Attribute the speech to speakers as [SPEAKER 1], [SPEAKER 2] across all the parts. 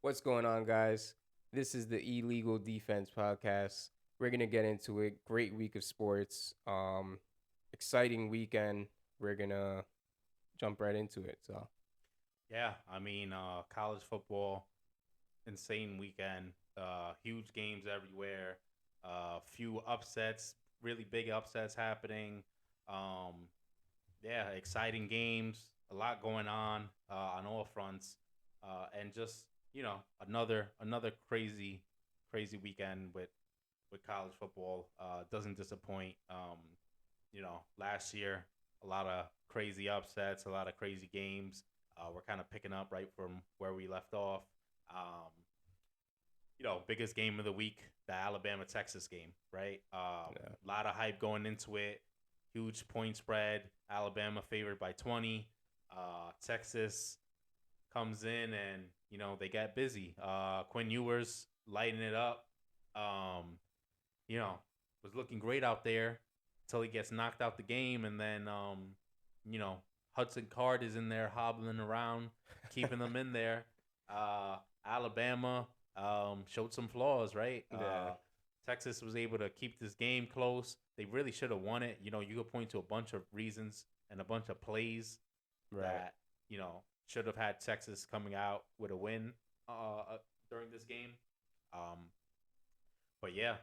[SPEAKER 1] What's going on, guys? This is the Illegal Defense Podcast. We're gonna get into it. Great week of sports. Exciting weekend. We're gonna jump right into it. So
[SPEAKER 2] Yeah, college football, insane weekend. Huge games everywhere. Few upsets, really big upsets happening. Um, yeah, exciting games. A lot going on all fronts, and just another crazy weekend with college football. Doesn't disappoint. Last year a lot of crazy upsets, a lot of crazy games. We're kind of picking up right from where we left off. Um, biggest game of the week, the Alabama Texas game, right?
[SPEAKER 1] yeah,
[SPEAKER 2] A lot of hype going into it. Huge point spread. Alabama favored by 20. Texas comes in and they get busy. Quinn Ewers lighting it up. Um, you know, was looking great out there until he gets knocked out the game, and then you know Hudson Card is in there hobbling around, keeping them in there. Alabama showed some flaws, right?
[SPEAKER 1] yeah,
[SPEAKER 2] Texas was able to keep this game close. They really should have won it. You could point to a bunch of reasons and a bunch of plays
[SPEAKER 1] right.
[SPEAKER 2] that should have had Texas coming out with a win during this game. Um, but yeah,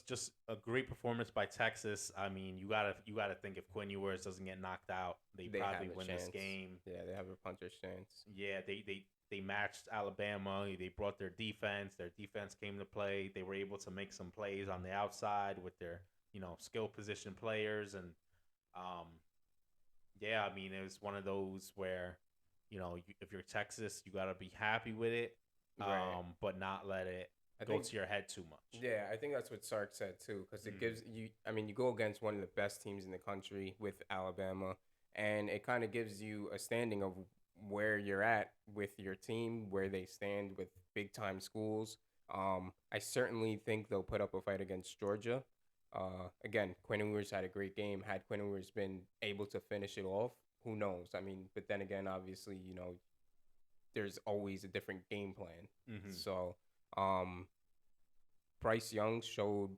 [SPEAKER 2] just a great performance by Texas. You gotta think if Quinn Ewers doesn't get knocked out, they
[SPEAKER 1] They have
[SPEAKER 2] probably
[SPEAKER 1] a
[SPEAKER 2] win this
[SPEAKER 1] chance.
[SPEAKER 2] game.
[SPEAKER 1] Yeah, they have a puncher's chance.
[SPEAKER 2] Yeah, they matched Alabama. They brought their defense. Their defense came to play. They were able to make some plays on the outside with their skill position players, and um, yeah, it was one of those where if you're Texas, you gotta be happy with it,
[SPEAKER 1] Right.
[SPEAKER 2] but not let it
[SPEAKER 1] I
[SPEAKER 2] go
[SPEAKER 1] think.
[SPEAKER 2] to your head too much.
[SPEAKER 1] Yeah, I think that's what Sark said too, because it
[SPEAKER 2] Mm-hmm.
[SPEAKER 1] gives you. I mean, you go against one of the best teams in the country with Alabama, and it kind of gives you a standing of where you're at with your team, where they stand with big time schools. I certainly think they'll put up a fight against Georgia. Again, Quinn Ewers had a great game. Had Quinn Ewers been able to finish it off, who knows? I mean, but then again, obviously, there's always a different game plan.
[SPEAKER 2] Mm-hmm.
[SPEAKER 1] So, um, Bryce Young showed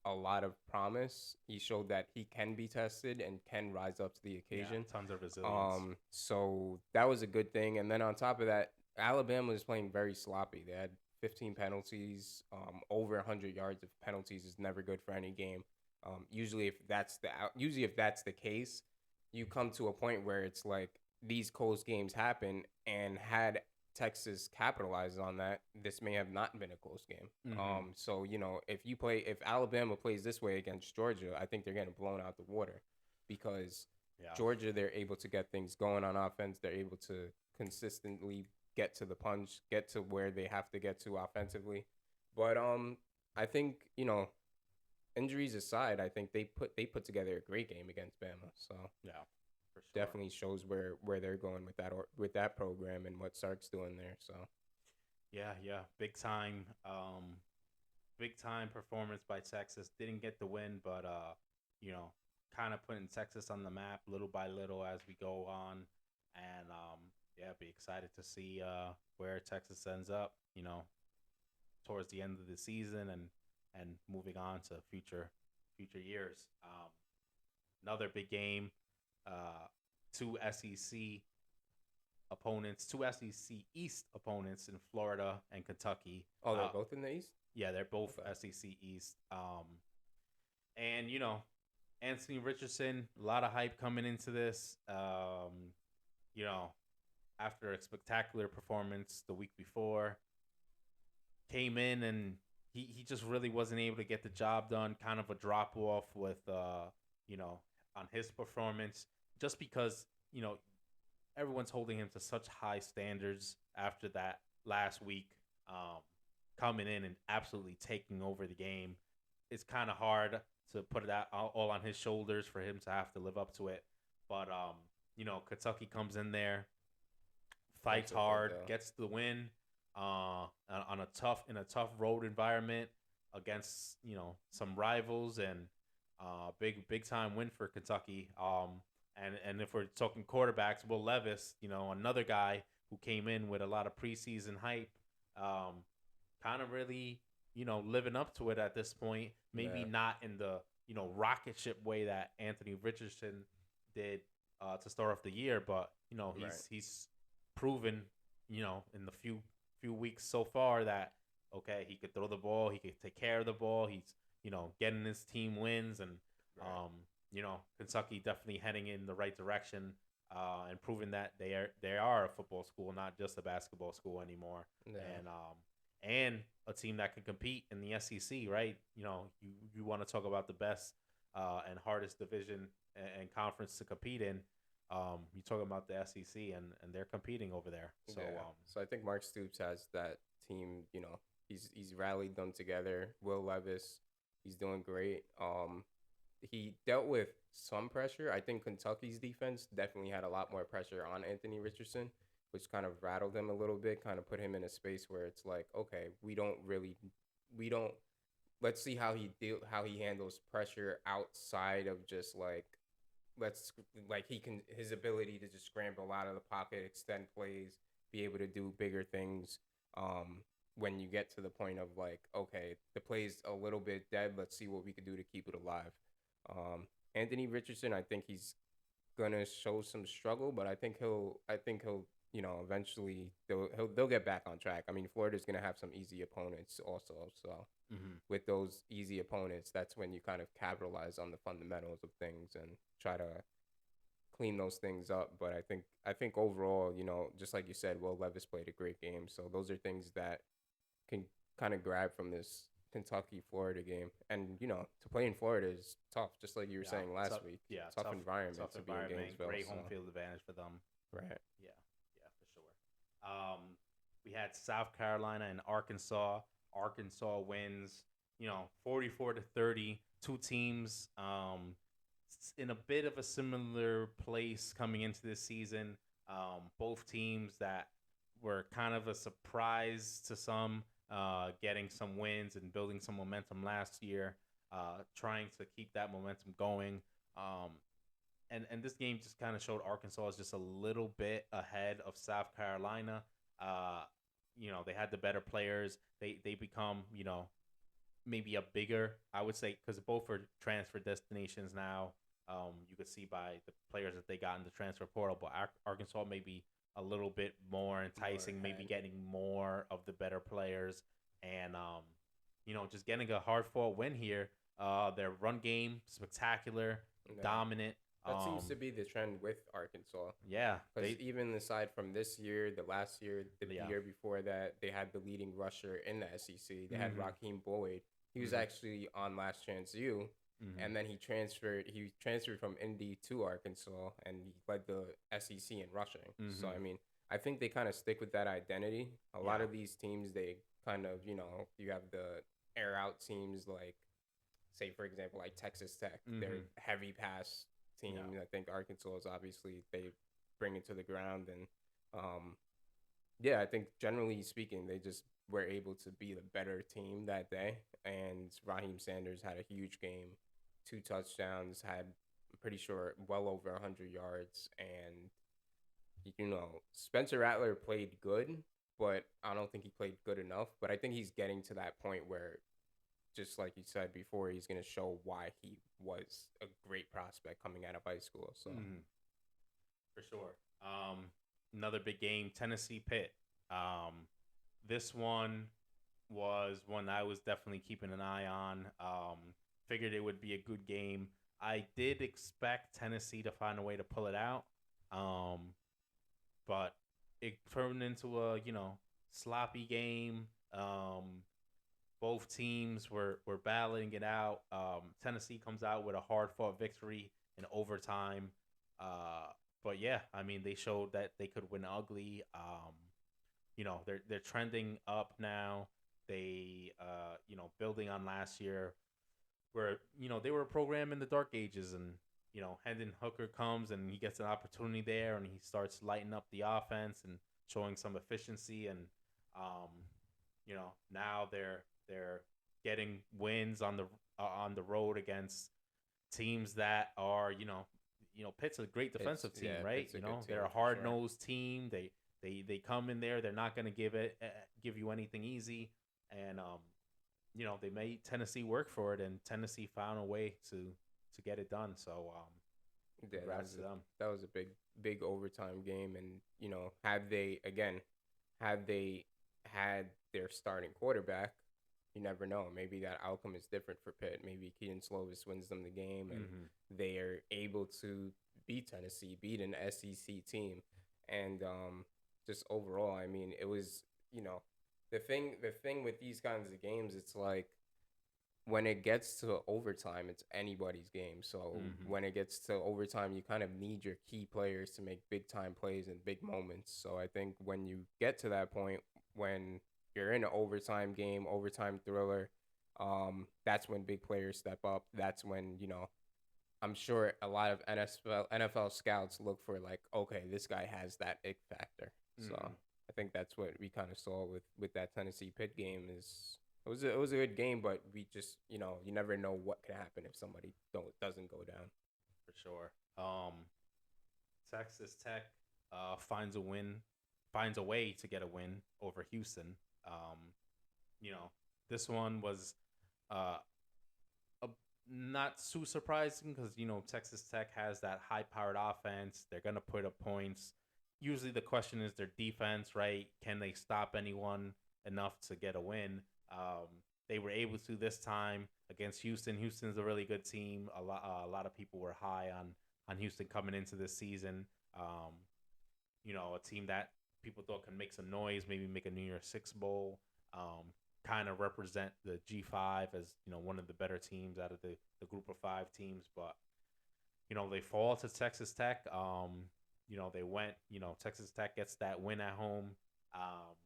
[SPEAKER 1] a lot of promise. He showed that he can be tested and can rise up to the
[SPEAKER 2] Yeah,
[SPEAKER 1] occasion.
[SPEAKER 2] tons of resilience.
[SPEAKER 1] So that was a good thing. And then on top of that, Alabama was playing very sloppy. They had 15 penalties. Over 100 yards of penalties is never good for any game. Usually if that's the case, you come to a point where it's like these close games happen, and had Texas capitalized on that, this may have not been a close game.
[SPEAKER 2] Mm-hmm.
[SPEAKER 1] So if Alabama plays this way against Georgia, I think they're getting blown out the water, because
[SPEAKER 2] Yeah.
[SPEAKER 1] Georgia, they're able to get things going on offense. They're able to consistently get to the punch, get to where they have to get to offensively. But I think injuries aside, I think they put together a great game against Bama. So
[SPEAKER 2] Yeah, for sure.
[SPEAKER 1] definitely shows where they're going with that program and what Sark's doing there. So
[SPEAKER 2] Yeah, yeah. Big time performance by Texas. Didn't get the win, but you know, kind of putting Texas on the map little by little as we go on. And yeah, be excited to see where Texas ends up, towards the end of the season and moving on to future years. Another big game, uh two SEC opponents, two SEC East opponents in Florida and Kentucky.
[SPEAKER 1] oh, they're both in the East.
[SPEAKER 2] Yeah, they're both
[SPEAKER 1] Okay.
[SPEAKER 2] SEC East. And Anthony Richardson, a lot of hype coming into this. You know, after a spectacular performance the week before, came in and he just really wasn't able to get the job done. Kind of a drop off with you know, on his performance, just because everyone's holding him to such high standards after that last week, um, coming in and absolutely taking over the game. It's kind of hard to put that all on his shoulders for him to have to live up to it. But Kentucky comes in there,
[SPEAKER 1] Fights
[SPEAKER 2] fights
[SPEAKER 1] a good
[SPEAKER 2] hard, gets the win on a tough road environment against some rivals, and big time win for Kentucky. And if we're talking quarterbacks, Will Levis, another guy who came in with a lot of preseason hype, um, kind of really, living up to it at this point. Maybe
[SPEAKER 1] Yeah.
[SPEAKER 2] not in the, rocket ship way that Anthony Richardson did to start off the year, but
[SPEAKER 1] Right.
[SPEAKER 2] he's proven, in the few weeks so far that okay, he could throw the ball, he could take care of the ball. He's getting his team wins, and
[SPEAKER 1] Right.
[SPEAKER 2] Kentucky definitely heading in the right direction, and proving that they are a football school, not just a basketball school anymore,
[SPEAKER 1] Yeah.
[SPEAKER 2] and a team that can compete in the SEC, right? You want to talk about the best and hardest division and conference to compete in. You talking about the SEC, and they're competing over there. So
[SPEAKER 1] Yeah. So I think Mark Stoops has that team. He's rallied them together. Will Levis, he's doing great. He dealt with some pressure. I think Kentucky's defense definitely had a lot more pressure on Anthony Richardson, which kind of rattled him a little bit. Kind of put him in a space where it's like, okay, we don't. Let's see how he handles pressure outside of just like let's like he can his ability to just scramble out of the pocket, extend plays, be able to do bigger things. When you get to the point of like, okay, the play's a little bit dead. Let's see what we can do to keep it alive. Anthony Richardson, I think he's gonna show some struggle, but I think he'll eventually they'll get back on track. I mean, Florida's gonna have some easy opponents also, so
[SPEAKER 2] mhm.
[SPEAKER 1] with those easy opponents, that's when you kind of capitalize on the fundamentals of things and try to clean those things up. But I think overall, just like you said, Will Levis played a great game. So those are things that can kind of grab from this Kentucky Florida game. And to play in Florida is tough, just like you were
[SPEAKER 2] Yeah,
[SPEAKER 1] saying last
[SPEAKER 2] tough.
[SPEAKER 1] week.
[SPEAKER 2] Yeah,
[SPEAKER 1] Tough environment
[SPEAKER 2] tough
[SPEAKER 1] to be in
[SPEAKER 2] environment.
[SPEAKER 1] Gainesville.
[SPEAKER 2] Great
[SPEAKER 1] So
[SPEAKER 2] home field advantage for them.
[SPEAKER 1] right.
[SPEAKER 2] Yeah, yeah, for sure. We had South Carolina and Arkansas. Arkansas wins, 44-30. Two teams in a bit of a similar place coming into this season. Both teams that were kind of a surprise to some, getting some wins and building some momentum last year, trying to keep that momentum going. Um, and this game just kind of showed Arkansas is just a little bit ahead of South Carolina. Uh, they had the better players. They become maybe a bigger, I would say, because both are transfer destinations now. You could see by the players that they got in the transfer portal, but Arkansas maybe a little bit more
[SPEAKER 1] More
[SPEAKER 2] enticing, maybe
[SPEAKER 1] ahead.
[SPEAKER 2] getting more of the better players, and just getting a hard fought win here. Their run game spectacular,
[SPEAKER 1] Yeah.
[SPEAKER 2] dominant.
[SPEAKER 1] That seems
[SPEAKER 2] Um,
[SPEAKER 1] to be the trend with Arkansas.
[SPEAKER 2] yeah,
[SPEAKER 1] Because even aside from this year, the last year, the
[SPEAKER 2] yeah.
[SPEAKER 1] year before that, they had the leading rusher in the SEC. They had
[SPEAKER 2] Mm-hmm,
[SPEAKER 1] Raheem Boyd. He was
[SPEAKER 2] mm-hmm,
[SPEAKER 1] actually on Last Chance U,
[SPEAKER 2] mm-hmm.
[SPEAKER 1] and then he transferred from Indy to Arkansas, and he led the SEC in rushing. So
[SPEAKER 2] Mm-hmm.
[SPEAKER 1] I mean, I think they kind of stick with that identity. A lot
[SPEAKER 2] Yeah.
[SPEAKER 1] of these teams, they kind of you have the air out teams like, say for example, like Texas Tech. They're
[SPEAKER 2] Mm-hmm.
[SPEAKER 1] heavy pass team.
[SPEAKER 2] Yeah.
[SPEAKER 1] I think Arkansas is obviously they bring it to the ground and um yeah, I think generally speaking they just were able to be the better team that day. And Raheem Sanders had a huge game, 2 touchdowns, had I'm pretty sure well over 100 yards. And Spencer Rattler played good, but I don't think he played good enough. But I think he's getting to that point where, just like you said before, he's going to show why he was a great prospect coming out of high school. So,
[SPEAKER 2] Mm-hmm. For sure. Another big game, Tennessee Pitt. This one was one I was definitely keeping an eye on. Figured it would be a good game. I did expect Tennessee to find a way to pull it out, um, but it turned into a sloppy game. Both teams were battling it out. Tennessee comes out with a hard fought victory in overtime. Uh, but yeah, I mean they showed that they could win ugly. They're trending up now. They building on last year where they were a program in the dark ages, and Hendon Hooker comes and he gets an opportunity there and he starts lighting up the offense and showing some efficiency, and um, now they're getting wins on the road against teams that are Pitt's a great
[SPEAKER 1] it's,
[SPEAKER 2] defensive team,
[SPEAKER 1] yeah,
[SPEAKER 2] right?
[SPEAKER 1] it's a good
[SPEAKER 2] They're
[SPEAKER 1] team
[SPEAKER 2] a
[SPEAKER 1] for
[SPEAKER 2] hard
[SPEAKER 1] sure.
[SPEAKER 2] nosed team. They come in there. They're not going to give you anything easy, and they made Tennessee work for it, and Tennessee found a way to get it done. So
[SPEAKER 1] Yeah,
[SPEAKER 2] congrats to them.
[SPEAKER 1] that was a big overtime game, and had they had their starting quarterback, you never know. Maybe that outcome is different for Pitt. Maybe Keaton Slovis wins them the game, and
[SPEAKER 2] Mm-hmm.
[SPEAKER 1] they are able to beat Tennessee, beat an SEC team, and just overall, I mean, it was the thing with these kinds of games, it's like when it gets to overtime, it's anybody's game. So
[SPEAKER 2] Mm-hmm.
[SPEAKER 1] when it gets to overtime, you kind of need your key players to make big time plays and big moments. So I think when you get to that point, when you're in an overtime game, overtime thriller, that's when big players step up. That's when I'm sure a lot of NFL scouts look for like, okay, this guy has that it factor. So
[SPEAKER 2] Mm-hmm.
[SPEAKER 1] I think that's what we kind of saw with that Tennessee Pitt game. Is it was a good game, but we just you never know what could happen if somebody doesn't go down.
[SPEAKER 2] For sure. Texas Tech finds a win, finds a way to get a win over Houston. Um, you know, this one was uh, a, not too surprising because Texas Tech has that high-powered offense. They're gonna put up points. Usually, the question is their defense, right? Can they stop anyone enough to get a win? Um, they were able to this time against Houston. Houston's a really good team. A lot of people were high on Houston coming into this season. Um, a team that people thought can make some noise, maybe make a New Year's Six bowl. Kind of represent the G5 as one of the better teams out of the group of five teams, but they fall to Texas Tech. They went. Texas Tech gets that win at home. Um,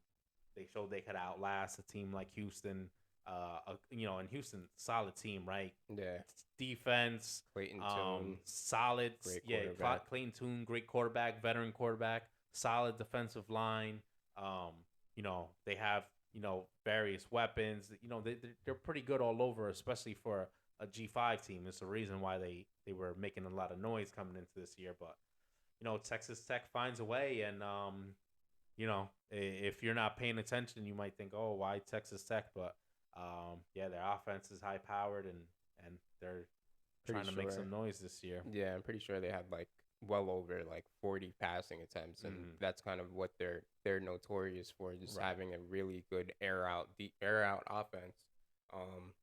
[SPEAKER 2] they showed they could outlast a team like Houston. And Houston, solid team, right?
[SPEAKER 1] Yeah,
[SPEAKER 2] Defense,
[SPEAKER 1] Clayton Tune,
[SPEAKER 2] solid.
[SPEAKER 1] great
[SPEAKER 2] Yeah,
[SPEAKER 1] quarterback.
[SPEAKER 2] Clayton Tune, great quarterback, veteran quarterback, solid defensive line. Um, they have various weapons. They're pretty good all over, especially for a G5 team. It's the reason why they were making a lot of noise coming into this year. But Texas Tech finds a way, and if you're not paying attention, you might think, oh, why Texas Tech? But yeah, their offense is high powered, and they're
[SPEAKER 1] Pretty
[SPEAKER 2] trying to make
[SPEAKER 1] sure.
[SPEAKER 2] some noise this year.
[SPEAKER 1] Yeah, I'm pretty sure they had like well over like 40 passing attempts, and
[SPEAKER 2] Mm-hmm.
[SPEAKER 1] that's kind of what they're notorious for, just
[SPEAKER 2] Right.
[SPEAKER 1] having a really good air out offense. Um,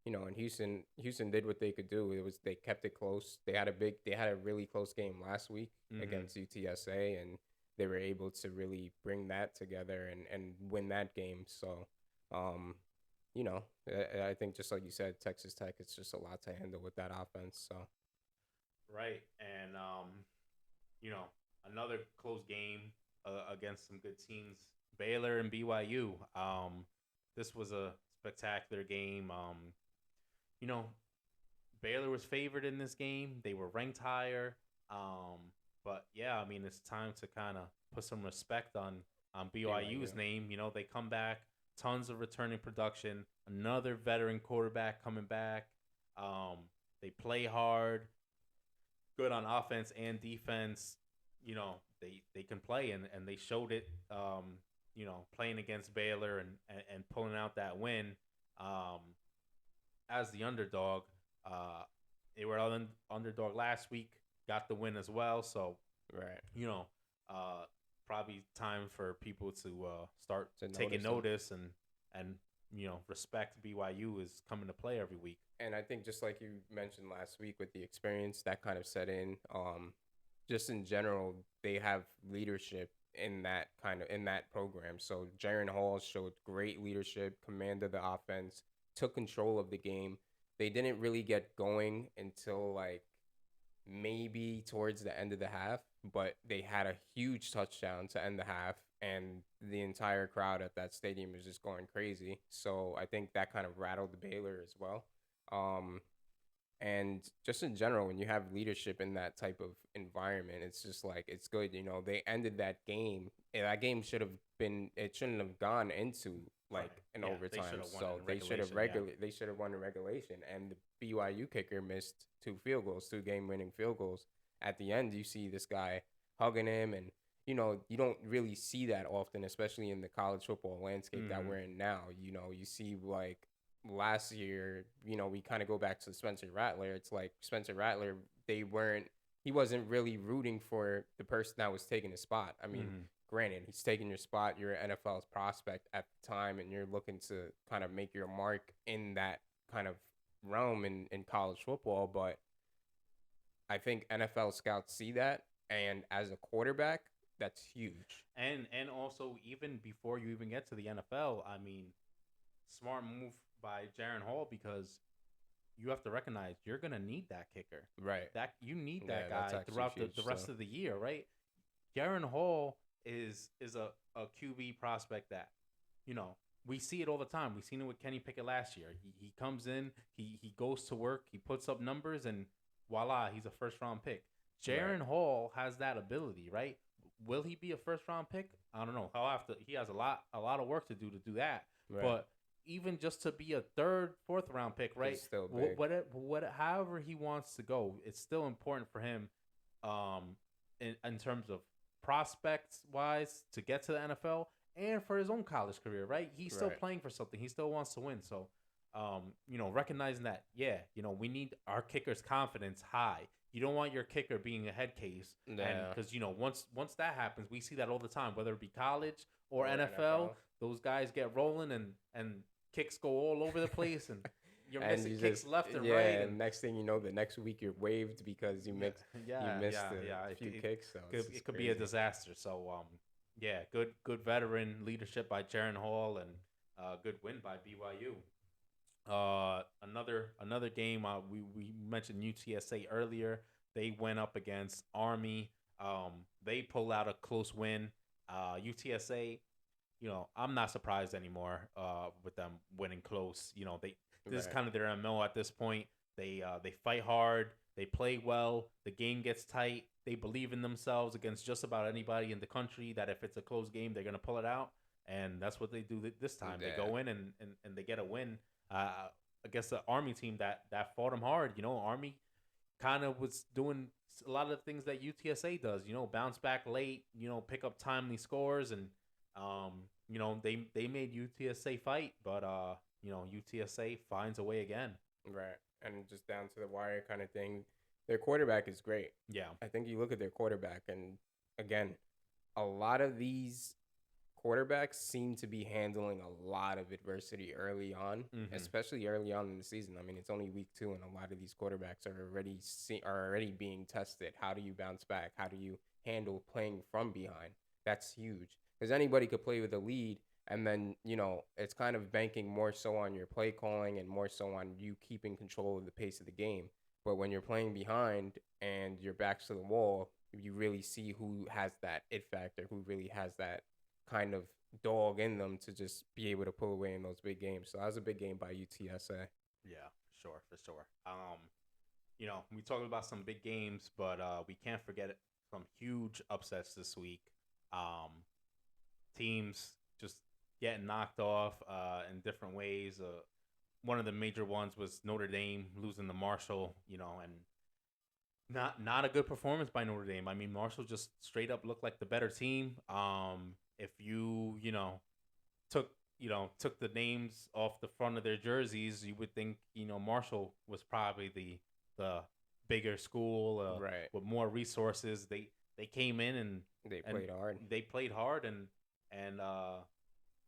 [SPEAKER 1] and Houston did what they could do. They kept it close. They had a really close game last week
[SPEAKER 2] Mm-hmm.
[SPEAKER 1] against UTSA, and they were able to really bring that together and win that game. So, um, I think just like you said, Texas Tech, it's just a lot to handle with that offense. So
[SPEAKER 2] Right. And you know, another close game against some good teams, Baylor and BYU. This was a spectacular game. You know, Baylor was favored in this game. They were ranked higher. But yeah, I mean, it's time to kind of put some respect on BYU's
[SPEAKER 1] BYU.
[SPEAKER 2] name. They come back, tons of returning production, another veteran quarterback coming back. Um, they play hard, good on offense and defense. They can play, and they showed it. Playing against Baylor and pulling out that win. Um, as the underdog. Uh, they were underdog last week, got the win as well. So
[SPEAKER 1] Right.
[SPEAKER 2] you know, uh, probably time for people to start
[SPEAKER 1] To
[SPEAKER 2] taking
[SPEAKER 1] notice them.
[SPEAKER 2] notice and respect BYU is coming to play every week.
[SPEAKER 1] And I think just like you mentioned last week with the experience that kind of set in, just in general, they have leadership in that program. So Jaron Hall showed great leadership, commanded the offense, took control of the game. They didn't really get going until like maybe towards the end of the half, but they had a huge touchdown to end the half, and the entire crowd at that stadium was just going crazy. So I think that kind of rattled the Baylor as well. Um, and just in general, when you have leadership in that type of environment, it's just like it's good. They ended that game. And that game should have been. It shouldn't have gone into
[SPEAKER 2] Right.
[SPEAKER 1] like an
[SPEAKER 2] Yeah, they should
[SPEAKER 1] overtime.
[SPEAKER 2] have won
[SPEAKER 1] So
[SPEAKER 2] in
[SPEAKER 1] they should have
[SPEAKER 2] regulation. Yeah.
[SPEAKER 1] They should have won the regulation. And the BYU kicker missed two field goals, two game winning field goals. At the end, you see this guy hugging him, and you don't really see that often, especially in the college football landscape that
[SPEAKER 2] Mm-hmm.
[SPEAKER 1] we're in now. You see like last year, we kind of go back to Spencer Rattler. It's like Spencer Rattler, he wasn't really rooting for the person that was taking his spot. I mean,
[SPEAKER 2] Mm-hmm.
[SPEAKER 1] granted, he's taking your spot. You're an NFL's prospect at the time, and you're looking to kind of make your mark in that kind of realm in college football. But I think NFL scouts see that, and as a quarterback, that's huge.
[SPEAKER 2] And also, even before you even get to the NFL, I mean, smart move by Jaron Hall, because you have to recognize you're gonna need that kicker.
[SPEAKER 1] Right.
[SPEAKER 2] That you need
[SPEAKER 1] Yeah,
[SPEAKER 2] that
[SPEAKER 1] that's
[SPEAKER 2] guy
[SPEAKER 1] actually
[SPEAKER 2] throughout the
[SPEAKER 1] huge. So
[SPEAKER 2] rest of the year, right? Jaron Hall is a QB prospect that, you know, we see it all the time. We've seen it with Kenny Pickett last year. He comes in, he goes to work, he puts up numbers, and voila, he's a first round pick.
[SPEAKER 1] right,
[SPEAKER 2] Jaron Hall has that ability, right? Will he be a first round pick? I don't know. He has a lot of work to do that.
[SPEAKER 1] right.
[SPEAKER 2] But even just to be a third, fourth round pick, right?
[SPEAKER 1] It's still big.
[SPEAKER 2] However he wants to go, it's still important for him, um, in terms of prospects wise to get to the NFL, and for his own college career, right? He's still
[SPEAKER 1] Right.
[SPEAKER 2] playing for something. He still wants to win. So, recognizing that, yeah, we need our kicker's confidence high. You don't want your kicker being a head case, and
[SPEAKER 1] Yeah.
[SPEAKER 2] because once that happens, we see that all the time, whether it be college or
[SPEAKER 1] Or
[SPEAKER 2] NFL.
[SPEAKER 1] NFL.
[SPEAKER 2] Those guys get rolling, and kicks go all over the place, and you're
[SPEAKER 1] And
[SPEAKER 2] missing
[SPEAKER 1] you
[SPEAKER 2] kicks
[SPEAKER 1] just
[SPEAKER 2] left and right,
[SPEAKER 1] yeah,
[SPEAKER 2] and
[SPEAKER 1] next thing you know, the next week you're waived because
[SPEAKER 2] yeah,
[SPEAKER 1] you
[SPEAKER 2] yeah,
[SPEAKER 1] missed
[SPEAKER 2] yeah, yeah.
[SPEAKER 1] a few kicks. So
[SPEAKER 2] Could,
[SPEAKER 1] it's
[SPEAKER 2] it
[SPEAKER 1] just
[SPEAKER 2] could be a
[SPEAKER 1] crazy.
[SPEAKER 2] disaster. So, yeah, good veteran leadership by Jaron Hall, and good win by BYU. Another game. We mentioned UTSA earlier. They went up against Army. They pulled out a close win. UTSA, I'm not surprised anymore. With them winning close. This is
[SPEAKER 1] Right.
[SPEAKER 2] kind of their MO at this point. They fight hard. They play well. The game gets tight. They believe in themselves against just about anybody in the country. That if it's a close game, they're gonna pull it out, and that's what they do this time. They
[SPEAKER 1] Yeah.
[SPEAKER 2] go in, and they get a win. I guess the Army team that fought them hard. Army kind of was doing a lot of the things that UTSA does. Bounce back late. Pick up timely scores, and they made UTSA fight, but UTSA finds a way again.
[SPEAKER 1] Right. And just down to the wire kind of thing. Their quarterback is great.
[SPEAKER 2] Yeah.
[SPEAKER 1] I think you look at their quarterback, and again, a lot of these quarterbacks seem to be handling a lot of adversity early on,
[SPEAKER 2] Mm-hmm.
[SPEAKER 1] especially early on in the season. I mean, it's only week 2, and a lot of these quarterbacks are already being tested. How do you bounce back? How do you handle playing from behind? That's huge because anybody could play with a lead, and then it's kind of banking more so on your play calling and more so on you keeping control of the pace of the game. But when you're playing behind and your back's to the wall, you really see who has that it factor, who really has that kind of dog in them to just be able to pull away in those big games. So that was a big game by UTSA.
[SPEAKER 2] Yeah, for sure. We talked about some big games, but we can't forget some huge upsets this week. Um, Teams just getting knocked off in different ways. One of the major ones was Notre Dame losing to Marshall. And not a good performance by Notre Dame. I mean, Marshall just straight up looked like the better team. If took took the names off the front of their jerseys, you would think Marshall was probably the bigger school,
[SPEAKER 1] Right.
[SPEAKER 2] with more resources. They came in, and
[SPEAKER 1] They
[SPEAKER 2] and
[SPEAKER 1] played hard.
[SPEAKER 2] they played hard, and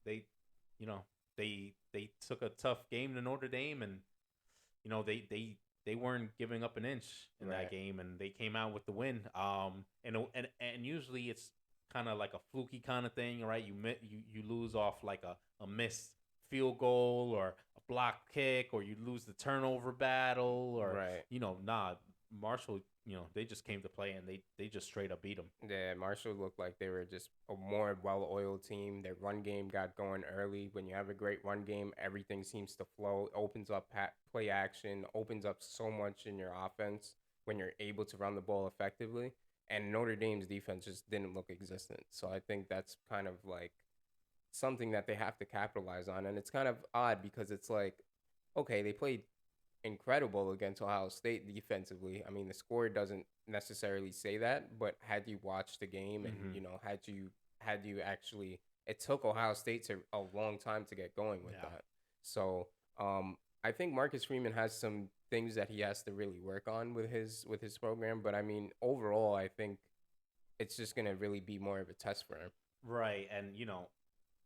[SPEAKER 2] they you know they took a tough game to Notre Dame, and they weren't giving up an inch in that
[SPEAKER 1] Right.
[SPEAKER 2] game, and they came out with the win. And usually it's kind of like a fluky kind of thing, right? You lose off like a missed field goal or a block kick, or you lose the turnover battle, or
[SPEAKER 1] Right.
[SPEAKER 2] nah. Marshall, they just came to play, and they just straight up beat them.
[SPEAKER 1] Yeah, Marshall looked like they were just a more well-oiled team. Their run game got going early. When you have a great run game, everything seems to flow. Opens up play action, opens up so much in your offense when you're able to run the ball effectively. And Notre Dame's defense just didn't look existent. So I think that's kind of like something that they have to capitalize on. And it's kind of odd because it's like, okay, they played incredible against Ohio State defensively. I mean, the score doesn't necessarily say that, but had you watched the game and
[SPEAKER 2] Mm-hmm.
[SPEAKER 1] had you actually, it took Ohio State to a long time to get going with
[SPEAKER 2] Yeah.
[SPEAKER 1] that. So, I think Marcus Freeman has some things that he has to really work on with his program, but I mean, overall, I think it's just gonna really be more of a test for him.
[SPEAKER 2] Right. And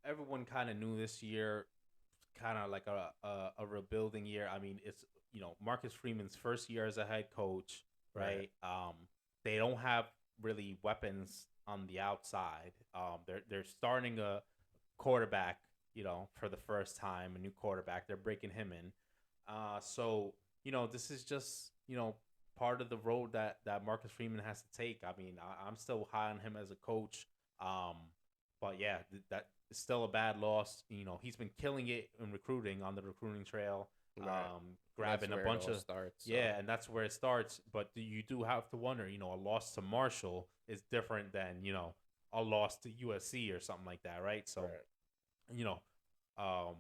[SPEAKER 2] everyone kind of knew this year, kind of like a rebuilding year. I mean, it's Marcus Freeman's first year as a head coach,
[SPEAKER 1] Right.
[SPEAKER 2] right? They don't have really weapons on the outside. They're starting a quarterback, for the first time, a new quarterback. They're breaking him in. So this is just part of the road that Marcus Freeman has to take. I mean, I'm still high on him as a coach. Um, but yeah, that is still a bad loss. He's been killing it in recruiting on the recruiting trail,
[SPEAKER 1] Right. That's
[SPEAKER 2] grabbing a
[SPEAKER 1] where it
[SPEAKER 2] bunch
[SPEAKER 1] all
[SPEAKER 2] of
[SPEAKER 1] starts. So,
[SPEAKER 2] yeah, and that's where it starts. But you do have to wonder, a loss to Marshall is different than a loss to USC or something like that, right? So
[SPEAKER 1] right.
[SPEAKER 2] you know, how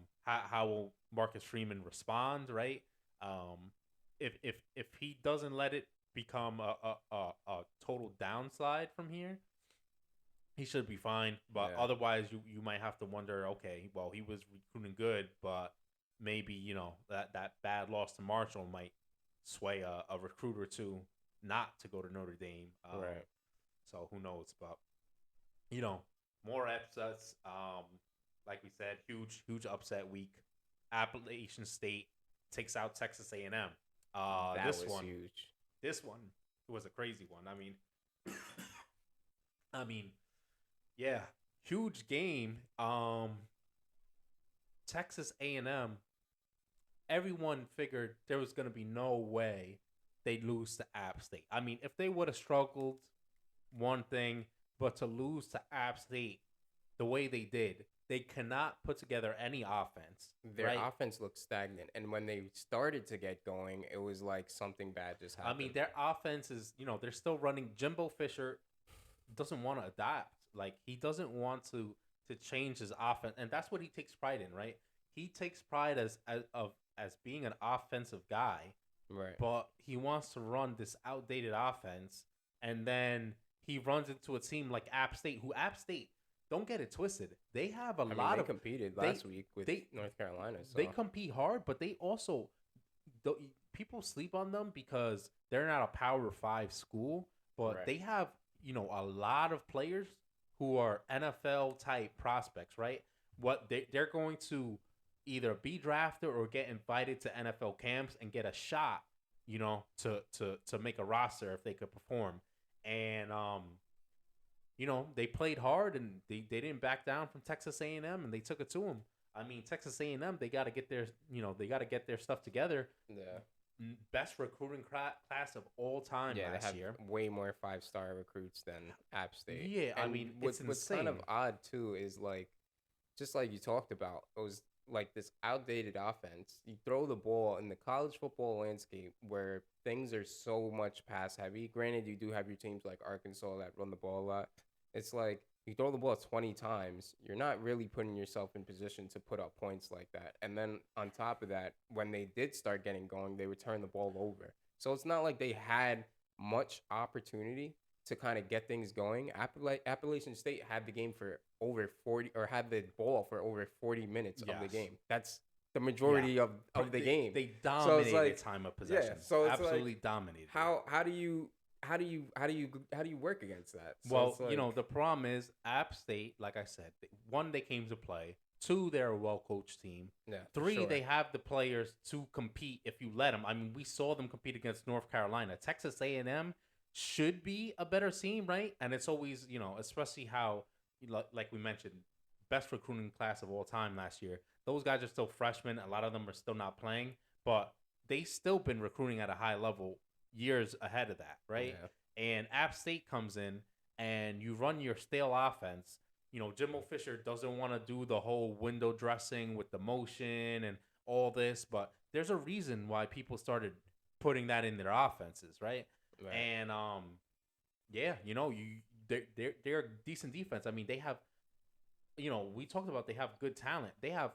[SPEAKER 2] will Marcus Freeman respond, right? Um, if he doesn't let it become a total downslide from here, he should be fine. But
[SPEAKER 1] Yeah.
[SPEAKER 2] otherwise, you might have to wonder. Okay, well, he was recruiting good, but maybe that bad loss to Marshall might sway a recruit or two not to go to Notre Dame.
[SPEAKER 1] Right.
[SPEAKER 2] So who knows? But you know, more upsets. Like we said, huge upset week. Appalachian State takes out Texas A&M.
[SPEAKER 1] That
[SPEAKER 2] This
[SPEAKER 1] was
[SPEAKER 2] one,
[SPEAKER 1] huge.
[SPEAKER 2] this one was a crazy one. I mean, yeah, huge game. Texas A&M. Everyone figured there was gonna be no way they'd lose to App State. I mean, if they would have struggled, one thing, but to lose to App State the way they did, they cannot put together any offense,
[SPEAKER 1] Their
[SPEAKER 2] right?
[SPEAKER 1] offense looked stagnant, and when they started to get going, it was like something bad just
[SPEAKER 2] I mean,
[SPEAKER 1] happened.
[SPEAKER 2] their offense is, they're still running. Jimbo Fisher doesn't want to adapt. Like he doesn't want to change his offense, and that's what he takes pride in, right? He takes pride as being an offensive guy,
[SPEAKER 1] Right.
[SPEAKER 2] but he wants to run this outdated offense, and then he runs into a team like App State, who App State, don't get it twisted, they have a
[SPEAKER 1] I mean,
[SPEAKER 2] lot
[SPEAKER 1] they
[SPEAKER 2] of
[SPEAKER 1] competed
[SPEAKER 2] they
[SPEAKER 1] last week with
[SPEAKER 2] they
[SPEAKER 1] North Carolina,
[SPEAKER 2] they
[SPEAKER 1] so
[SPEAKER 2] compete hard, but they also the, people sleep on them because they're not a Power Five school, but
[SPEAKER 1] right.
[SPEAKER 2] they have a lot of players who are NFL type prospects, right? What they're going to either be drafted or get invited to NFL camps and get a shot, to make a roster if they could perform. And they played hard and they didn't back down from Texas A&M and they took it to them. I mean, Texas A&M, they got to get their stuff together.
[SPEAKER 1] Yeah.
[SPEAKER 2] Best recruiting class of all time
[SPEAKER 1] Yeah, they
[SPEAKER 2] last
[SPEAKER 1] have
[SPEAKER 2] year.
[SPEAKER 1] way more 5-star recruits than App State.
[SPEAKER 2] Yeah, I
[SPEAKER 1] And
[SPEAKER 2] mean, it's
[SPEAKER 1] what's kind of
[SPEAKER 2] insane.
[SPEAKER 1] odd too is like, just like you talked about, it was like this outdated offense. You throw the ball in the college football landscape where things are so much pass heavy. Granted, you do have your teams like Arkansas that run the ball a lot. It's like you throw the ball 20 times, you're not really putting yourself in position to put up points like that. And then on top of that, when they did start getting going, they would turn the ball over. So it's not like they had much opportunity to kind of get things going. Appalachian State had the game for over 40, or had the ball for over 40 minutes of the
[SPEAKER 2] Yes.
[SPEAKER 1] game. That's the
[SPEAKER 2] Yeah.
[SPEAKER 1] majority of the game.
[SPEAKER 2] They
[SPEAKER 1] So it's
[SPEAKER 2] dominated
[SPEAKER 1] like,
[SPEAKER 2] time of
[SPEAKER 1] yeah.
[SPEAKER 2] possession.
[SPEAKER 1] So it's
[SPEAKER 2] Absolutely
[SPEAKER 1] like,
[SPEAKER 2] dominated.
[SPEAKER 1] how do you work against that? So
[SPEAKER 2] Well,
[SPEAKER 1] it's like,
[SPEAKER 2] the problem is App State, like I said, one, they came to play. Two, they're a well coached team.
[SPEAKER 1] yeah, for
[SPEAKER 2] Three,
[SPEAKER 1] sure.
[SPEAKER 2] they have the players to compete if you let them. I mean, we saw them compete against North Carolina. Texas A&M should be a better team, right? And it's always, especially how, like we mentioned, best recruiting class of all time last year. Those guys are still freshmen. A lot of them are still not playing, but they still been recruiting at a high level years ahead of that, right?
[SPEAKER 1] Yeah.
[SPEAKER 2] And App State comes in and you run your stale offense. Jimbo Fisher doesn't want to do the whole window dressing with the motion and all this, but there's a reason why people started putting that in their offenses, right?
[SPEAKER 1] Right.
[SPEAKER 2] And yeah, they're a decent defense. I mean, they have, we talked about they have good talent. They have,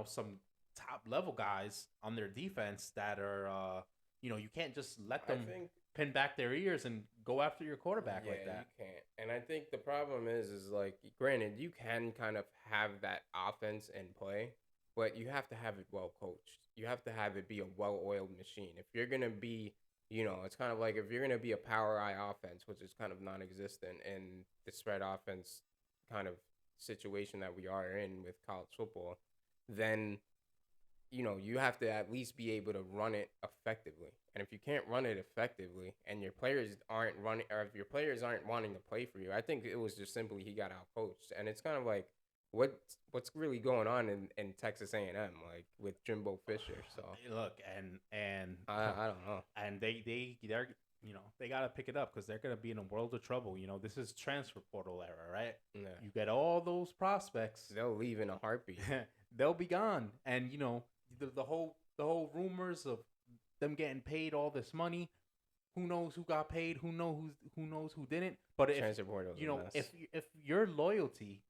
[SPEAKER 2] some top level guys on their defense that are, you can't just let
[SPEAKER 1] I
[SPEAKER 2] them
[SPEAKER 1] think
[SPEAKER 2] pin back their ears and go after your quarterback
[SPEAKER 1] yeah,
[SPEAKER 2] like
[SPEAKER 1] you
[SPEAKER 2] that.
[SPEAKER 1] can't. And I think the problem is like, granted, you can kind of have that offense in play, but you have to have it well coached. You have to have it be a well-oiled machine. If you're gonna be, it's kind of like if you're gonna be a power eye offense, which is kind of non-existent in the spread offense kind of situation that we are in with college football, then you have to at least be able to run it effectively. And if you can't run it effectively and your players aren't running, or if your players aren't wanting to play for you, I think it was just simply he got out coached. And it's kind of like, what's really going on in Texas A&M, like with Jimbo Fisher. So
[SPEAKER 2] Look, and
[SPEAKER 1] I don't know.
[SPEAKER 2] and they're they got to pick it up because they're going to be in a world of trouble. This is transfer portal era, right?
[SPEAKER 1] Yeah.
[SPEAKER 2] You get all those prospects.
[SPEAKER 1] They'll leave in a heartbeat.
[SPEAKER 2] They'll be gone. And the whole rumors of them getting paid all this money, who knows who got paid, who knows who didn't. But
[SPEAKER 1] Transfer portal,
[SPEAKER 2] if your loyalty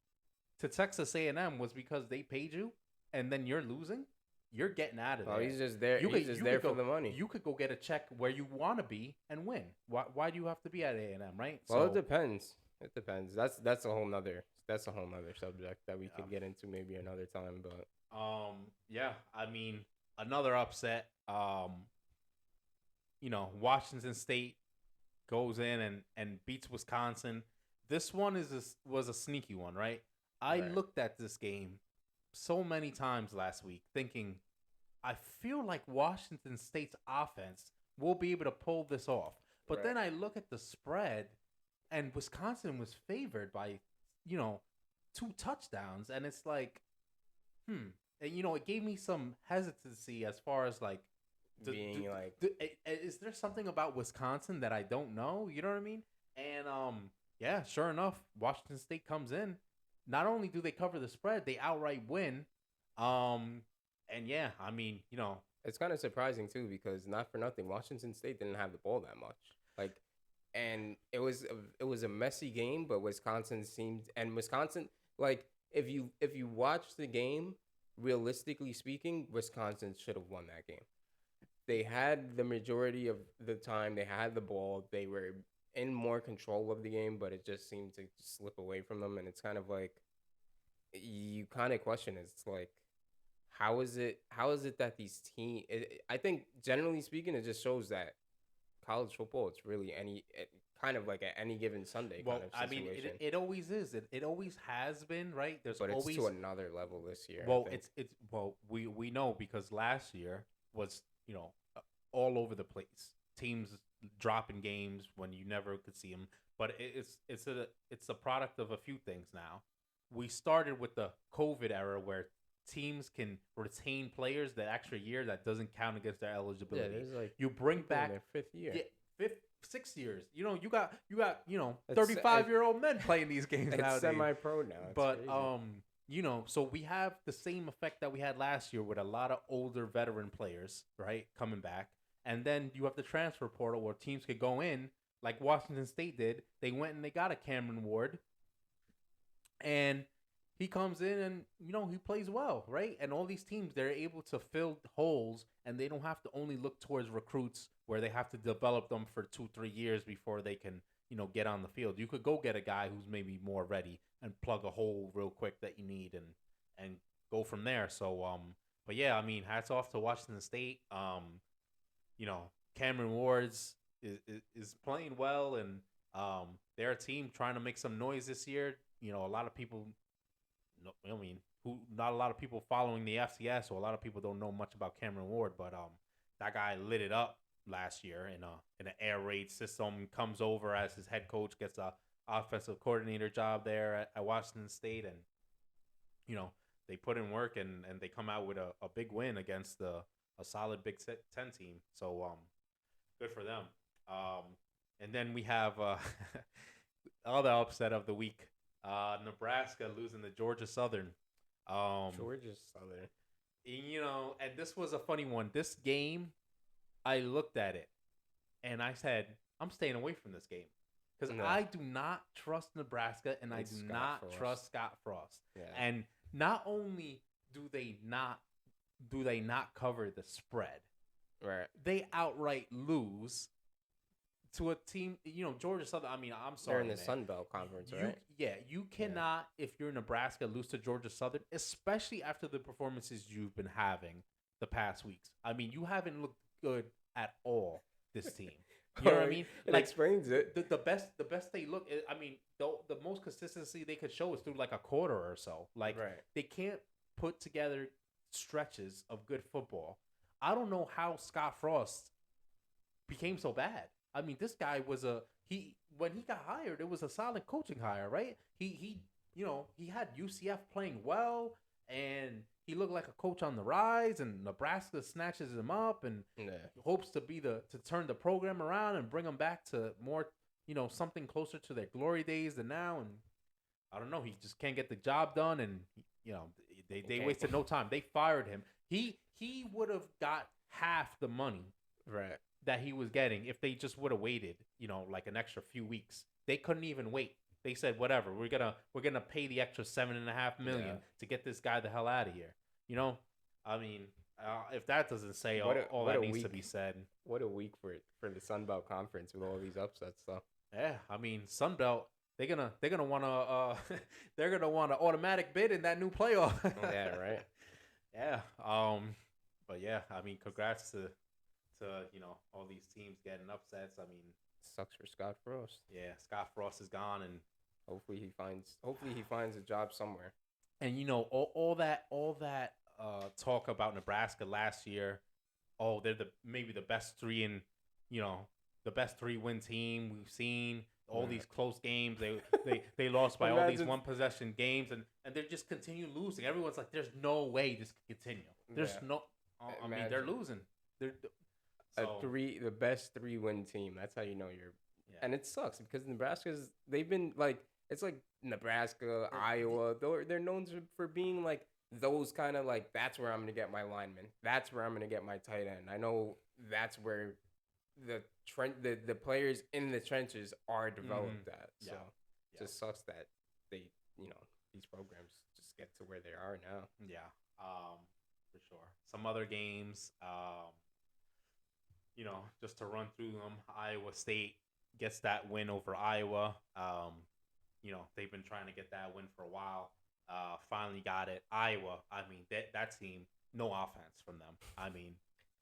[SPEAKER 2] to Texas A&M was because they paid you and then you're losing, you're getting out of there.
[SPEAKER 1] Oh, he's just there. He's just there for the money.
[SPEAKER 2] You could go get a check where you want to be and win. Why do you have to be at A&M, right?
[SPEAKER 1] Well, it depends. It depends. That's a whole nother subject that we could get into maybe another time. But
[SPEAKER 2] yeah, I mean, another upset. Washington State goes in and beats Wisconsin. This one was a sneaky one, right? I looked at this game so many times last week thinking, I feel like Washington State's offense will be able to pull this off. But then I look at the spread, and Wisconsin was favored by, 2 touchdowns. And it's like, And, it gave me some hesitancy as far as like, is there something about Wisconsin that I don't know? You know what I mean? And yeah, sure enough, Washington State comes in. Not only do they cover the spread, they outright win. And yeah, I mean,
[SPEAKER 1] it's kind of surprising too because not for nothing, Washington State didn't have the ball that much. Like, and it was a messy game, but Wisconsin like if you watch the game, realistically speaking, Wisconsin should have won that game. They had the majority of the time. They had the ball. They were in more control of the game, but it just seemed to slip away from them. And it's kind of like you kind of question it. It's like, how is it that these teams? I think generally speaking, it just shows that college football, it's really kind of like at any given Sunday kind of situation.
[SPEAKER 2] I mean, it always is. It always has been, right?
[SPEAKER 1] But it's to another level this year.
[SPEAKER 2] Well, we know because last year was all over the place. Teams dropping games when you never could see them. But it's a product of a few things now. We started with the COVID era where teams can retain players that extra year that doesn't count against their eligibility.
[SPEAKER 1] Yeah, like
[SPEAKER 2] you bring back
[SPEAKER 1] their fifth year.
[SPEAKER 2] Yeah, 6 years. You got 35-year-old men playing these games now.
[SPEAKER 1] It's semi-pro now.
[SPEAKER 2] But crazy. So we have the same effect that we had last year with a lot of older veteran players, right, coming back. And then you have the transfer portal where teams could go in, like Washington State did. They went and they got a Cameron Ward. And he comes in and, he plays well, right? And all these teams, they're able to fill holes, and they don't have to only look towards recruits where they have to develop them for 2-3 years before they can, get on the field. You could go get a guy who's maybe more ready and plug a hole real quick that you need and go from there. So, but yeah, I mean, hats off to Washington State. Cameron Ward's is playing well, and they're a team trying to make some noise this year. A lot of people, not a lot of people following the FCS, so a lot of people don't know much about Cameron Ward, but that guy lit it up last year in an air raid system. Comes over as his head coach, gets a offensive coordinator job there at Washington State, and they put in work and they come out with a big win against a solid Big Ten team. So good for them. And then we have other upset of the week. Nebraska losing to Georgia Southern.
[SPEAKER 1] Georgia Southern.
[SPEAKER 2] And this was a funny one. This game, I looked at it, and I said, I'm staying away from this game. Because I do not trust Nebraska, and I do not trust Scott Frost.
[SPEAKER 1] Yeah.
[SPEAKER 2] And not only do they not do they not cover the spread.
[SPEAKER 1] Right.
[SPEAKER 2] They outright lose to a team, Georgia Southern. I mean, I'm
[SPEAKER 1] They're
[SPEAKER 2] sorry,
[SPEAKER 1] in the
[SPEAKER 2] man.
[SPEAKER 1] Sun Belt Conference, right?
[SPEAKER 2] Yeah, you cannot, if you're Nebraska, lose to Georgia Southern, especially after the performances you've been having the past weeks. I mean, you haven't looked good at all, this team. You know what I mean?
[SPEAKER 1] It explains it.
[SPEAKER 2] The best they look. I mean, the most consistency they could show is through like a quarter or so. Like
[SPEAKER 1] Right.
[SPEAKER 2] they can't put together stretches of good football. I don't know how Scott Frost became so bad. I mean, this guy was when he got hired, it was a solid coaching hire, right? He had UCF playing well, and he looked like a coach on the rise, and Nebraska snatches him up and hopes to turn the program around and bring them back to more, something closer to their glory days than now. And I don't know, he just can't get the job done, and they wasted no time. They fired him. He would have got half the money
[SPEAKER 1] Right.
[SPEAKER 2] that he was getting if they just would have waited, like an extra few weeks. They couldn't even wait. They said, whatever, we're gonna pay the extra $7.5 million to get this guy the hell out of here. I mean, if that doesn't say all that needs to be said.
[SPEAKER 1] What a week for the Sun Belt Conference with all these upsets, though.
[SPEAKER 2] Yeah, I mean, Sun Belt, they're gonna want to they're gonna want an automatic bid in that new playoff.
[SPEAKER 1] Yeah, right.
[SPEAKER 2] Yeah. But yeah, I mean, congrats to all these teams getting upsets. I mean,
[SPEAKER 1] sucks for Scott Frost.
[SPEAKER 2] Yeah, Scott Frost is gone, and
[SPEAKER 1] hopefully he finds a job somewhere.
[SPEAKER 2] And all that talk about Nebraska last year. Oh, they're maybe the best the best 3-win team we've seen. All these close games, they lost by all these 1-possession games, and they just continue losing. Everyone's like, there's no way this can continue. There's no. I mean, they're losing. They're
[SPEAKER 1] the best 3-win team. That's how you know you're. Yeah. And it sucks because they've been like, it's like Nebraska, Iowa. They're known for being like those kind of like, that's where I'm gonna get my lineman. That's where I'm gonna get my tight end. I know that's where the players in the trenches are developed at. So it just sucks that they these programs just get to where they are now.
[SPEAKER 2] Yeah. For sure. Some other games. Just to run through them, Iowa State gets that win over Iowa. They've been trying to get that win for a while. Finally got it. Iowa, I mean, that team, no offense from them. I mean,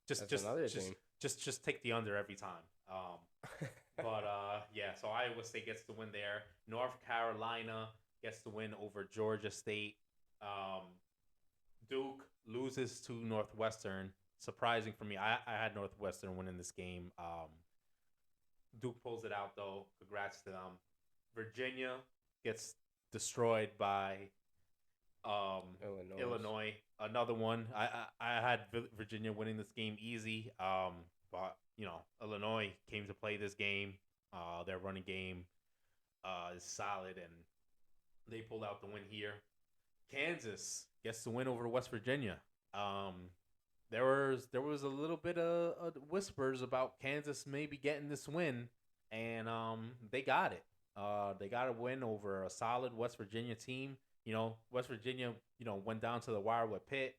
[SPEAKER 2] just take the under every time. So Iowa State gets the win there. North Carolina gets the win over Georgia State. Duke loses to Northwestern. Surprising for me. I had Northwestern winning this game. Duke pulls it out, though. Congrats to them. Virginia gets destroyed by Illinois. Another one. I had Virginia winning this game easy. But Illinois came to play this game. Their running game is solid, and they pulled out the win here. Kansas gets the win over West Virginia. There was a little bit of whispers about Kansas maybe getting this win, and they got it. They got a win over a solid West Virginia team. West Virginia, went down to the wire with Pitt.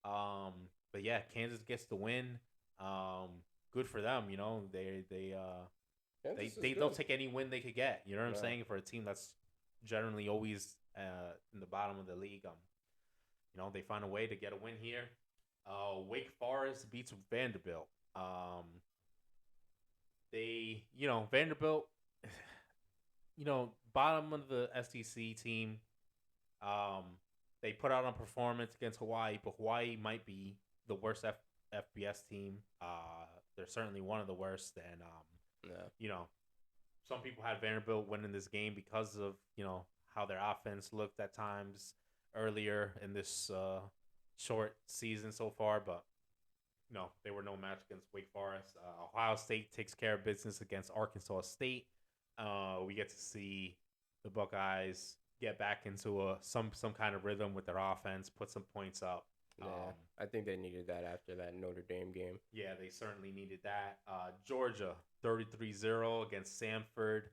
[SPEAKER 2] But yeah, Kansas gets the win. Good for them. They'll take any win they could get. You know what I'm saying? For a team that's generally always in the bottom of the league, they find a way to get a win here. Wake Forest beats Vanderbilt. Vanderbilt, bottom of the SEC team. They put out a performance against Hawaii, but Hawaii might be the worst FBS team. They're certainly one of the worst. And, some people had Vanderbilt winning this game because of, how their offense looked at times earlier in this short season so far, but no, they were no match against Wake Forest. Ohio State takes care of business against Arkansas State. We get to see the Buckeyes get back into some kind of rhythm with their offense, put some points up.
[SPEAKER 1] Yeah, I think they needed that after that Notre Dame game.
[SPEAKER 2] Yeah, they certainly needed that. Georgia 33-0 against Samford.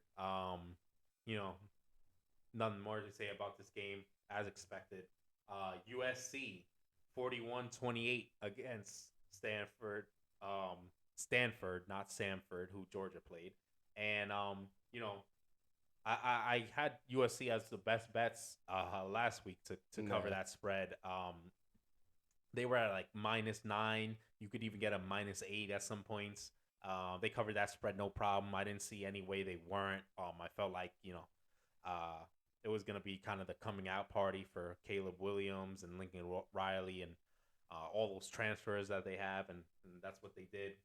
[SPEAKER 2] Nothing more to say about this game as expected. USC 41-28 against Stanford. Stanford, not Samford, who Georgia played. And you know, I had USC as the best bets last week to cover
[SPEAKER 1] No,
[SPEAKER 2] that spread. They were at like -9. You could even get a -8 at some points. They covered that spread no problem. I didn't see any way they weren't. I felt like uh, it was gonna be kind of the coming out party for Caleb Williams and Lincoln Riley and all those transfers that they have, and that's what they did.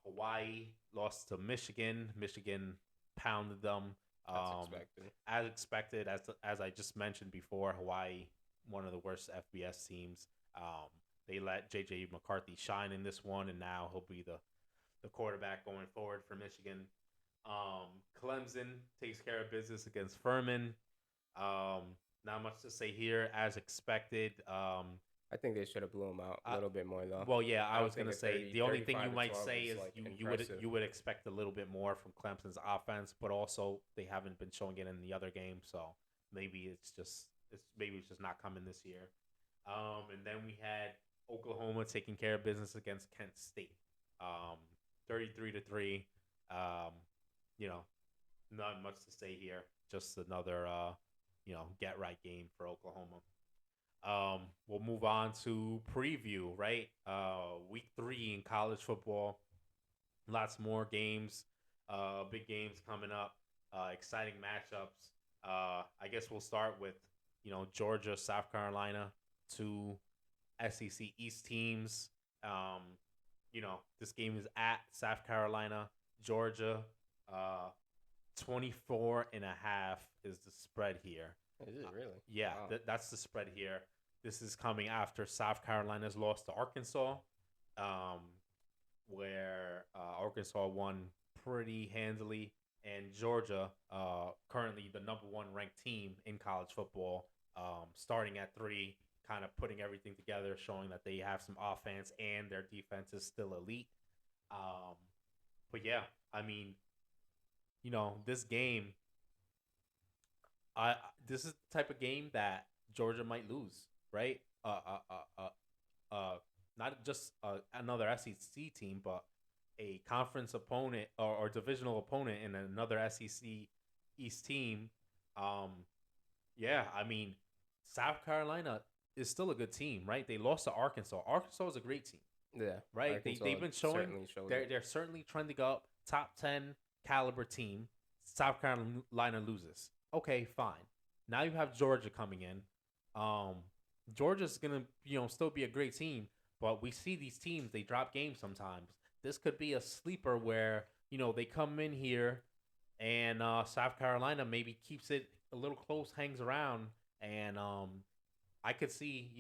[SPEAKER 2] Hawaii lost to Michigan. Michigan pounded them.
[SPEAKER 1] that's
[SPEAKER 2] Um,
[SPEAKER 1] expected.
[SPEAKER 2] as expected, as I just mentioned before, Hawaii, one of the worst FBS teams. Um, they let JJ McCarthy shine in this one, and now he'll be the quarterback going forward for Michigan. Clemson takes care of business against Furman. Not much to say here, as expected.
[SPEAKER 1] I think they should have blew him out a
[SPEAKER 2] I,
[SPEAKER 1] little bit more though.
[SPEAKER 2] well, yeah,
[SPEAKER 1] I
[SPEAKER 2] I
[SPEAKER 1] don't
[SPEAKER 2] was
[SPEAKER 1] think
[SPEAKER 2] gonna
[SPEAKER 1] a
[SPEAKER 2] say
[SPEAKER 1] 30,
[SPEAKER 2] the only thing you
[SPEAKER 1] 35 to
[SPEAKER 2] might
[SPEAKER 1] 12
[SPEAKER 2] say
[SPEAKER 1] is
[SPEAKER 2] is
[SPEAKER 1] like
[SPEAKER 2] you would expect a little bit more from Clemson's offense, but also they haven't been showing it in the other games, so maybe it's just not coming this year. And then we had Oklahoma taking care of business against Kent State, 33-3. Um, you know, not much to say here. Just another get right game for Oklahoma. We'll move on to preview, right? Week 3 in college football. Lots more games, big games coming up, exciting matchups. I guess we'll start with, Georgia, South Carolina, two SEC East teams. Um, this game is at South Carolina, Georgia. Uh, 24 and a half is the spread here.
[SPEAKER 1] Is it really?
[SPEAKER 2] Yeah,
[SPEAKER 1] Wow.
[SPEAKER 2] that's the spread here. This is coming after South Carolina's lost to Arkansas, um, where Arkansas won pretty handily, and Georgia, currently the number one ranked team in college football, starting at 3, kind of putting everything together, showing that they have some offense and their defense is still elite. Um, but yeah, I mean, this game, I this is the type of game that Georgia might lose, right? Not just another SEC team, but a conference opponent or divisional opponent in another SEC East team. Um, yeah, I mean, South Carolina is still a good team, right? They lost to Arkansas. Arkansas is a great team,
[SPEAKER 1] Yeah,
[SPEAKER 2] right?
[SPEAKER 1] Arkansas
[SPEAKER 2] They've been showing
[SPEAKER 1] certainly showed
[SPEAKER 2] they're
[SPEAKER 1] it.
[SPEAKER 2] they're certainly trending up, top 10 caliber team. South Carolina loses. Okay, fine. Now you have Georgia coming in. Um, Georgia's gonna still be a great team, but we see these teams, they drop games sometimes. This could be a sleeper where they come in here and South Carolina maybe keeps it a little close, hangs around, and I could see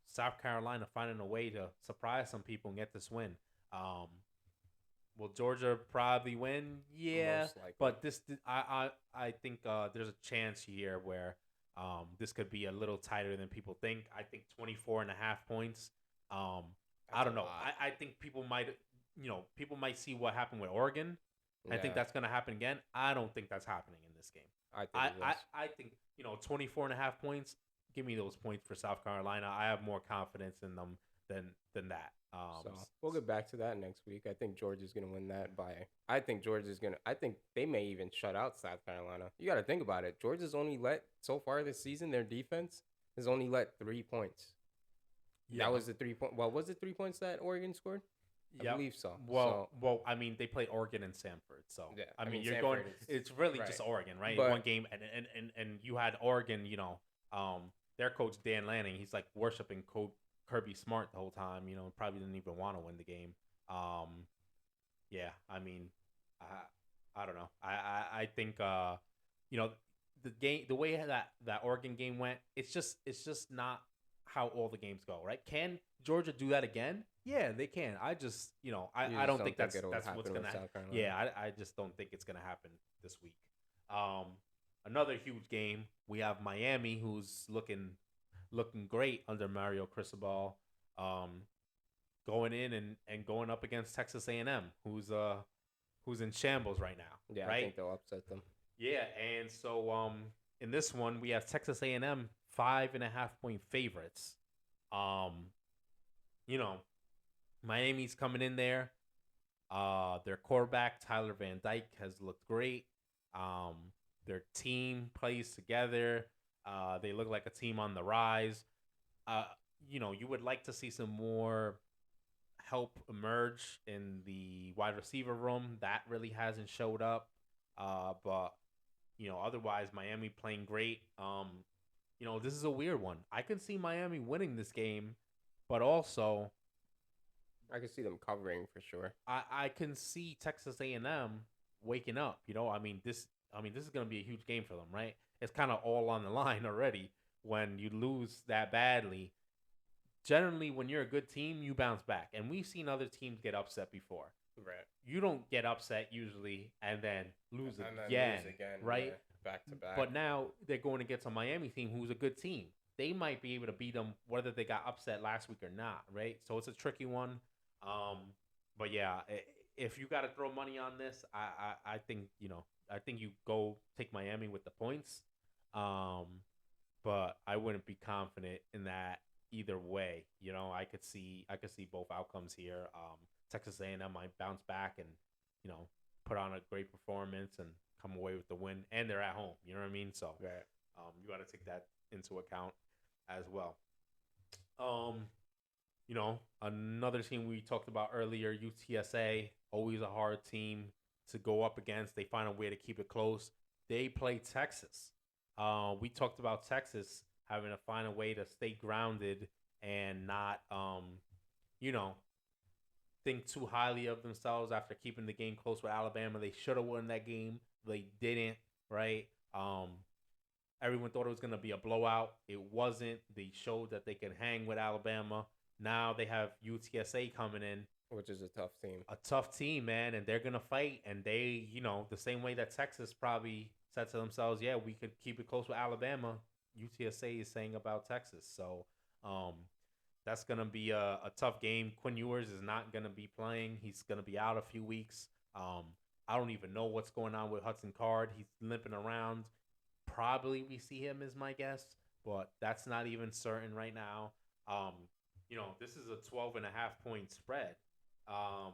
[SPEAKER 2] South Carolina finding a way to surprise some people and get this win. Um, will Georgia probably win? Yeah,
[SPEAKER 1] Most likely.
[SPEAKER 2] but I think there's a chance here where this could be a little tighter than people think. I think 24 and a half points. Um, I
[SPEAKER 1] That's a
[SPEAKER 2] don't know.
[SPEAKER 1] lot.
[SPEAKER 2] I think people might see what happened with Oregon. I think
[SPEAKER 1] Yeah,
[SPEAKER 2] that's going to happen again. I don't think that's happening in this game.
[SPEAKER 1] I think
[SPEAKER 2] I,
[SPEAKER 1] it
[SPEAKER 2] I,
[SPEAKER 1] is.
[SPEAKER 2] I think 24 and a half points. Give me those points for South Carolina. I have more confidence in them than that.
[SPEAKER 1] So we'll get back to that next week. I think Georgia's gonna win that by. I think Georgia's gonna. I think they may even shut out South Carolina. You got to think about it. Georgia's only let so far this season. Their defense has only let 3 points.
[SPEAKER 2] Yeah.
[SPEAKER 1] That was the 3 point. Well, was it 3 points that Oregon scored? I believe so.
[SPEAKER 2] Well, I mean, they play Oregon and Samford, so
[SPEAKER 1] Yeah,
[SPEAKER 2] I mean, you're
[SPEAKER 1] Samford
[SPEAKER 2] going.
[SPEAKER 1] is-
[SPEAKER 2] It's really
[SPEAKER 1] right.
[SPEAKER 2] just Oregon, right?
[SPEAKER 1] But-
[SPEAKER 2] One game, and you had Oregon. Their coach Dan Lanning, he's like worshiping Kirby Smart the whole time. Probably didn't even want to win the game. Yeah, I mean, I don't know. I think the game, the way that Oregon game went, it's just not how all the games go, right? Can Georgia do that again? Yeah, they can. I just I
[SPEAKER 1] just
[SPEAKER 2] don't think that's
[SPEAKER 1] it'll
[SPEAKER 2] what's
[SPEAKER 1] happen
[SPEAKER 2] gonna
[SPEAKER 1] with
[SPEAKER 2] happen.
[SPEAKER 1] South Carolina.
[SPEAKER 2] Yeah, I just don't think it's gonna happen this week. Another huge game. We have Miami, who's looking great under Mario Cristobal, going in and going up against Texas A&M, who's in shambles right now.
[SPEAKER 1] Yeah,
[SPEAKER 2] right?
[SPEAKER 1] I think they'll upset them.
[SPEAKER 2] Yeah, and so in this one we have Texas A&M 5.5 point favorites Um, you know, Miami's coming in there. Their quarterback Tyler Van Dyke has looked great. Um, their team plays together. They look like a team on the rise. Uh, you would like to see some more help emerge in the wide receiver room. That really hasn't showed up. But otherwise Miami playing great. This is a weird one. I can see Miami winning this game, but also
[SPEAKER 1] I can see them covering for sure.
[SPEAKER 2] I can see Texas A&M waking up. This is going to be a huge game for them, right? It's kind of all on the line already when you lose that badly. Generally, when you're a good team, you bounce back, and we've seen other teams get upset before.
[SPEAKER 1] Right.
[SPEAKER 2] You don't get upset usually and then lose
[SPEAKER 1] And then
[SPEAKER 2] again,
[SPEAKER 1] lose again,
[SPEAKER 2] right?
[SPEAKER 1] yeah, back to back.
[SPEAKER 2] But now they're going against a Miami team who's a good team. They might be able to beat them whether they got upset last week or not, right? So it's a tricky one. Um, but yeah, if you got to throw money on this, I think I think you go take Miami with the points. Um, but I wouldn't be confident in that either way. I could see both outcomes here. Texas A&M might bounce back and you know put on a great performance and come away with the win, and they're at home. You know what I mean? So
[SPEAKER 1] right.
[SPEAKER 2] you got to take that into account as well. Um, another team we talked about earlier, UTSA, always a hard team to go up against. They find a way to keep it close. They play Texas. We talked about Texas having to find a way to stay grounded and not, you know, think too highly of themselves after keeping the game close with Alabama. They should have won that game. They didn't, right? Everyone thought it was going to be a blowout. It wasn't. They showed that they can hang with Alabama. Now they have UTSA coming in,
[SPEAKER 1] which is a tough team.
[SPEAKER 2] A tough team, man, and they're gonna fight. And they, the same way that Texas probably said to themselves, "Yeah, we could keep it close with Alabama." UTSA is saying about Texas, so um, that's gonna be a tough game. Quinn Ewers is not gonna be playing. He's gonna be out a few weeks. I don't even know what's going on with Hudson Card. He's limping around. Probably we see him is my guess, but that's not even certain right now. This is a 12.5 point spread. Um,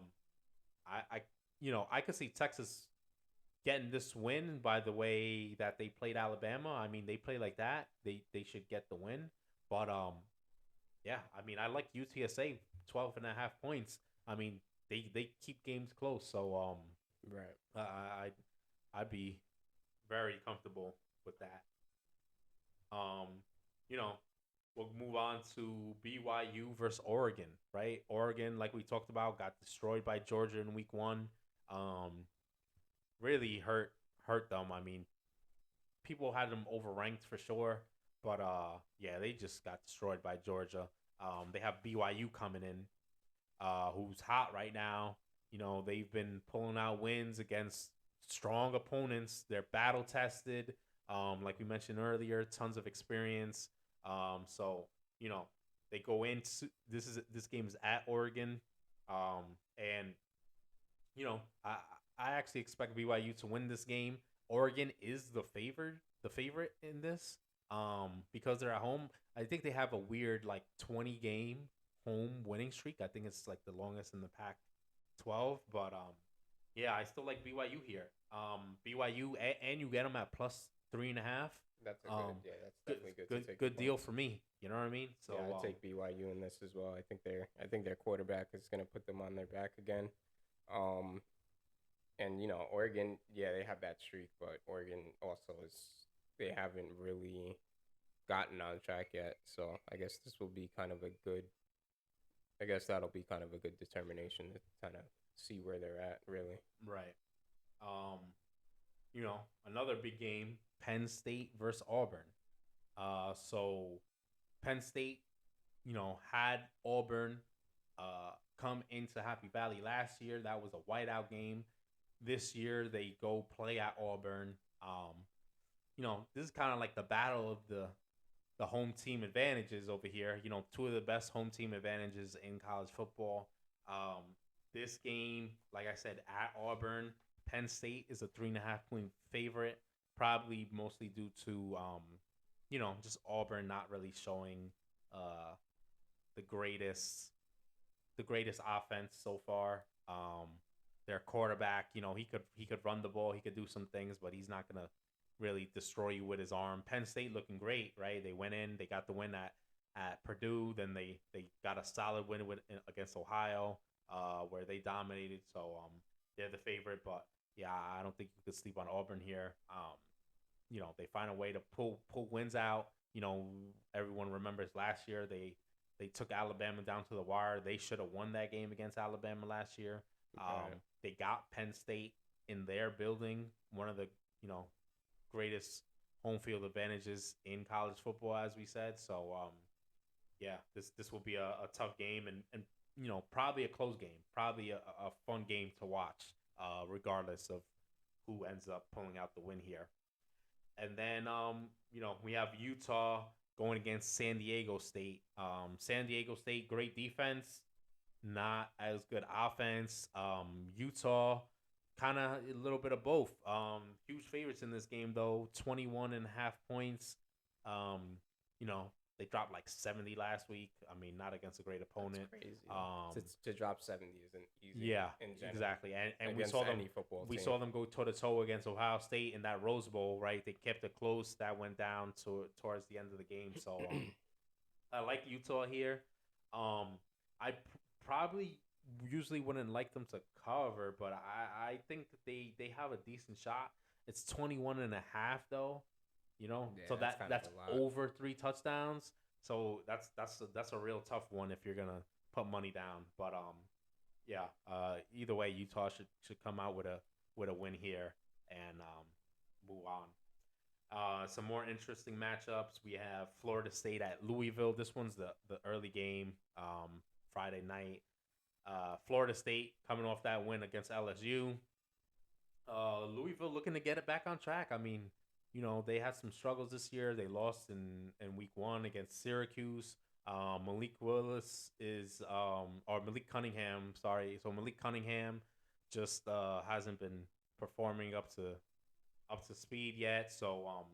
[SPEAKER 2] I could see Texas getting this win by the way that they played Alabama. I mean, they play like that. They should get the win. But yeah, I mean, I like UTSA 12.5 points. I mean, they keep games close. So
[SPEAKER 1] right.
[SPEAKER 2] I'd be very comfortable with that. Um, you know, we'll move on to BYU versus Oregon, right? Oregon, like we talked about, got destroyed by Georgia in week 1. Really hurt them. I mean, people had them overranked for sure, but yeah, they just got destroyed by Georgia. They have BYU coming in, who's hot right now. They've been pulling out wins against strong opponents. They're battle tested. Like we mentioned earlier, tons of experience. So they go into this game is at Oregon, and I actually expect BYU to win this game. Oregon is the favorite in this, because they're at home. I think they have a weird 20 game home winning streak. I think it's like the longest in the Pac-12, but yeah, I still like BYU here. BYU and you get them at plus 3.5.
[SPEAKER 1] That's a good, yeah, that's definitely good.
[SPEAKER 2] Good,
[SPEAKER 1] to take
[SPEAKER 2] good deal for me. You know what I mean? So
[SPEAKER 1] yeah, I take BYU in this as well. I think their quarterback is going to put them on their back again. And Oregon, yeah, they have that streak, but Oregon also they haven't really gotten on track yet. So I guess this will be kind of a good. I guess that'll be kind of a good determination to kind of see where they're at, really.
[SPEAKER 2] Right. Um, another big game, Penn State versus Auburn. So Penn State, had Auburn come into Happy Valley last year. That was a whiteout game. This year they go play at Auburn. This is kind of like the battle of the home team advantages over here. Two of the best home team advantages in college football. This game, like I said, at Auburn, Penn State is a 3.5 point favorite, probably mostly due to just Auburn not really showing the greatest offense so far. Their quarterback, he could run the ball, he could do some things, but he's not gonna really destroy you with his arm. Penn State looking great, right? They went in, they got the win at Purdue, then they got a solid win against Ohio, where they dominated. So they're the favorite, but yeah, I don't think you could sleep on Auburn here. They find a way to pull wins out. Everyone remembers last year they took Alabama down to the wire. They should have won that game against Alabama last year.
[SPEAKER 1] Right.
[SPEAKER 2] They got Penn State in their building, one of the greatest home field advantages in college football, as we said. So yeah, this will be a tough game, and probably a close game, probably a fun game to watch, regardless of who ends up pulling out the win here. And then we have Utah going against San Diego State. San Diego State, great defense, not as good offense. Utah, kind of a little bit of both. Huge favorites in this game though, 21.5 points. Um, they dropped like 70 last week. I mean, not against a great opponent.
[SPEAKER 1] That's crazy. To drop 70 isn't easy.
[SPEAKER 2] Yeah,
[SPEAKER 1] in general.
[SPEAKER 2] exactly. And we
[SPEAKER 1] Against
[SPEAKER 2] saw them.
[SPEAKER 1] any football
[SPEAKER 2] We
[SPEAKER 1] team.
[SPEAKER 2] saw them go toe to toe against Ohio State in that Rose Bowl. Right, they kept it close. That went down towards the end of the game. So I like Utah here. I probably usually wouldn't like them to cover, but I think they have a decent shot. It's 21.5 though.
[SPEAKER 1] Yeah,
[SPEAKER 2] So
[SPEAKER 1] that's kind of
[SPEAKER 2] that's
[SPEAKER 1] a lot.
[SPEAKER 2] over 3 touchdowns. So that's a real tough one if you're gonna put money down. But yeah. Either way, Utah should come out with a win here and move on. Some more interesting matchups. We have Florida State at Louisville. This one's the early game, Friday night. Florida State coming off that win against LSU. Louisville looking to get it back on track. I mean, they had some struggles this year. They lost in week 1 against Syracuse. Malik Willis or Malik Cunningham, sorry. So Malik Cunningham just hasn't been performing up to speed yet. So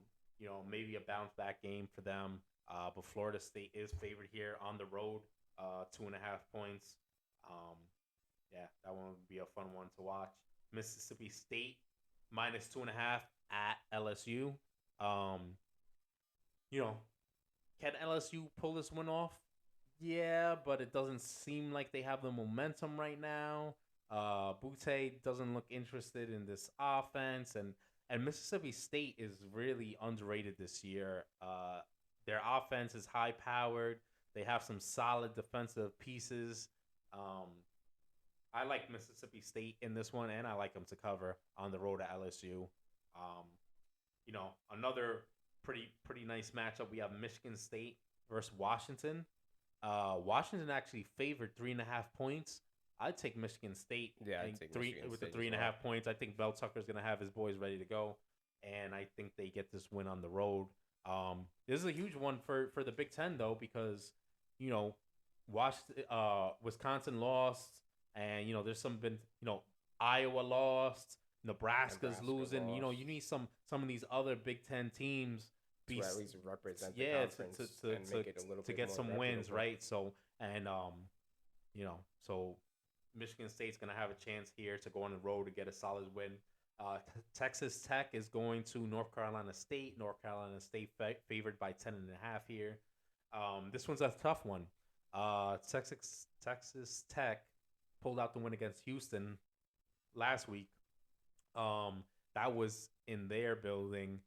[SPEAKER 2] maybe a bounce back game for them. But Florida State is favored here on the road, 2.5 points. Yeah, that one would be a fun one to watch. Mississippi State -2.5 at LSU. Can LSU pull this one off? Yeah, but it doesn't seem like they have the momentum right now. Butte doesn't look interested in this offense, and Mississippi State is really underrated this year. Their offense is high powered. They have some solid defensive pieces. I like Mississippi State in this one, and I like them to cover on the road at LSU. Another pretty nice matchup. We have Michigan State versus Washington. Washington actually favored 3.5 points. I'd take Michigan State.
[SPEAKER 1] Yeah,
[SPEAKER 2] I
[SPEAKER 1] I'd
[SPEAKER 2] think
[SPEAKER 1] take Michigan
[SPEAKER 2] with the
[SPEAKER 1] State as
[SPEAKER 2] 3.5
[SPEAKER 1] well.
[SPEAKER 2] points. I think Bell Tucker's gonna have his boys ready to go, and I think they get this win on the road. This is a huge one for the Big Ten though, because Wisconsin lost, and there's Iowa lost, Nebraska's
[SPEAKER 1] Nebraska
[SPEAKER 2] losing.
[SPEAKER 1] lost.
[SPEAKER 2] You need some of these other Big Ten teams
[SPEAKER 1] To at least represent the
[SPEAKER 2] yeah,
[SPEAKER 1] conference
[SPEAKER 2] to
[SPEAKER 1] and make it a little
[SPEAKER 2] to
[SPEAKER 1] bit
[SPEAKER 2] get
[SPEAKER 1] more
[SPEAKER 2] some wins,
[SPEAKER 1] reputable.
[SPEAKER 2] right? So so Michigan State's gonna have a chance here to go on the road to get a solid win. Texas Tech is going to North Carolina State. North Carolina State favored by 10.5 here. This one's a tough one. Texas Tech pulled out the win against Houston last week. That was in their building.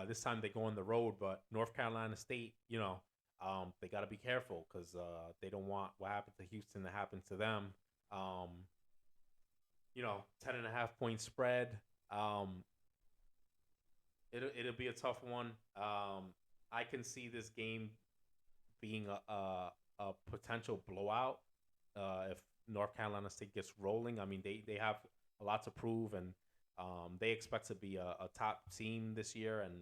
[SPEAKER 2] This time they go on the road, but North Carolina State, they got to be careful because they don't want what happened to Houston to happen to them. 10.5 point spread. It'll be a tough one. I can see this game being a potential blowout if North Carolina State gets rolling. I mean, they have a lot to prove, and they expect to be a top team this year, and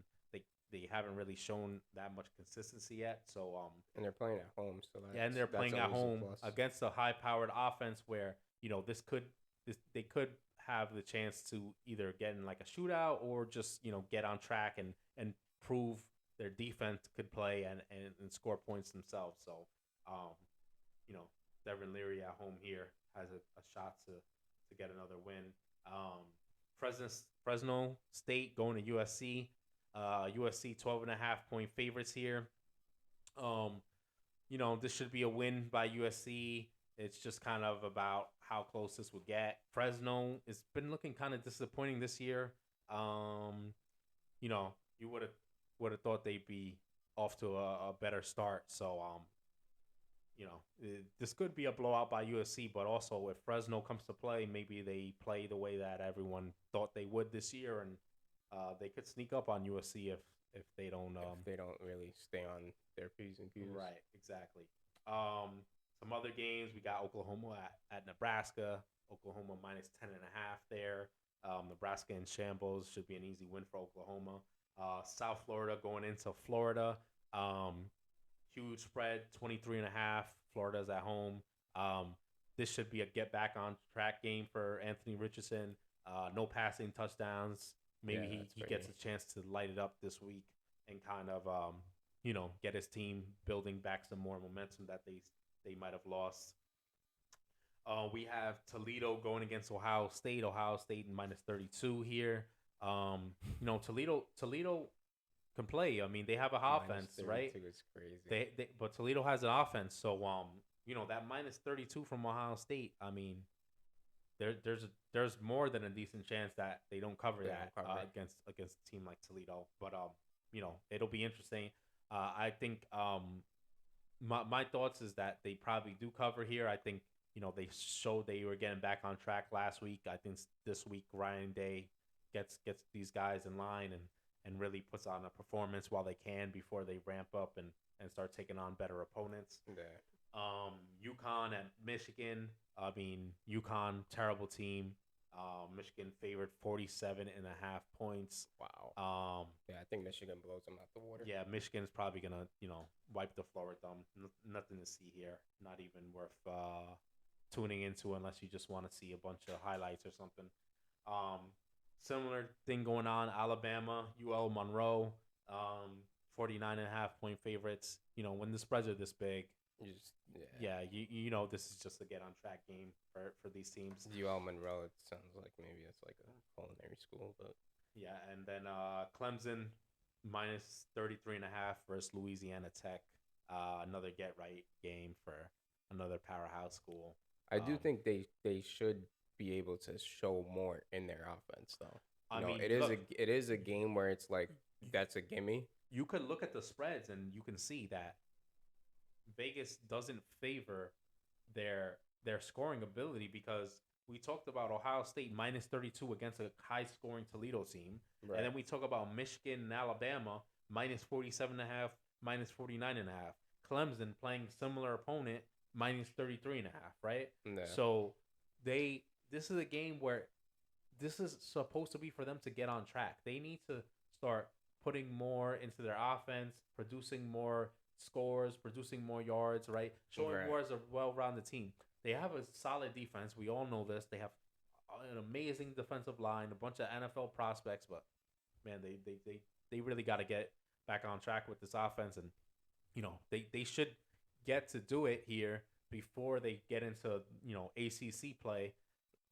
[SPEAKER 2] they haven't really shown that much consistency yet. So
[SPEAKER 1] And they're playing at home, so
[SPEAKER 2] and they're playing at home against a high-powered offense where they could have the chance to either get in like a shootout or just get on track and prove their defense could play and score points themselves. So you know, Devin Leary at home here has a shot to get another win. Um, Fresno State going to USC. USC 12.5 point favorites here. Um, this should be a win by USC. It's just kind of about how close this would get. Fresno, it's been looking kind of disappointing this year. Um, you would have thought they'd be off to a better start. So this could be a blowout by USC, but also if Fresno comes to play, maybe they play the way that everyone thought they would this year, and they could sneak up on USC if they don't
[SPEAKER 1] if they don't really stay on their P's and Q's.
[SPEAKER 2] Right, exactly. Some other games, we got Oklahoma at Nebraska. Oklahoma minus 10.5 there. Nebraska in shambles, should be an easy win for Oklahoma. South Florida going into Florida. Huge spread, 23.5. Florida's at home. This should be a get back on track game for Anthony Richardson. No passing touchdowns. Maybe he gets a chance to light it up this week and kind of get his team building back some more momentum that they might have lost. We have Toledo going against Ohio State. Ohio State minus 32 here. Toledo can play. I mean, they have an offense, right?
[SPEAKER 1] It's crazy.
[SPEAKER 2] But Toledo has an offense, so that minus 32 from Ohio State. I mean, there's more than a decent chance that they don't cover against a team like Toledo. But it'll be interesting. I think my thoughts is that they probably do cover here. I think they showed they were getting back on track last week. I think this week Ryan Day gets these guys in line and really puts on a performance while they can before they ramp up and start taking on better opponents.
[SPEAKER 1] Yeah.
[SPEAKER 2] UConn at Michigan. I mean, UConn, terrible team. Michigan favored 47.5 points.
[SPEAKER 1] Wow. Yeah, I think Michigan blows them out the water.
[SPEAKER 2] Yeah, Michigan's probably gonna wipe the floor with them. Nothing to see here. Not even worth tuning into unless you just want to see a bunch of highlights or something. Similar thing going on. Alabama, UL Monroe, 49.5 point favorites. When the spreads are this big, this is just a get on track game for these teams.
[SPEAKER 1] UL Monroe, it sounds like maybe it's like a culinary school, but
[SPEAKER 2] yeah. And then Clemson minus 33.5 versus Louisiana Tech. Another get right game for another powerhouse school.
[SPEAKER 1] I do think they should be able to show more in their offense, though. It is a game where it's like that's a gimme.
[SPEAKER 2] You could look at the spreads and you can see that Vegas doesn't favor their scoring ability, because we talked about Ohio State minus 32 against a high scoring Toledo team, right. And then we talk about Michigan and Alabama minus 47.5, minus 49.5. Clemson playing similar opponent minus 33.5, right?
[SPEAKER 1] Yeah.
[SPEAKER 2] So this is a game where this is supposed to be for them to get on track. They need to start putting more into their offense, producing more scores, producing more yards, right? Showing more as a well-rounded team. They have a solid defense. We all know this. They have an amazing defensive line, a bunch of NFL prospects, but man, they really got to get back on track with this offense, and they should get to do it here before they get into ACC play.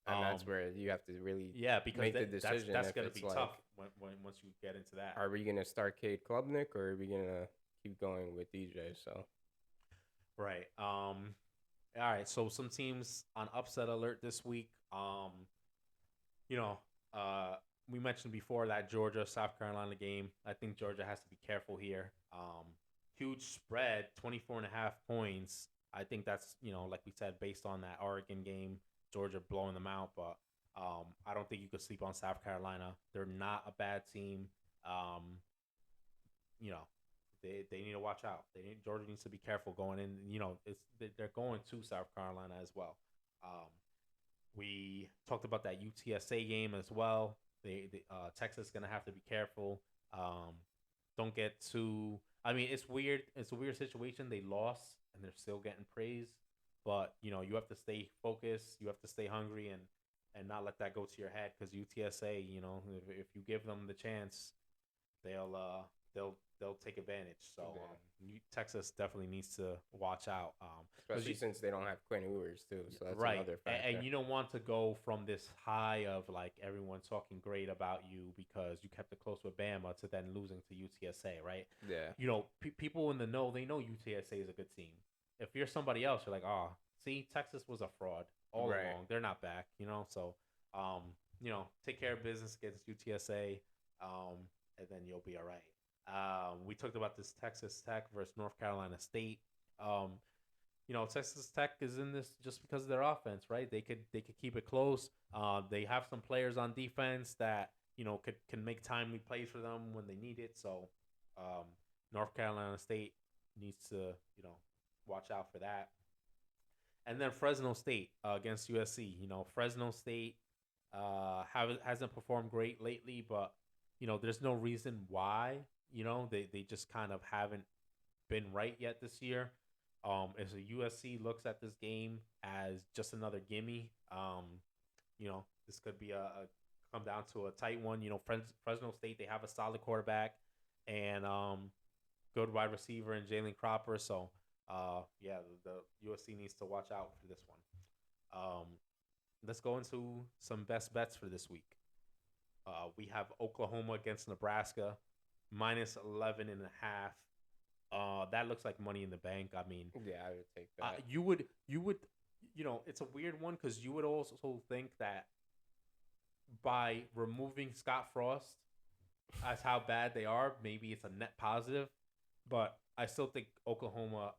[SPEAKER 1] And that's where you have to really
[SPEAKER 2] because
[SPEAKER 1] make the decision.
[SPEAKER 2] That's going to be tough when once you get into that.
[SPEAKER 1] Are we going to start Cade Klubnik, or are we going to keep going with DJ? So,
[SPEAKER 2] right. All right. So some teams on upset alert this week. We mentioned before that Georgia South Carolina game. I think Georgia has to be careful here. Huge spread, 24.5 points. I think that's like we said, based on that Oregon game. Georgia blowing them out, but I don't think you could sleep on South Carolina. They're not a bad team. They need to watch out. Georgia needs to be careful going in. They're going to South Carolina as well. We talked about that UTSA game as well. Texas is gonna have to be careful. Don't get too. I mean, it's weird. It's a weird situation. They lost and they're still getting praise. But, you have to stay focused. You have to stay hungry and not let that go to your head, because UTSA, if you give them the chance, they'll they'll take advantage. So
[SPEAKER 1] Yeah.
[SPEAKER 2] Texas definitely needs to watch out.
[SPEAKER 1] Especially since they don't have Quinn Ewers too, so that's
[SPEAKER 2] Right,
[SPEAKER 1] another factor.
[SPEAKER 2] and you don't want to go from this high of like everyone talking great about you because you kept it close with Bama to then losing to UTSA, right?
[SPEAKER 1] Yeah.
[SPEAKER 2] People in the know, they know UTSA is a good team. If you're somebody else, you're like, oh, see, Texas was a fraud all along. They're not back, So, take care of business against UTSA, and then you'll be all right. We talked about this Texas Tech versus North Carolina State. Texas Tech is in this just because of their offense, right? They could keep it close. They have some players on defense that can make timely plays for them when they need it. So, North Carolina State needs to watch out for that. And then Fresno State against USC. Fresno State hasn't performed great lately, but there's no reason why. They just kind of haven't been right yet this year. As a USC looks at this game as just another gimme, this could be a come down to a tight one. Fresno State, they have a solid quarterback and good wide receiver in Jalen Cropper. So, the USC needs to watch out for this one. Let's go into some best bets for this week. We have Oklahoma against Nebraska, minus 11.5. That looks like money in the bank. I mean,
[SPEAKER 1] yeah, I would take that.
[SPEAKER 2] You would, it's a weird one because you would also think that by removing Scott Frost as how bad they are, maybe it's a net positive. But I still think Oklahoma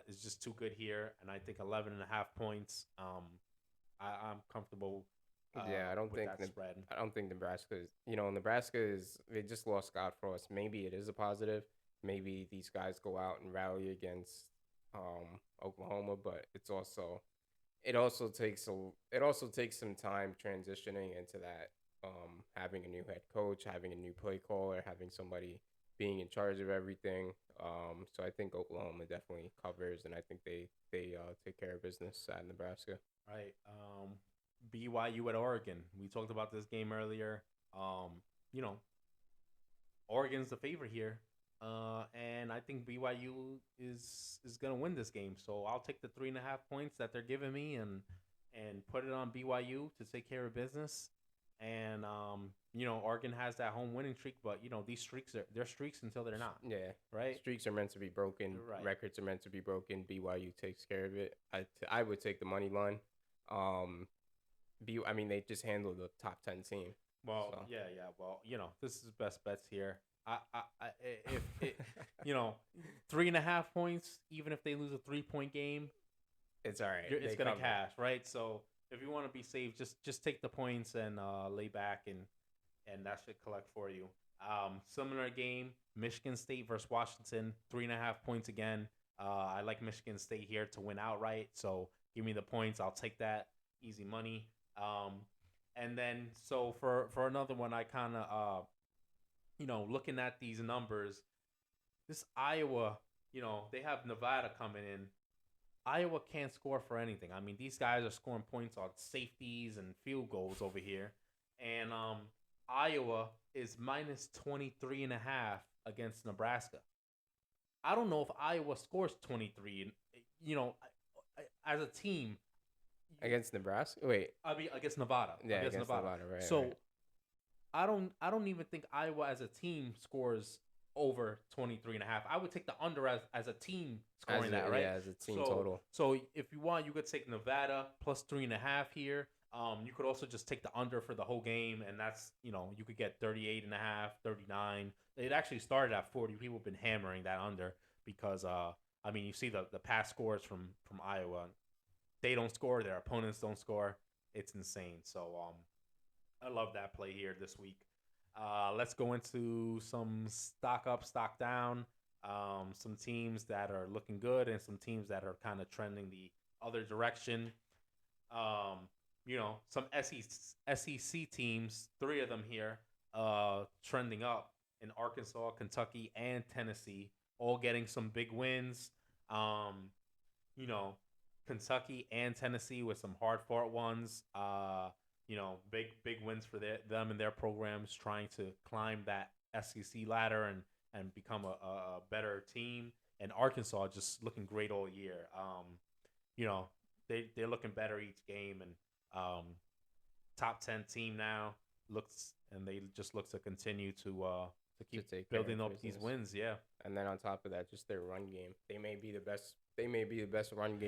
[SPEAKER 2] is just too good here, and I think 11.5 points. I'm comfortable.
[SPEAKER 1] I don't think
[SPEAKER 2] spread.
[SPEAKER 1] I don't think Nebraska is. Nebraska is. They just lost Scott Frost. Maybe it is a positive. Maybe these guys go out and rally against Oklahoma, but it also takes some time transitioning into that. Having a new head coach, having a new play caller, having somebody being in charge of everything. So I think Oklahoma definitely covers, and I think they take care of business at Nebraska.
[SPEAKER 2] Right. BYU at Oregon. We talked about this game earlier. Oregon's the favorite here. And I think BYU is gonna win this game. So I'll take the 3.5 points that they're giving me and put it on BYU to take care of business. And Oregon has that home winning streak, but these streaks they're streaks until they're not.
[SPEAKER 1] Yeah,
[SPEAKER 2] right.
[SPEAKER 1] Streaks are meant to be broken. Right. Records are meant to be broken. BYU takes care of it. I would take the money line. They just handled the top 10 team.
[SPEAKER 2] Well, so. Yeah. Well, this is best bets here. If it, 3.5 points, even if they lose a 3-point game,
[SPEAKER 1] it's all right.
[SPEAKER 2] It's gonna cash, right? So if you want to be safe, just take the points and lay back, and that should collect for you. Similar game, Michigan State versus Washington, 3.5 points again. I like Michigan State here to win outright, so give me the points. I'll take that, easy money. And then so for another one, I kind of looking at these numbers, this Iowa, they have Nevada coming in. Iowa can't score for anything. I mean, these guys are scoring points on safeties and field goals over here. And Iowa is minus 23.5 against Nebraska. I don't know if Iowa scores 23, as a team.
[SPEAKER 1] Against Nebraska? Wait.
[SPEAKER 2] I mean, against Nevada.
[SPEAKER 1] Yeah, against Nevada, right.
[SPEAKER 2] So,
[SPEAKER 1] right.
[SPEAKER 2] I don't even think Iowa as a team scores over 23.5. I would take the under as a team scoring that, right?
[SPEAKER 1] Yeah, as a team total.
[SPEAKER 2] So if you want, you could take Nevada plus 3.5 here. You could also just take the under for the whole game, and that's, you could get 38.5, 39. It actually started at 40. People have been hammering that under because, you see the past scores from Iowa. They don't score. Their opponents don't score. It's insane. So, I love that play here this week. Let's go into some stock up, stock down. Some teams that are looking good and some teams that are kind of trending the other direction. Some SEC teams, 3 of them here, trending up in Arkansas, Kentucky, and Tennessee, all getting some big wins. Kentucky and Tennessee with some hard-fought ones. Big wins for them and their programs trying to climb that SEC ladder and become a better team. And Arkansas just looking great all year. You know, they're looking better each game, and top 10 team now looks, and they just look to continue to
[SPEAKER 1] to
[SPEAKER 2] keep
[SPEAKER 1] take care
[SPEAKER 2] building
[SPEAKER 1] of
[SPEAKER 2] up these
[SPEAKER 1] business.
[SPEAKER 2] wins. Yeah,
[SPEAKER 1] And then on top of that, just their run game. They may be the best. They may be the best run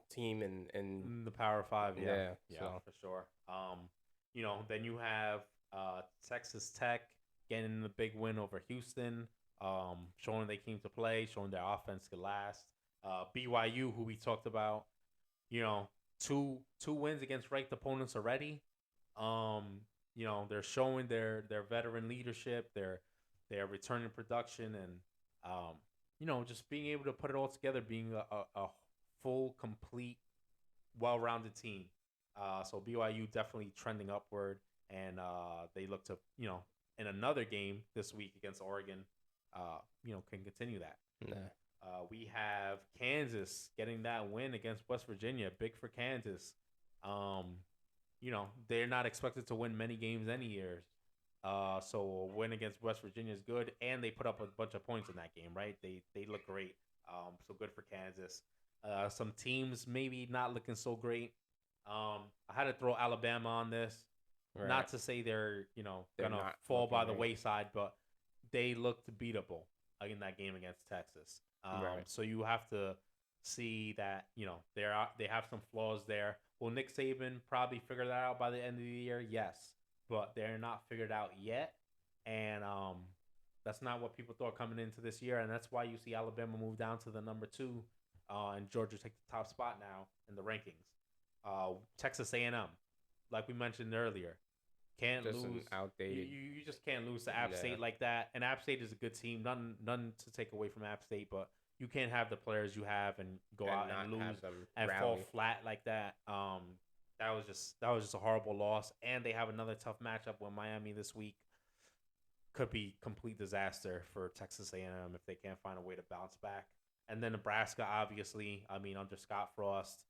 [SPEAKER 1] team in
[SPEAKER 2] the Power Five. Yeah,
[SPEAKER 1] yeah.
[SPEAKER 2] yeah,
[SPEAKER 1] So
[SPEAKER 2] for sure. Then you have Texas Tech getting the big win over Houston, showing they came to play, showing their offense could last. BYU, who we talked about, you know, two wins against ranked opponents already. Um, they're showing their veteran leadership, their returning production, and just being able to put it all together, being a full, complete, well-rounded team. So BYU definitely trending upward, and they look to in another game this week against Oregon, can continue that.
[SPEAKER 1] nah.
[SPEAKER 2] We have Kansas getting that win against West Virginia, big for Kansas. Um, they're not expected to win many games any years. So a win against West Virginia is good, and they put up a bunch of points in that game, right? They look great. So good for Kansas. Some teams maybe not looking so great. I had to throw Alabama on this.
[SPEAKER 1] Right.
[SPEAKER 2] Not to say they're
[SPEAKER 1] They're
[SPEAKER 2] gonna
[SPEAKER 1] not
[SPEAKER 2] fall by the
[SPEAKER 1] right.
[SPEAKER 2] wayside, but they looked beatable in that game against Texas.
[SPEAKER 1] Right.
[SPEAKER 2] So you have to see that they have some flaws there. Will Nick Saban probably figure that out by the end of the year? Yes, but they're not figured out yet, and that's not what people thought coming into this year, and that's why you see Alabama move down to the number 2, and Georgia take the top spot now in the rankings. Texas A&M, like we mentioned earlier, can't
[SPEAKER 1] Just
[SPEAKER 2] lose.
[SPEAKER 1] an outdated.
[SPEAKER 2] You just can't lose to App State like that. And App State is a good team. None to take away from App State, but you can't have the players you have and go out and lose and fall flat like that. That was just a horrible loss. And they have another tough matchup with Miami this week. Could be complete disaster for Texas A&M if they can't find a way to bounce back. And then Nebraska, obviously, under Scott Frost.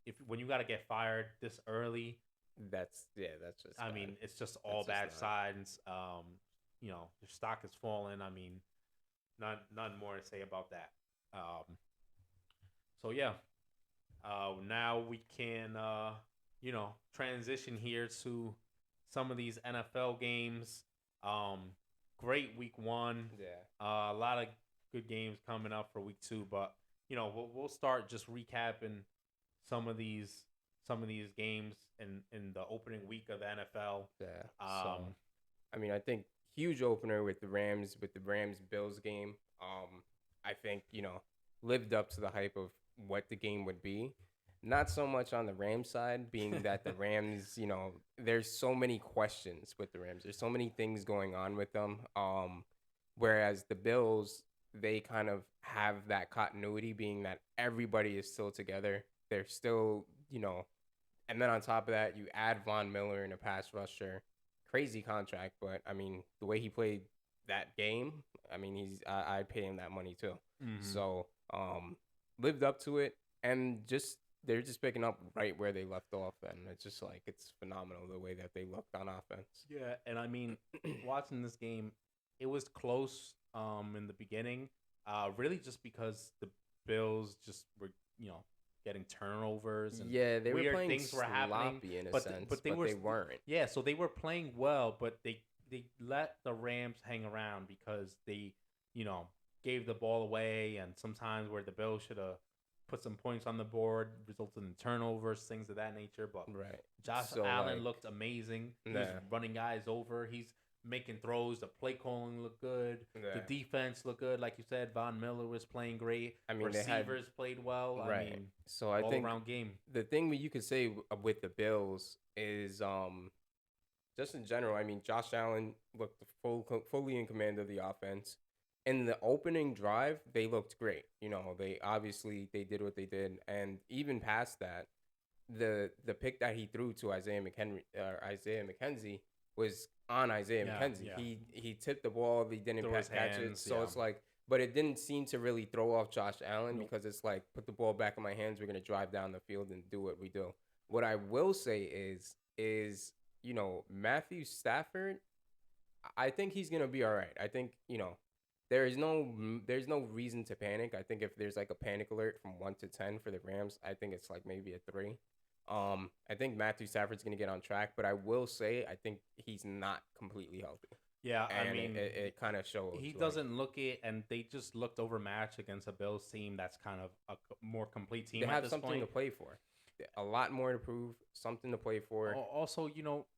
[SPEAKER 2] If when you got to get fired this early,
[SPEAKER 1] that's just.
[SPEAKER 2] It's just all bad signs. Your stock is falling. None more to say about that. So yeah. Now we can transition here to some of these NFL games. Great week 1.
[SPEAKER 1] Yeah.
[SPEAKER 2] A lot of good games coming up for week 2, but we'll start just recapping some of these games in the opening week of the NFL.
[SPEAKER 1] Yeah. I think huge opener with the Rams Bills game. I think lived up to the hype of what the game would be. Not so much on the Rams side, being that the Rams, there's so many questions with the Rams. There's so many things going on with them. Whereas the Bills, they kind of have that continuity, being that everybody is still together. They're still, and then on top of that, you add Von Miller in a pass rusher. Crazy contract, but the way he played that game, I'd pay him that money too.
[SPEAKER 2] Mm-hmm.
[SPEAKER 1] So, lived up to it, and they're just picking up right where they left off, and it's just like it's phenomenal the way that they looked on offense.
[SPEAKER 2] Yeah, and watching this game, it was close in the beginning, really just because the Bills just were getting turnovers and
[SPEAKER 1] they were playing
[SPEAKER 2] things were happening
[SPEAKER 1] in a sense, but they weren't.
[SPEAKER 2] Yeah, so they were playing well, but they let the Rams hang around because they gave the ball away, and sometimes where the Bills should have put some points on the board resulted in turnovers, things of that nature. But
[SPEAKER 1] right,
[SPEAKER 2] Josh Allen looked amazing. He was running guys over. He's making throws. The play calling looked good. The defense looked good. Like you said, Von Miller was playing great. Receivers played well.
[SPEAKER 1] Right. So I think
[SPEAKER 2] all-around game.
[SPEAKER 1] The thing you could say with the Bills is just in general, Josh Allen looked fully in command of the offense. In the opening drive, they looked great. They did what they did, and even past that, the pick that he threw to Isaiah McKenzie was on Isaiah McKenzie.
[SPEAKER 2] Yeah.
[SPEAKER 1] He tipped the ball, he didn't catch it, so it's like, but it didn't seem to really throw off Josh Allen because it's like, put the ball back in my hands. We're gonna drive down the field and do what we do. What I will say is Matthew Stafford, I think he's gonna be all right. I think there's no reason to panic. I think if there's like a panic alert from 1 to 10 for the Rams, I think it's like maybe a 3. I think Matthew Stafford's gonna get on track, but I will say I think he's not completely healthy,
[SPEAKER 2] Yeah, I
[SPEAKER 1] and
[SPEAKER 2] mean,
[SPEAKER 1] it kind of shows.
[SPEAKER 2] he
[SPEAKER 1] Like
[SPEAKER 2] doesn't look it, and they just looked overmatched against a Bills team that's kind of a more complete
[SPEAKER 1] they
[SPEAKER 2] team at
[SPEAKER 1] have
[SPEAKER 2] this
[SPEAKER 1] something to
[SPEAKER 2] point.
[SPEAKER 1] play for, a lot more to prove, something to play for.
[SPEAKER 2] Also,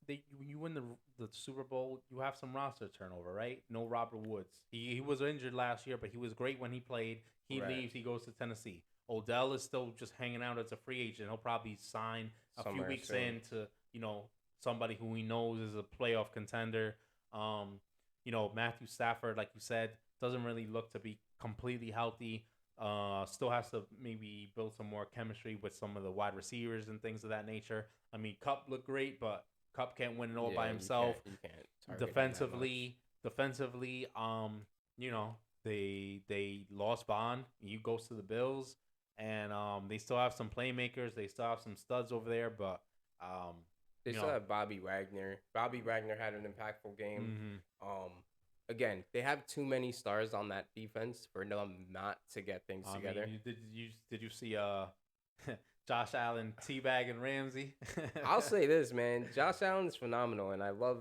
[SPEAKER 2] they when you win the Super Bowl, you have some roster turnover, right? No Robert Woods. He was injured last year, but he was great when he played. He
[SPEAKER 1] Right,
[SPEAKER 2] leaves, he goes to Tennessee. Odell is still just hanging out as a free agent. He'll probably sign a few
[SPEAKER 1] somewhere
[SPEAKER 2] weeks
[SPEAKER 1] soon.
[SPEAKER 2] into somebody who he knows is a playoff contender. Matthew Stafford, like you said, doesn't really look to be completely healthy. Still has to maybe build some more chemistry with some of the wide receivers and things of that nature. I mean, Cup looked great, but Cup can't win it all by
[SPEAKER 1] Yeah,
[SPEAKER 2] himself.
[SPEAKER 1] you can't target him that much.
[SPEAKER 2] Defensively, you know, they lost Bond. He goes to the Bills, and they still have some playmakers. They still have some studs over there, but um,
[SPEAKER 1] They
[SPEAKER 2] you
[SPEAKER 1] still
[SPEAKER 2] know,
[SPEAKER 1] have Bobby Wagner. Bobby Wagner had an impactful game.
[SPEAKER 2] mm-hmm.
[SPEAKER 1] Um, Again, they have too many stars on that defense for them not to get things
[SPEAKER 2] I mean,
[SPEAKER 1] together.
[SPEAKER 2] did you see Josh Allen teabagging Ramsey?
[SPEAKER 1] I'll say this, man. Josh Allen's phenomenal, and I love.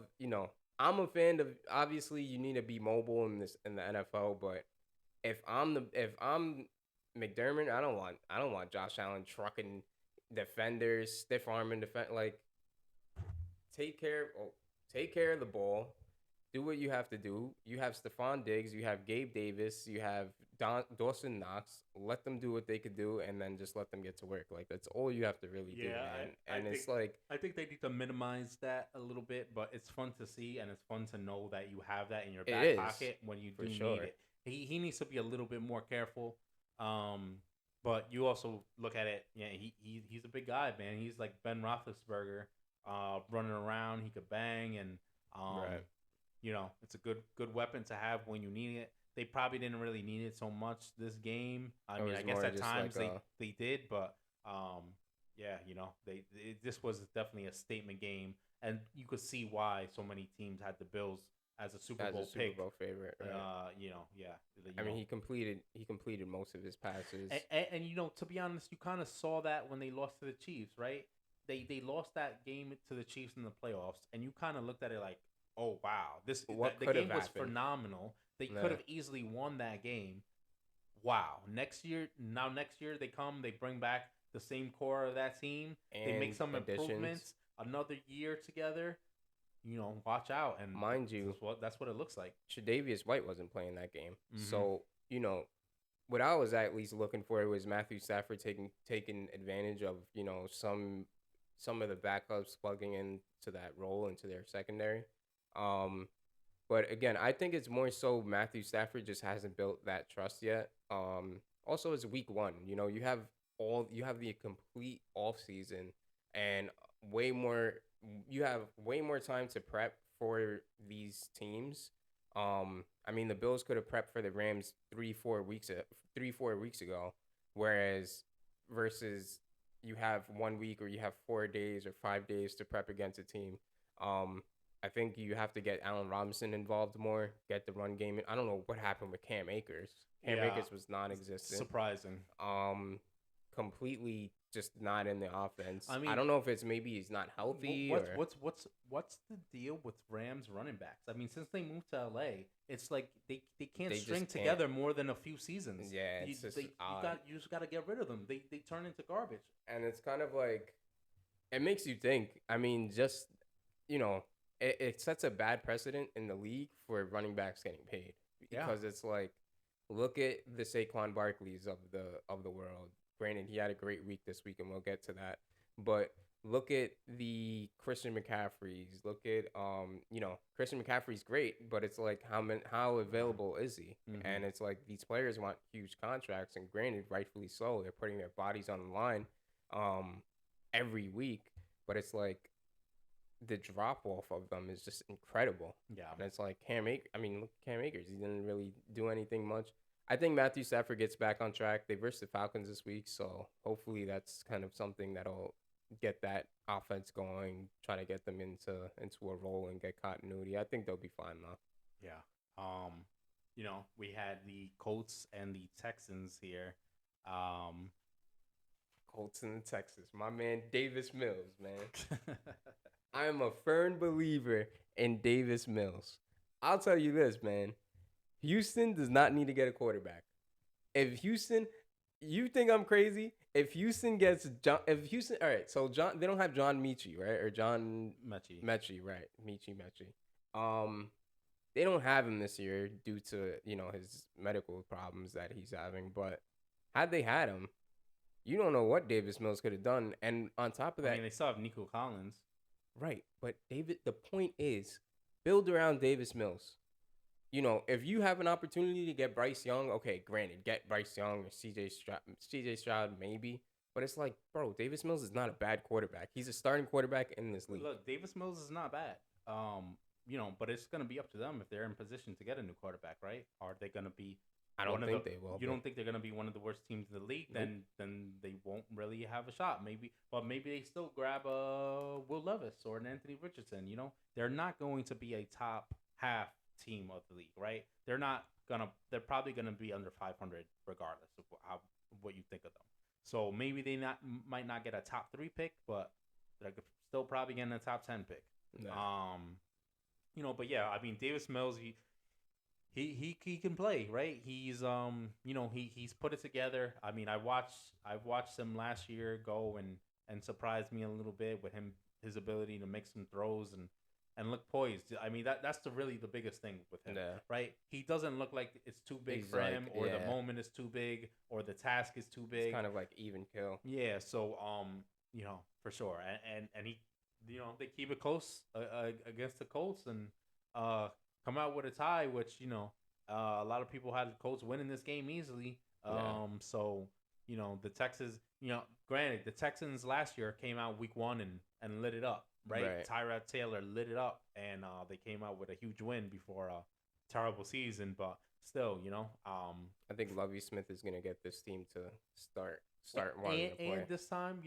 [SPEAKER 1] I'm a fan of. Obviously, you need to be mobile in the NFL, but if I'm McDermott, I don't want Josh Allen trucking defenders, stiff arming defend like take care oh, take care of the ball. Do what you have to do. You have Stephon Diggs, you have Gabe Davis, you have Dawson Knox. Let them do what they could do, and then just let them get to work. Like that's all you have to really do,
[SPEAKER 2] Yeah,
[SPEAKER 1] man.
[SPEAKER 2] I
[SPEAKER 1] And
[SPEAKER 2] think
[SPEAKER 1] it's like
[SPEAKER 2] I think they need to minimize that a little bit, but it's fun to see and it's fun to know that you have that in your
[SPEAKER 1] it
[SPEAKER 2] back
[SPEAKER 1] is
[SPEAKER 2] pocket when you do
[SPEAKER 1] for
[SPEAKER 2] need
[SPEAKER 1] sure.
[SPEAKER 2] it. He needs to be a little bit more careful. Um, but you also look at it, yeah, he's a big guy, man. He's like Ben Roethlisberger, running around. He could bang, and um,
[SPEAKER 1] Right.
[SPEAKER 2] it's a good weapon to have when you need it. They probably didn't really need it so much this game. I
[SPEAKER 1] It
[SPEAKER 2] mean, I
[SPEAKER 1] was
[SPEAKER 2] guess
[SPEAKER 1] more
[SPEAKER 2] at
[SPEAKER 1] just
[SPEAKER 2] times
[SPEAKER 1] like
[SPEAKER 2] they did, but yeah, this was definitely a statement game, and you could see why so many teams had the Bills as a Super
[SPEAKER 1] as a
[SPEAKER 2] Bowl
[SPEAKER 1] Super
[SPEAKER 2] pick.
[SPEAKER 1] Bowl favorite, right?
[SPEAKER 2] Yeah,
[SPEAKER 1] I mean, he completed most of his passes.
[SPEAKER 2] and to be honest, you kind of saw that when they lost to the Chiefs, right? They lost that game to the Chiefs in the playoffs, and you kind of looked at it like, oh wow,
[SPEAKER 1] What
[SPEAKER 2] the
[SPEAKER 1] could have
[SPEAKER 2] game was
[SPEAKER 1] happened?
[SPEAKER 2] phenomenal. They could
[SPEAKER 1] Nah.
[SPEAKER 2] have easily won that game. Wow. Next year they come, they bring back the same core of that team. They make
[SPEAKER 1] And
[SPEAKER 2] some
[SPEAKER 1] additions,
[SPEAKER 2] improvements. Another year together, watch out, and
[SPEAKER 1] mind you,
[SPEAKER 2] that's what it looks like.
[SPEAKER 1] Tre'Davious White wasn't playing that game,
[SPEAKER 2] Mm-hmm.
[SPEAKER 1] so what I was at least looking for was Matthew Stafford taking advantage of some of the backups plugging into that role into their secondary. Um, but again, I think it's more so Matthew Stafford just hasn't built that trust yet. Also, it's week one. You have the complete off season and way more. You have way more time to prep for these teams. I mean, the Bills could have prepped for the Rams 3-4 weeks ago, whereas versus you have 1 week or you have 4 days or 5 days to prep against a team. I think you have to get Allen Robinson involved more, get the run game. I don't know what happened with Cam Akers. Cam
[SPEAKER 2] Yeah,
[SPEAKER 1] Akers was non-existent.
[SPEAKER 2] surprising.
[SPEAKER 1] Um, Completely just not in the offense.
[SPEAKER 2] I
[SPEAKER 1] I
[SPEAKER 2] mean,
[SPEAKER 1] don't know if it's maybe he's not healthy
[SPEAKER 2] what's
[SPEAKER 1] or
[SPEAKER 2] what's what's what's the deal with Rams running backs? I mean, since they moved to LA, it's like they can't
[SPEAKER 1] they
[SPEAKER 2] string
[SPEAKER 1] just can't.
[SPEAKER 2] together more than a few seasons.
[SPEAKER 1] Yeah,
[SPEAKER 2] You
[SPEAKER 1] it's just
[SPEAKER 2] they
[SPEAKER 1] odd,
[SPEAKER 2] you just got to get rid of them. They turn into garbage.
[SPEAKER 1] and it's kind of like it makes you think. I mean, just you know, it sets a bad precedent in the league for running backs getting paid
[SPEAKER 2] Yeah.
[SPEAKER 1] because it's like, look at the Saquon Barkleys of the world. Granted, he had a great week this week, and we'll get to that. But look at the Christian McCaffreys. Look at Christian McCaffrey's great, but it's like how available is he?
[SPEAKER 2] Mm-hmm.
[SPEAKER 1] And it's like these players want huge contracts, and granted, rightfully so. They're putting their bodies on the line um, every week, but it's like the drop off of them is just incredible.
[SPEAKER 2] Yeah.
[SPEAKER 1] And it's like I mean, look at Cam Akers. He didn't really do anything much. I think Matthew Stafford gets back on track. They versed the Falcons this week, so hopefully that's kind of something that'll get that offense going, try to get them into a role and get continuity. I think they'll be fine though.
[SPEAKER 2] Yeah. Um, we had the Colts and the Texans here. Um,
[SPEAKER 1] Colts in Texas, my man Davis Mills, man. I am a firm believer in Davis Mills. I'll tell you this, man. Houston does not need to get a quarterback. If Houston, you think I'm crazy? If Houston gets John, if Houston, all right. So John, they don't have John Mechie, right? Or John
[SPEAKER 2] Mechie.
[SPEAKER 1] Mechie, right? Mechie. They don't have him this year due to his medical problems that he's having. But had they had him, you don't know what Davis Mills could have done. And on top of
[SPEAKER 2] I
[SPEAKER 1] that,
[SPEAKER 2] mean, they still have Nico Collins.
[SPEAKER 1] right? But the point is, build around Davis Mills. If you have an opportunity to get Bryce Young, okay, granted, get Bryce Young or CJ Stroud maybe, but it's like, bro, Davis Mills is not a bad quarterback. He's a starting quarterback in this league.
[SPEAKER 2] Look, Davis Mills is not bad. But it's gonna be up to them if they're in position to get a new quarterback, right? Are they gonna be?
[SPEAKER 1] I don't think they will.
[SPEAKER 2] You don't think they're gonna be one of the worst teams in the league? Then they won't really have a shot. Maybe they still grab a Will Levis or an Anthony Richardson. They're not going to be a top half team of the league, right? They're not gonna. They're probably gonna be under 500 regardless of what you think of them. So maybe they might not get a top 3 pick, but they're still probably getting a top 10 pick.
[SPEAKER 1] Yeah.
[SPEAKER 2] But yeah, I mean Davis Mills, he can play, right? He's he's put it together. I mean, I've watched him last year go and surprise me a little bit with his ability to make some throws and look poised. I mean, that's really the biggest thing with him, right? He doesn't look like it's too big for him, or the moment is too big, or the task is too big.
[SPEAKER 1] It's kind of like even kill.
[SPEAKER 2] Yeah, so for sure, and he, they keep it close against the Colts and come out with a tie, which a lot of people had the Colts winning this game easily. So the Texans, granted the Texans last year came out week 1 and lit it up. Right. Tyrod Taylor lit it up, and they came out with a huge win before a terrible season. But still,
[SPEAKER 1] I think Lovie Smith is gonna get this team to start wanting to play.
[SPEAKER 2] And this time,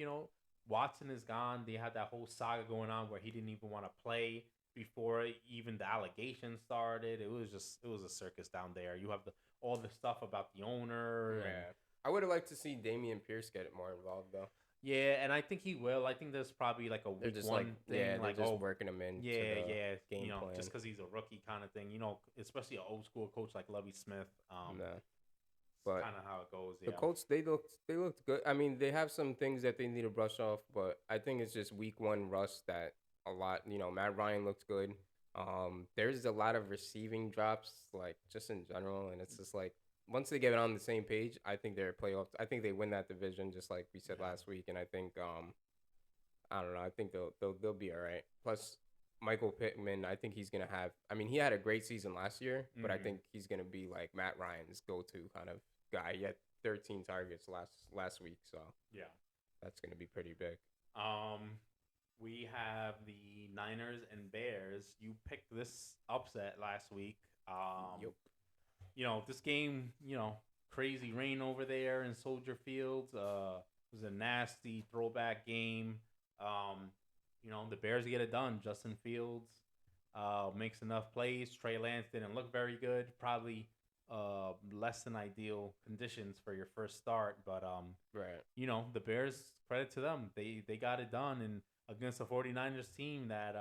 [SPEAKER 2] Watson is gone. They had that whole saga going on where he didn't even want to play before even the allegations started. It was a circus down there. You have all the stuff about the owner.
[SPEAKER 1] Yeah. I would have liked to see Dameon Pierce get more involved though.
[SPEAKER 2] Yeah, and I think he will. I think there's probably like a week 1 thing.
[SPEAKER 1] Yeah, they're just working him in. Game plan.
[SPEAKER 2] Just because he's a rookie kind of thing. Especially an old school coach like Lovie Smith. But kind of how it goes.
[SPEAKER 1] The Colts, they looked good. I mean, they have some things that they need to brush off, but I think it's just week 1 rust that a lot. Matt Ryan looked good. There's a lot of receiving drops, like just in general, and it's just like, once they get on the same page, I think they're playoffs. I think they win that division, just like we said last week. And I think, I don't know. I think they'll be all right. Plus, Michael Pittman, I think he's gonna have. I mean, he had a great season last year, but I think he's gonna be like Matt Ryan's go-to kind of guy. He had 13 targets last week, so
[SPEAKER 2] yeah,
[SPEAKER 1] that's gonna be pretty big.
[SPEAKER 2] We have the Niners and Bears. You picked this upset last week.
[SPEAKER 1] Yep.
[SPEAKER 2] This game, crazy rain over there in Soldier Field. It was a nasty throwback game. The Bears get it done. Justin Fields makes enough plays. Trey Lance didn't look very good. Probably less than ideal conditions for your first start. But, the Bears, credit to them. They got it done and against a 49ers team that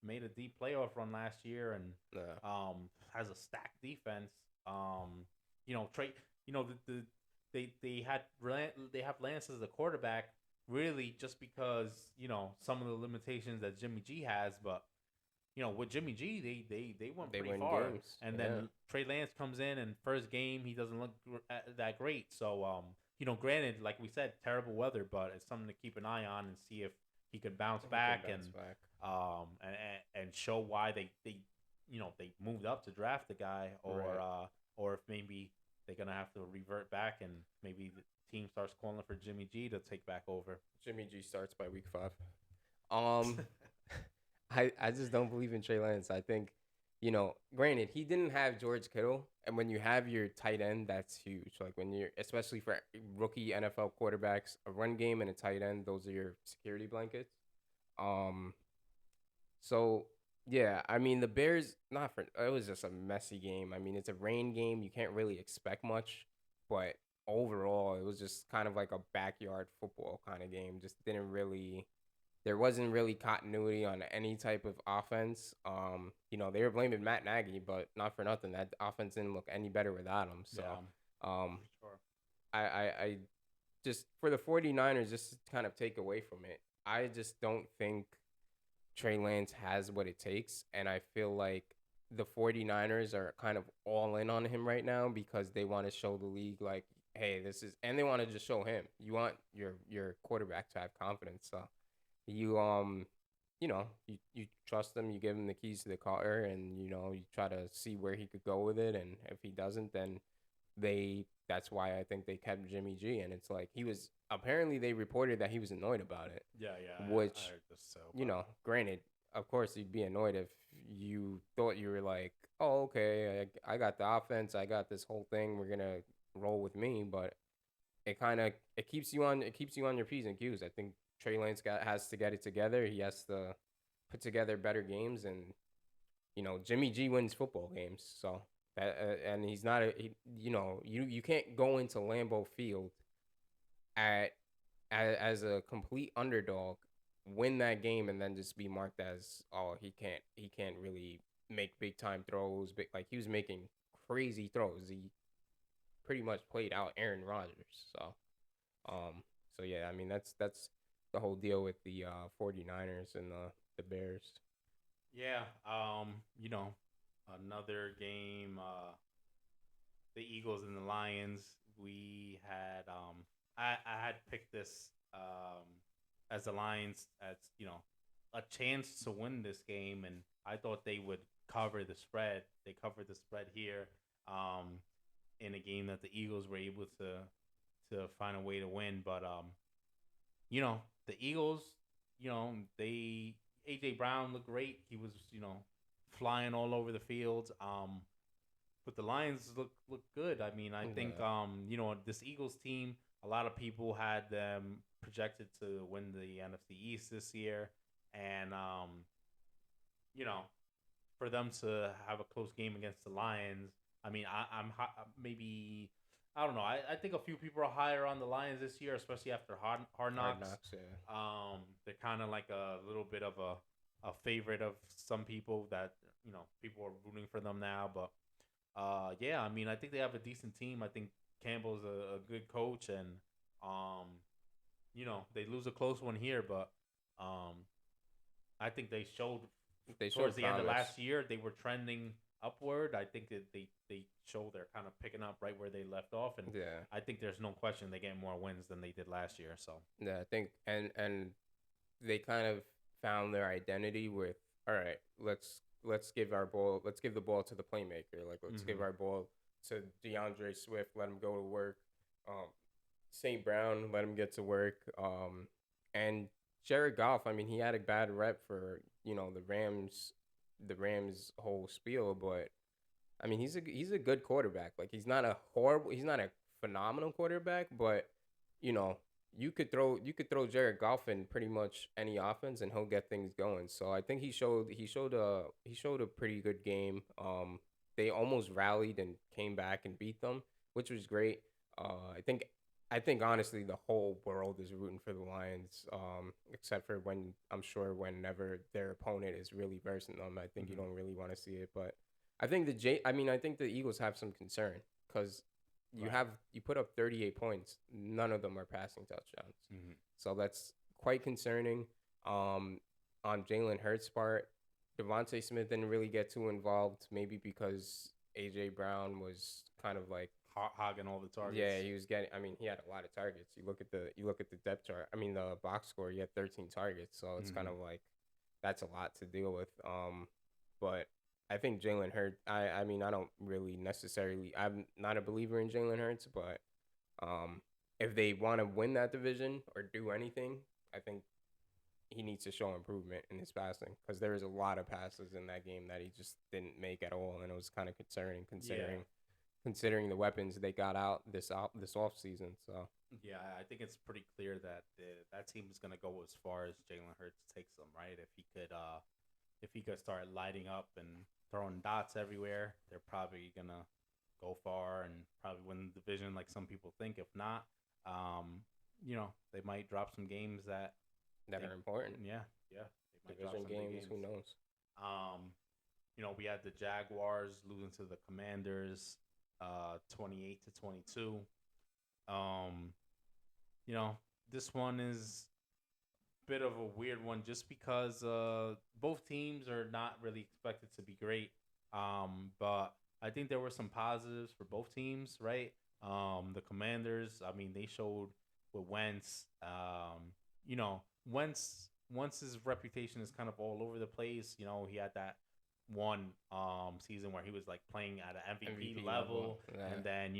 [SPEAKER 2] made a deep playoff run last year and has a stacked defense. Trey. They have Lance as the quarterback really just because some of the limitations that Jimmy G has, but with Jimmy G they went pretty far. Games. And then Trey Lance comes in and first game he doesn't look that great. So granted, like we said, terrible weather, but it's something to keep an eye on and see if he could bounce back and show why they moved up to draft the guy, or if maybe they're gonna have to revert back and maybe the team starts calling for Jimmy G to take back over.
[SPEAKER 1] Jimmy G starts by week 5. I just don't believe in Trey Lance. I think Granted, he didn't have George Kittle, and when you have your tight end, that's huge. Like when you're, especially for rookie NFL quarterbacks, a run game and a tight end, those are your security blankets. Um, so yeah, I mean the Bears, not for it was just a messy game. I mean it's a rain game, you can't really expect much, but overall it was just kind of like a backyard football kind of game. Just didn't really there wasn't really continuity on any type of offense. They were blaming Matt Nagy, but not for nothing. That offense didn't look any better without him. So,
[SPEAKER 2] Yeah,
[SPEAKER 1] um,
[SPEAKER 2] for sure.
[SPEAKER 1] I just for the 49ers, just to kind of take away from it, I just don't think Trey Lance has what it takes. And I feel like the 49ers are kind of all in on him right now because they want to show the league, like, hey, this is, and they want to just show him. You want your quarterback to have confidence. So you you trust him, you give him the keys to the car, and you try to see where he could go with it, and if he doesn't, then that's why I think they kept Jimmy G. And it's like, he was, apparently they reported that he was annoyed about it,
[SPEAKER 2] Yeah, yeah, I
[SPEAKER 1] which,
[SPEAKER 2] heard this so, but
[SPEAKER 1] granted, of course you'd be annoyed if you thought you were like, oh, okay, I got the offense, I got this whole thing, we're gonna roll with me. But it keeps you on your P's and Q's. I think Trey Lance has to get it together. He has to put together better games, and Jimmy G wins football games. So that and he's not you can't go into Lambeau Field at as a complete underdog, win that game, and then just be marked as, oh, he can't really make big time throws. But like, he was making crazy throws. He pretty much played out Aaron Rodgers. Um, so yeah, I mean that's the whole deal with the 49ers and the Bears.
[SPEAKER 2] yeah, another game. The Eagles and the Lions. We had I had picked this as the Lions as a chance to win this game, and I thought they would cover the spread. They covered the spread here, in a game that the Eagles were able to find a way to win. But the Eagles, they AJ Brown looked great. He was flying all over the field. But the Lions look good. I mean, I think
[SPEAKER 1] Yeah,
[SPEAKER 2] this Eagles team. A lot of people had them projected to win the NFC East this year, and you know, for them to have a close game against the Lions. I mean, maybe I don't know. I think a few people are higher on the Lions this year, especially after Hard
[SPEAKER 1] Hard
[SPEAKER 2] Knocks.
[SPEAKER 1] Knocks. Yeah,
[SPEAKER 2] They're kind of like a little bit of a favorite of some people that people are rooting for them now. But yeah, I mean, I think they have a decent team. I think Campbell's a good coach, and um, they lose a close one here, but um, I think they showed
[SPEAKER 1] they
[SPEAKER 2] towards
[SPEAKER 1] showed
[SPEAKER 2] the end of
[SPEAKER 1] promise.
[SPEAKER 2] last year they were trending upward. I think that they show they're kind of picking up right where they left off, and
[SPEAKER 1] Yeah,
[SPEAKER 2] I think there's no question they get more wins than they did last year. So
[SPEAKER 1] yeah. I think and they kind of found their identity with, all right, let's give the ball to the playmaker. Like, let's give
[SPEAKER 2] mm-hmm.
[SPEAKER 1] our ball to DeAndre Swift, let him go to work. Um, St. Brown, let him get to work. And Jared Goff, I mean, he had a bad rep for the Rams whole spiel, but I mean, he's a good quarterback. Like, he's not a phenomenal quarterback, but you know, you could throw Jared Goff in pretty much any offense and he'll get things going. So I think he showed a pretty good game. They almost rallied and came back and beat them, which was great. I think honestly the whole world is rooting for the Lions, except for whenever their opponent is really versing them. I think you
[SPEAKER 2] Mm-hmm.
[SPEAKER 1] don't really want to see it, but I think the Eagles have some concern because
[SPEAKER 2] Right.
[SPEAKER 1] you put up 38 points. None of them are passing touchdowns.
[SPEAKER 2] Mm-hmm.
[SPEAKER 1] So that's quite concerning. Um, on Jalen Hurts' part, Devontae Smith didn't really get too involved, maybe because AJ Brown was kind of like,
[SPEAKER 2] Hogging all the targets.
[SPEAKER 1] yeah, he was getting. I mean, he had a lot of targets. You look at the depth chart. I mean, the box score. He had 13 targets, so it's kind
[SPEAKER 2] Mm-hmm.
[SPEAKER 1] of like that's a lot to deal with. But I think Jalen Hurts. I mean, I don't really necessarily. I'm not a believer in Jalen Hurts, but um, if they want to win that division or do anything, I think he needs to show improvement in his passing because there was a lot of passes in that game that he just didn't make at all, and it was kind of concerning
[SPEAKER 2] Yeah.
[SPEAKER 1] considering the weapons they got out this off season. So
[SPEAKER 2] Yeah, I think it's pretty clear that that team is gonna go as far as Jalen Hurts takes them. Right, if he could start lighting up and throwing dots everywhere, they're probably gonna go far and probably win the division, like some people think. If not, they might drop some games that
[SPEAKER 1] that
[SPEAKER 2] they,
[SPEAKER 1] are important.
[SPEAKER 2] yeah, yeah, they might drop
[SPEAKER 1] Division
[SPEAKER 2] some big
[SPEAKER 1] games,
[SPEAKER 2] games.
[SPEAKER 1] who knows?
[SPEAKER 2] Um, we had the Jaguars losing to the Commanders, 28-22. Um, this one is a bit of a weird one just because both teams are not really expected to be great. But I think there were some positives for both teams, right? The Commanders, I mean, they showed with Wentz. Wentz's reputation is kind of all over the place. He had that one season where he was like playing at an MVP level,
[SPEAKER 1] Yeah.
[SPEAKER 2] and then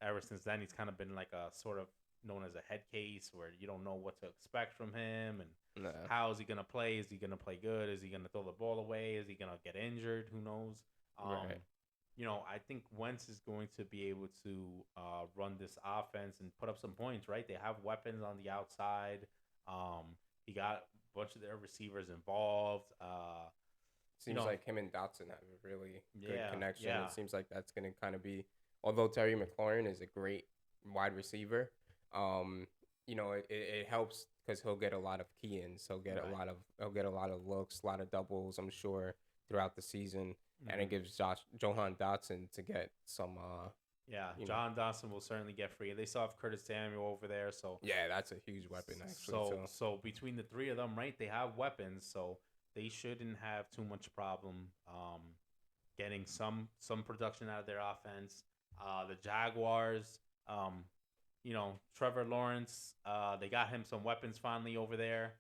[SPEAKER 2] ever since then he's kind of been like a sort of known as a head case where you don't know what to expect from him and
[SPEAKER 1] Nah.
[SPEAKER 2] how is he gonna play? Is he gonna play good? Is he gonna throw the ball away? Is he gonna get injured? Who knows?
[SPEAKER 1] Right.
[SPEAKER 2] I think Wentz is going to be able to run this offense and put up some points. Right? They have weapons on the outside. He got a bunch of their receivers involved.
[SPEAKER 1] Seems like him and Dotson have a really good connection.
[SPEAKER 2] Yeah.
[SPEAKER 1] It seems like that's going to kind of be, although Terry McLaurin is a great wide receiver, it helps because he'll get a lot of key ins. He'll get a lot of looks, a lot of doubles, I'm sure, throughout the season, and it gives Johan Dotson to get some.
[SPEAKER 2] John Dawson will certainly get free. They still have Curtis Samuel over there, so
[SPEAKER 1] yeah, that's a huge weapon actually.
[SPEAKER 2] So between the three of them, right, they have weapons, so they shouldn't have too much problem getting some production out of their offense. The Jaguars, Trevor Lawrence, they got him some weapons finally over there.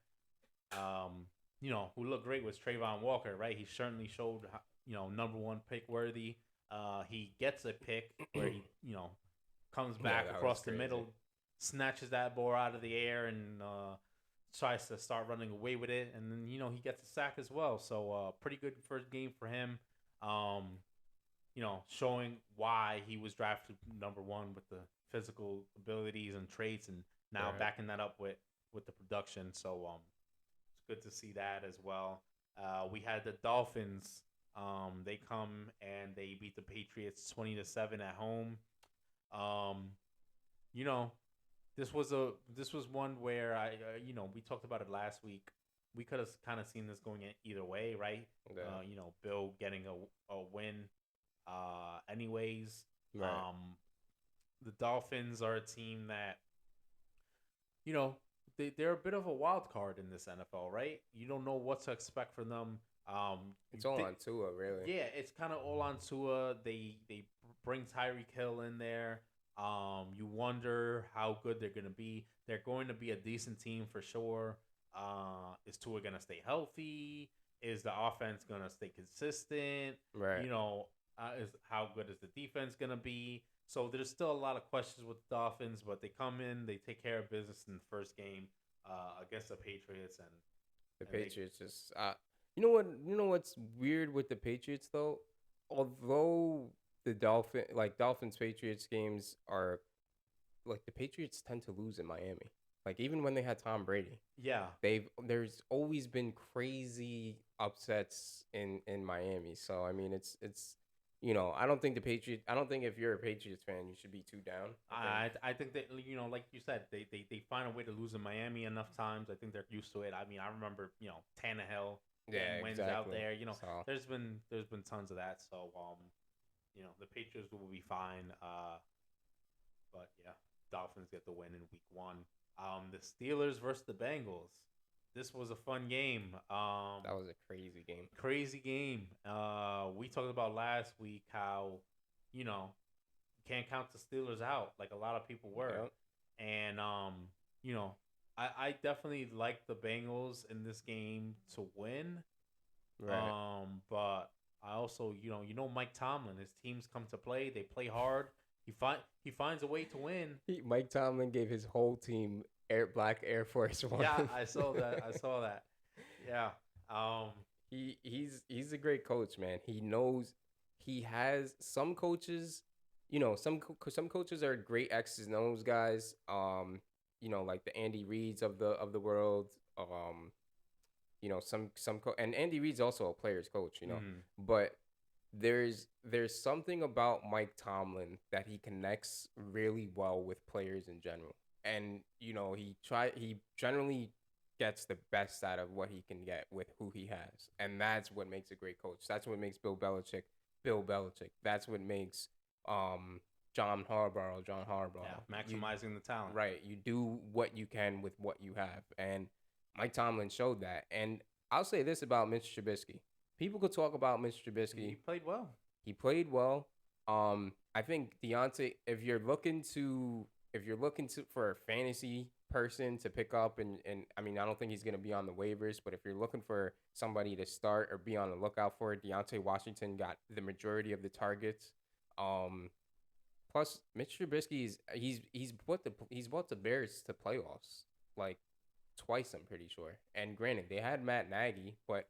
[SPEAKER 2] Who looked great was Trayvon Walker, right? He certainly showed, number one pick worthy. He gets a pick where he, comes back across the middle, snatches that ball out of the air, and tries to start running away with it. And then, he gets a sack as well. So, pretty good first game for him. Showing why he was drafted number one with the physical abilities and traits, and now backing that up with the production. So, it's good to see that as well. We had the Dolphins. They come and they beat the Patriots 20-7 at home. This was one where we talked about it last week. We could have kind of seen this going either way, right?
[SPEAKER 1] Yeah.
[SPEAKER 2] Bill getting a win, anyways.
[SPEAKER 1] Right.
[SPEAKER 2] The Dolphins are a team that, they're a bit of a wild card in this NFL, right? You don't know what to expect from them.
[SPEAKER 1] It's all on Tua, really.
[SPEAKER 2] Yeah, it's kind of all on Tua. They bring Tyreek Hill in there. You wonder how good they're going to be. They're going to be a decent team for sure. Is Tua going to stay healthy? Is the offense going to stay consistent?
[SPEAKER 1] Right.
[SPEAKER 2] Is how good is the defense going to be? So there's still a lot of questions with the Dolphins, but they come in, they take care of business in the first game against the Patriots, and
[SPEAKER 1] the Patriots just. You know what's weird with the Patriots though? Although the Dolphins Patriots games are like the Patriots tend to lose in Miami. Like even when they had Tom Brady.
[SPEAKER 2] Yeah.
[SPEAKER 1] There's always been crazy upsets in Miami. So I mean it's I don't think if you're a Patriots fan you should be too down.
[SPEAKER 2] I think that like you said, they find a way to lose in Miami enough times. I think they're used to it. I mean, I remember, Tannehill wins out there. There's been tons of that. So the Patriots will be fine. But yeah, Dolphins get the win in week 1. The Steelers versus the Bengals. This was a fun game.
[SPEAKER 1] That was a crazy game.
[SPEAKER 2] Crazy game. We talked about last week how, you can't count the Steelers out like a lot of people were.
[SPEAKER 1] Yep.
[SPEAKER 2] And I definitely like the Bengals in this game to win.
[SPEAKER 1] Right.
[SPEAKER 2] But I also, Mike Tomlin, his teams come to play. They play hard. He he finds a way to win.
[SPEAKER 1] Mike Tomlin gave his whole team black Air Force One.
[SPEAKER 2] Yeah, I saw that. I saw that. Yeah. Um.
[SPEAKER 1] He's a great coach, man. He knows he has some coaches. Some coaches are great X's and O's guys. Like the Andy Reids of the world. And Andy Reid's also a player's coach.
[SPEAKER 2] Mhm.
[SPEAKER 1] But there's something about Mike Tomlin that he connects really well with players in general. And he generally gets the best out of what he can get with who he has. And that's what makes a great coach. That's what makes Bill Belichick Bill Belichick. That's what makes John Harbaugh.
[SPEAKER 2] Yeah. Maximizing the talent.
[SPEAKER 1] Right. You do what you can with what you have. And Mike Tomlin showed that. And I'll say this about Mitch Trubisky. People could talk about Mitch Trubisky.
[SPEAKER 2] He played well.
[SPEAKER 1] He played well. I think Deontay, if you're looking to for a fantasy person to pick up, and I mean, I don't think he's gonna be on the waivers, but if you're looking for somebody to start or be on the lookout for, Deontay Washington got the majority of the targets. Plus Mitch Trubisky he's brought the Bears to playoffs like twice, I'm pretty sure. And granted, they had Matt Nagy, but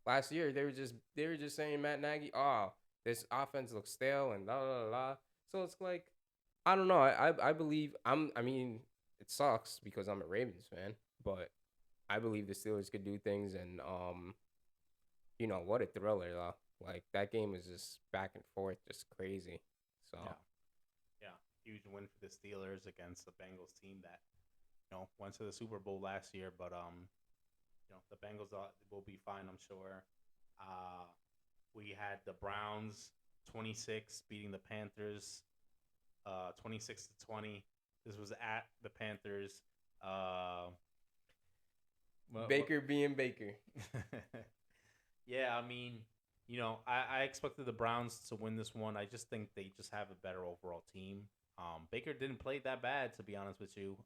[SPEAKER 1] last year they were just saying Matt Nagy, oh, this offense looks stale and la la la. So it's like, I don't know. I believe I mean, it sucks because I'm a Ravens fan, but I believe the Steelers could do things. And what a thriller though. Like that game was just back and forth, just crazy. So
[SPEAKER 2] Yeah. Yeah. Huge win for the Steelers against the Bengals team that went to the Super Bowl last year, but the Bengals will be fine, I'm sure. We had the Browns 26 beating the Panthers 26-20. This was at the Panthers.
[SPEAKER 1] Baker being Baker.
[SPEAKER 2] Yeah, I mean, I expected the Browns to win this one. I just think they just have a better overall team. Baker didn't play that bad, to be honest with you.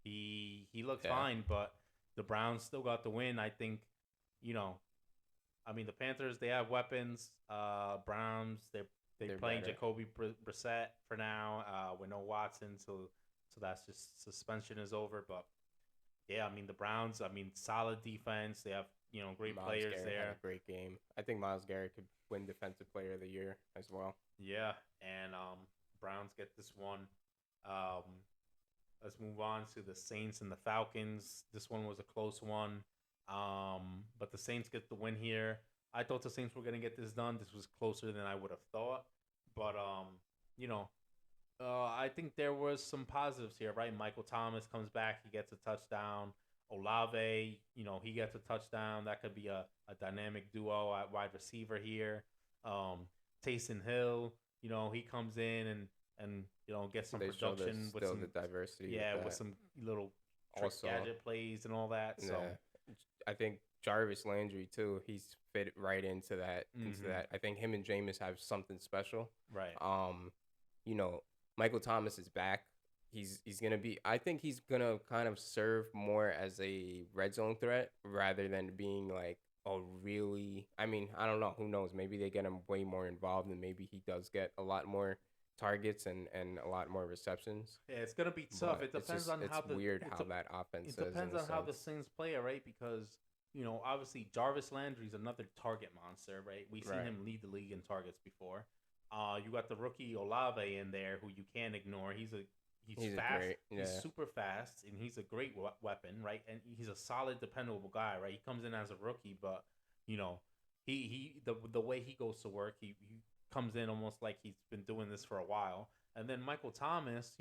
[SPEAKER 2] He looked fine, but the Browns still got the win. I think, I mean, the Panthers, they have weapons. Browns, they're playing better. Jacoby Brissett for now with no Watson, so that's just suspension is over. But yeah, I mean the Browns. I mean solid defense. They have great
[SPEAKER 1] Myles
[SPEAKER 2] players
[SPEAKER 1] Garrett
[SPEAKER 2] there.
[SPEAKER 1] Had a great game. I think Myles Garrett could win Defensive Player of the Year as well.
[SPEAKER 2] Yeah, and Browns get this one. Let's move on to the Saints and the Falcons. This one was a close one, but the Saints get the win here. I thought the Saints were going to get this done. This was closer than I would have thought. But, I think there was some positives here, right? Michael Thomas comes back. He gets a touchdown. Olave, he gets a touchdown. That could be a dynamic duo at wide receiver here. Taysom Hill, he comes in and gets some production. With some
[SPEAKER 1] the diversity.
[SPEAKER 2] Yeah, with some little trick gadget plays and all that. So
[SPEAKER 1] I think Jarvis Landry too. He's fit right into that. I think him and Jameis have something special.
[SPEAKER 2] Right.
[SPEAKER 1] Michael Thomas is back. He's gonna be. I think he's gonna kind of serve more as a red zone threat rather than being like a really. I mean, I don't know. Who knows? Maybe they get him way more involved, and maybe he does get a lot more targets and a lot more receptions.
[SPEAKER 2] Yeah, it's gonna be tough. It depends on how
[SPEAKER 1] that offense.
[SPEAKER 2] It depends on how the Saints play it, right? Because obviously Jarvis Landry's another target monster, right? We've seen him lead the league in targets before. You got the rookie Olave in there, who you can't ignore. He's fast. He's super fast, and he's a great weapon, right? And he's a solid, dependable guy, right? He comes in as a rookie, but the way he goes to work, he comes in almost like he's been doing this for a while. And then Michael Thomas,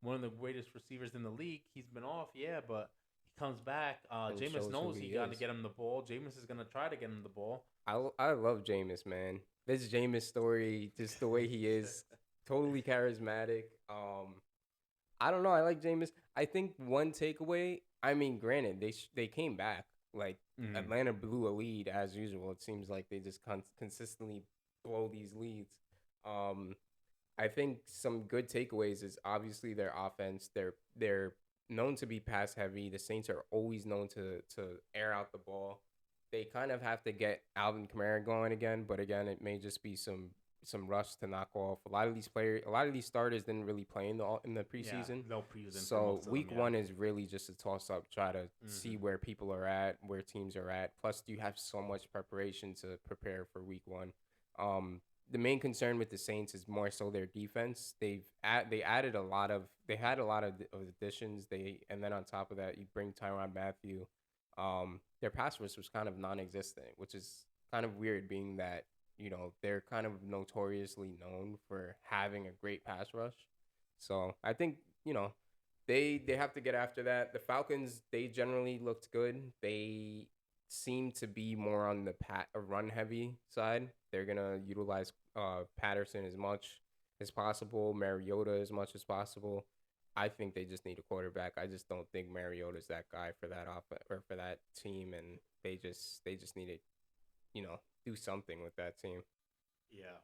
[SPEAKER 2] one of the greatest receivers in the league, he's been off, but he comes back. Jameis knows he got to get him the ball. Jameis is gonna try to get him the ball.
[SPEAKER 1] I love Jameis, man. This Jameis story, just the way he is, totally charismatic. I don't know. I like Jameis. I think one takeaway. I mean, granted, they came back. Like Atlanta blew a lead as usual. It seems like they just consistently blow these leads. I think some good takeaways is obviously their offense. They're known to be pass heavy. The Saints are always known to air out the ball. They kind of have to get Alvin Kamara going again, but again, it may just be some some rust to knock off. A lot of these players, a lot of these starters didn't really play in the
[SPEAKER 2] Yeah,
[SPEAKER 1] preseason.
[SPEAKER 2] no preseason for
[SPEAKER 1] So
[SPEAKER 2] most of them.
[SPEAKER 1] week
[SPEAKER 2] Yeah.
[SPEAKER 1] one is really just a toss up. Try to see
[SPEAKER 2] Mm-hmm.
[SPEAKER 1] where people are at, where teams are at. Plus, you have so much preparation to prepare for week one. Um, the main concern with the Saints is more so their defense. They added a lot of they had a lot of additions. And then on top of that, you bring Tyrann Mathieu. Their pass rush was kind of non-existent, which is kind of weird, being that they're kind of notoriously known for having a great pass rush. So I think they have to get after that. The Falcons, they generally looked good. They seem to be more on the run heavy side. They're gonna utilize Patterson as much as possible, Mariota as much as possible. I think they just need a quarterback. I just don't think Mariota's that guy for that or for that team, and they just need to do something with that team.
[SPEAKER 2] Yeah.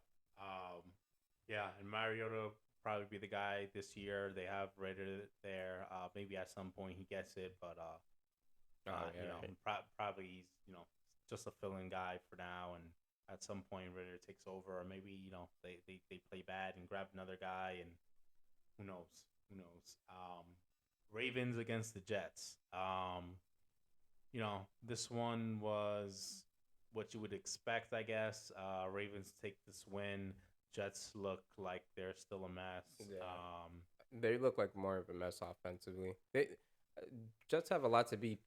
[SPEAKER 2] Yeah, and Mariota probably be the guy this year. They have rated it there. Maybe at some point he gets it, but
[SPEAKER 1] Oh yeah, right.
[SPEAKER 2] probably he's just a fill-in guy for now, and at some point Ritter takes over, or maybe they play bad and grab another guy, and who knows? Who knows? Ravens against the Jets. This one was what you would expect, I guess. Ravens take this win. Jets look like they're still a mess.
[SPEAKER 1] Yeah. They look like more of a mess offensively. Uh, Jets have a lot to be.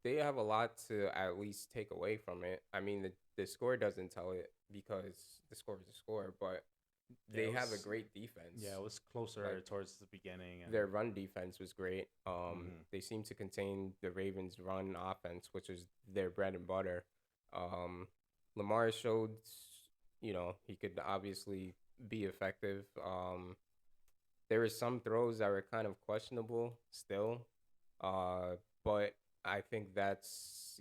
[SPEAKER 1] They have a lot to at least take away from it. I mean, the score doesn't tell it because the score is a score, but
[SPEAKER 2] Yeah,
[SPEAKER 1] they have a great defense.
[SPEAKER 2] Yeah, it was closer towards the beginning. And
[SPEAKER 1] their run defense was great.
[SPEAKER 2] Mhm.
[SPEAKER 1] They seem to contain the Ravens' run offense, which is their bread and butter. Um, Lamar showed, he could obviously be effective. There were some throws that were kind of questionable still, but I think that's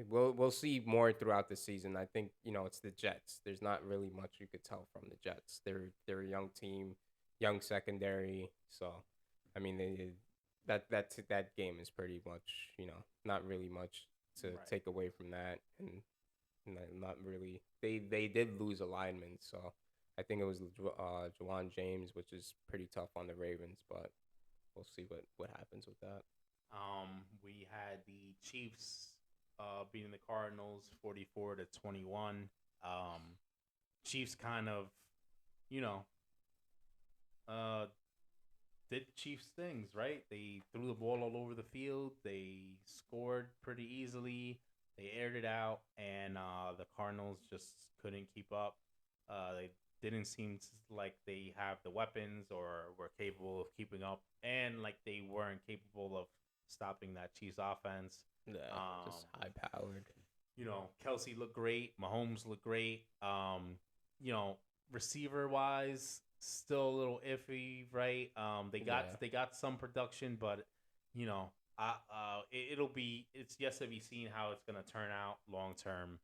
[SPEAKER 1] we'll see more throughout the season. I think it's the Jets. There's not really much you could tell from the Jets. They're a young team, young secondary. So, I mean, that game is pretty much not really much to
[SPEAKER 2] Right.
[SPEAKER 1] take away from that, and not really. They did lose a lineman, so I think it was Jawan James, which is pretty tough on the Ravens, but we'll see what happens with that.
[SPEAKER 2] We had the Chiefs beating the Cardinals 44-21. Chiefs kind of, you know, uh, did Chiefs things, right? They threw the ball all over the field. They scored pretty easily. They aired it out, and the Cardinals just couldn't keep up. They didn't seem like they have the weapons or were capable of keeping up, and like they weren't capable of stopping that Chiefs offense.
[SPEAKER 1] Yeah, just high powered.
[SPEAKER 2] Kelsey looked great. Mahomes looked great. You know, receiver wise, still a little iffy, right? They got some production, but you know, it's yet to be seen how it's gonna turn out long term.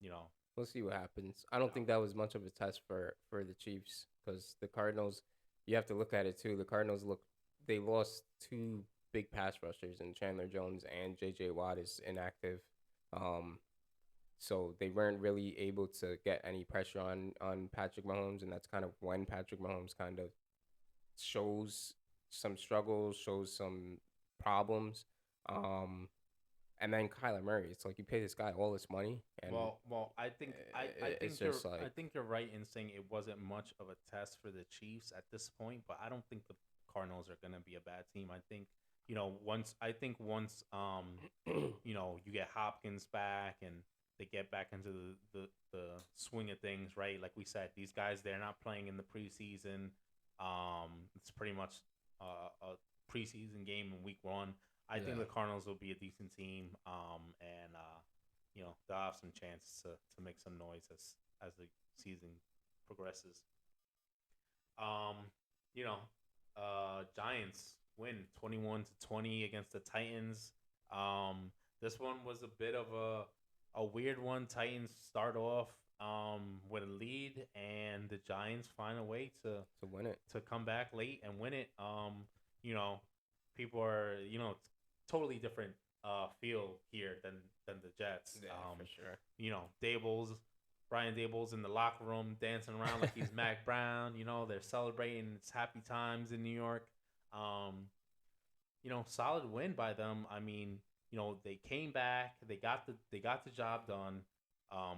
[SPEAKER 2] You know,
[SPEAKER 1] We'll see what happens. I don't think that was much of a test for the Chiefs, because the Cardinals. You have to look at it too. The Cardinals they lost two big pass rushers, and Chandler Jones and J.J. Watt is inactive. Um, so they weren't really able to get any pressure on Patrick Mahomes, and that's kind of when Patrick Mahomes kind of shows some struggles, shows some problems. Um, and then Kyler Murray, it's like you pay this guy all this money, and
[SPEAKER 2] I think
[SPEAKER 1] it's just like
[SPEAKER 2] I think you're right in saying it wasn't much of a test for the Chiefs at this point, but I don't think the Cardinals are going to be a bad team. I think once you get Hopkins back and they get back into the swing of things, right? Like we said, these guys, they're not playing in the preseason. It's pretty much a preseason game in week one. I think the Cardinals will be a decent team, and they'll have some chances to make some noise as the season progresses. Um, Giants win 21-20 against the Titans. This one was a bit of a weird one. Titans start off with a lead, and the Giants find a way
[SPEAKER 1] to win it,
[SPEAKER 2] to come back late and win it. People are totally different feel here than the Jets.
[SPEAKER 1] Yeah, for sure.
[SPEAKER 2] Dables Brian Dable's in the locker room dancing around like he's Mac Brown. They're celebrating. It's happy times in New York. Um, solid win by them. I mean, they came back. They got the job done.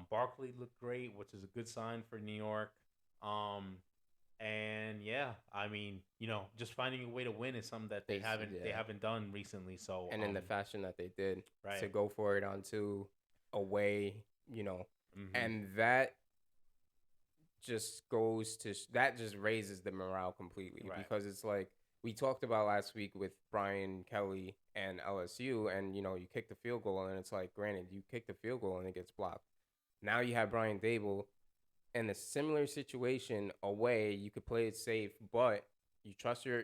[SPEAKER 2] Barkley looked great, which is a good sign for New York. Um, and yeah, I mean, just finding a way to win is something that they haven't they
[SPEAKER 1] Yeah.
[SPEAKER 2] haven't done recently. So,
[SPEAKER 1] And in the fashion that they did, to
[SPEAKER 2] right.
[SPEAKER 1] go for it on two away, you know,
[SPEAKER 2] Mm-hmm.
[SPEAKER 1] and that just goes to that just raises the morale completely,
[SPEAKER 2] Right.
[SPEAKER 1] because it's like we talked about last week with Brian Kelly and LSU, and you kick the field goal and it's like, granted, you kick the field goal and it gets blocked. Now you have Brian Dable in a similar situation away. You could play it safe, but you trust your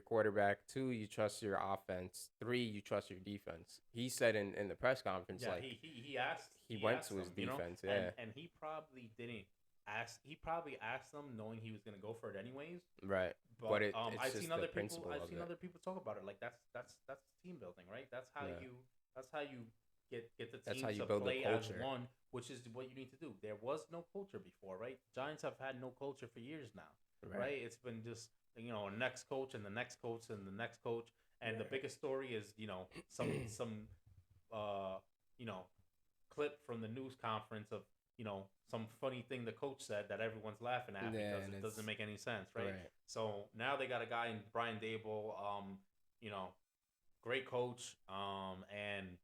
[SPEAKER 1] quarterback. Two, you trust your offense. Three, you trust your defense. He said in the press conference,
[SPEAKER 2] Yeah,
[SPEAKER 1] like,
[SPEAKER 2] he asked
[SPEAKER 1] he
[SPEAKER 2] he
[SPEAKER 1] went
[SPEAKER 2] asked
[SPEAKER 1] to his
[SPEAKER 2] them,
[SPEAKER 1] defense.
[SPEAKER 2] and
[SPEAKER 1] Yeah,
[SPEAKER 2] he probably didn't ask. He probably asked them knowing he was gonna go for it anyways.
[SPEAKER 1] right. But
[SPEAKER 2] But
[SPEAKER 1] it's just the principle
[SPEAKER 2] I've
[SPEAKER 1] of
[SPEAKER 2] seen
[SPEAKER 1] it.
[SPEAKER 2] other people talk about it. Like that's team building, right?
[SPEAKER 1] Yeah,
[SPEAKER 2] That's how you get the
[SPEAKER 1] that's how
[SPEAKER 2] team
[SPEAKER 1] you
[SPEAKER 2] to
[SPEAKER 1] build the
[SPEAKER 2] play as
[SPEAKER 1] culture.
[SPEAKER 2] one, which is what you need to do. There was no culture before, right? Giants have had no culture for years now,
[SPEAKER 1] Right.
[SPEAKER 2] right? It's been just next coach and the next coach and the next coach, and the
[SPEAKER 1] Right.
[SPEAKER 2] biggest story is some uh you know clip from the news conference of some funny thing the coach said that everyone's laughing at
[SPEAKER 1] Yeah,
[SPEAKER 2] because
[SPEAKER 1] and
[SPEAKER 2] it doesn't
[SPEAKER 1] it's
[SPEAKER 2] make any sense, right?
[SPEAKER 1] right.
[SPEAKER 2] So now they got a guy in Brian Dable, you know, great coach, and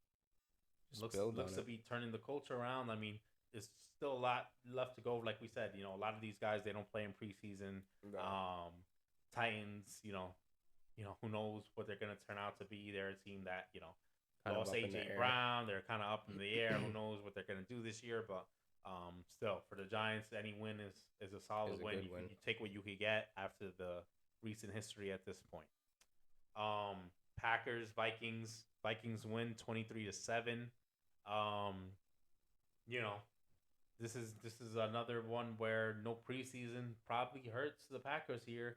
[SPEAKER 1] Just
[SPEAKER 2] looks
[SPEAKER 1] build
[SPEAKER 2] looks
[SPEAKER 1] on
[SPEAKER 2] to
[SPEAKER 1] it.
[SPEAKER 2] be turning the culture around. I mean, there's still a lot left to go. Like we said, a lot of these guys they don't play in preseason.
[SPEAKER 1] Right.
[SPEAKER 2] Um, Titans, who knows what they're gonna turn out to be. They're a team that
[SPEAKER 1] Kind of
[SPEAKER 2] lost
[SPEAKER 1] up in the
[SPEAKER 2] AJ
[SPEAKER 1] air.
[SPEAKER 2] Brown. They're kind of up in the air. Who knows what they're gonna do this year? But still, for the Giants, any win is a solid
[SPEAKER 1] Is a
[SPEAKER 2] win.
[SPEAKER 1] good
[SPEAKER 2] You,
[SPEAKER 1] win.
[SPEAKER 2] you take what you could get after the recent history at this point. Um, Packers Vikings. Vikings win 23-7. Um, you know, this is another one where no preseason probably hurts the Packers here.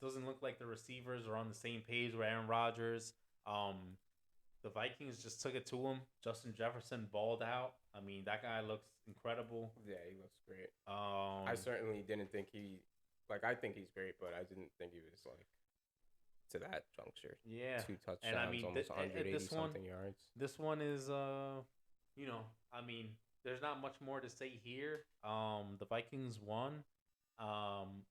[SPEAKER 2] Doesn't look like the receivers are on the same page with Aaron Rodgers. Um, the Vikings just took it to him. Justin Jefferson balled out. I mean, that guy looks incredible.
[SPEAKER 1] Yeah, he looks great. I
[SPEAKER 2] Um,
[SPEAKER 1] certainly didn't think I think he's great, but I didn't think he was like to that juncture.
[SPEAKER 2] yeah,
[SPEAKER 1] Two
[SPEAKER 2] and I
[SPEAKER 1] touchdowns,
[SPEAKER 2] mean,
[SPEAKER 1] almost 180 something yards.
[SPEAKER 2] this one is I mean, there's not much more to say here. The Vikings won. Um,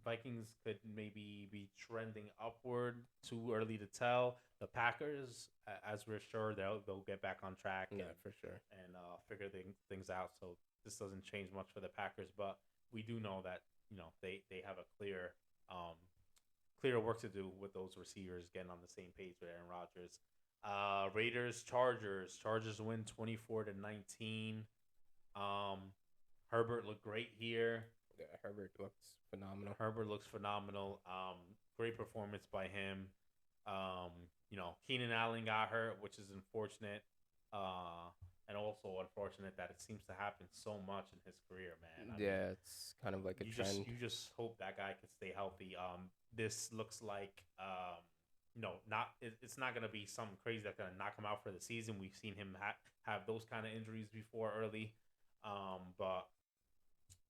[SPEAKER 2] Vikings could maybe be trending upward. Too early to tell. The Packers, as we're sure, they'll get back on track
[SPEAKER 1] Yeah, for sure.
[SPEAKER 2] and figure things out. So this doesn't change much for the Packers, but we do know that they have a clear work to do with those receivers getting on the same page with Aaron Rodgers. Raiders Chargers. Chargers win 24-19. Um, Herbert looked great here.
[SPEAKER 1] Yeah, Herbert looks phenomenal.
[SPEAKER 2] Herbert looks phenomenal. Great performance by him. Um, Keenan Allen got hurt, which is unfortunate. And also unfortunate that it seems to happen so much in his career, man. I mean,
[SPEAKER 1] Yeah, it's kind of like a trend.
[SPEAKER 2] you just hope that guy can stay healthy. This looks like not it's not gonna be something crazy that's gonna knock him out for the season. We've seen him have those kind of injuries before early, but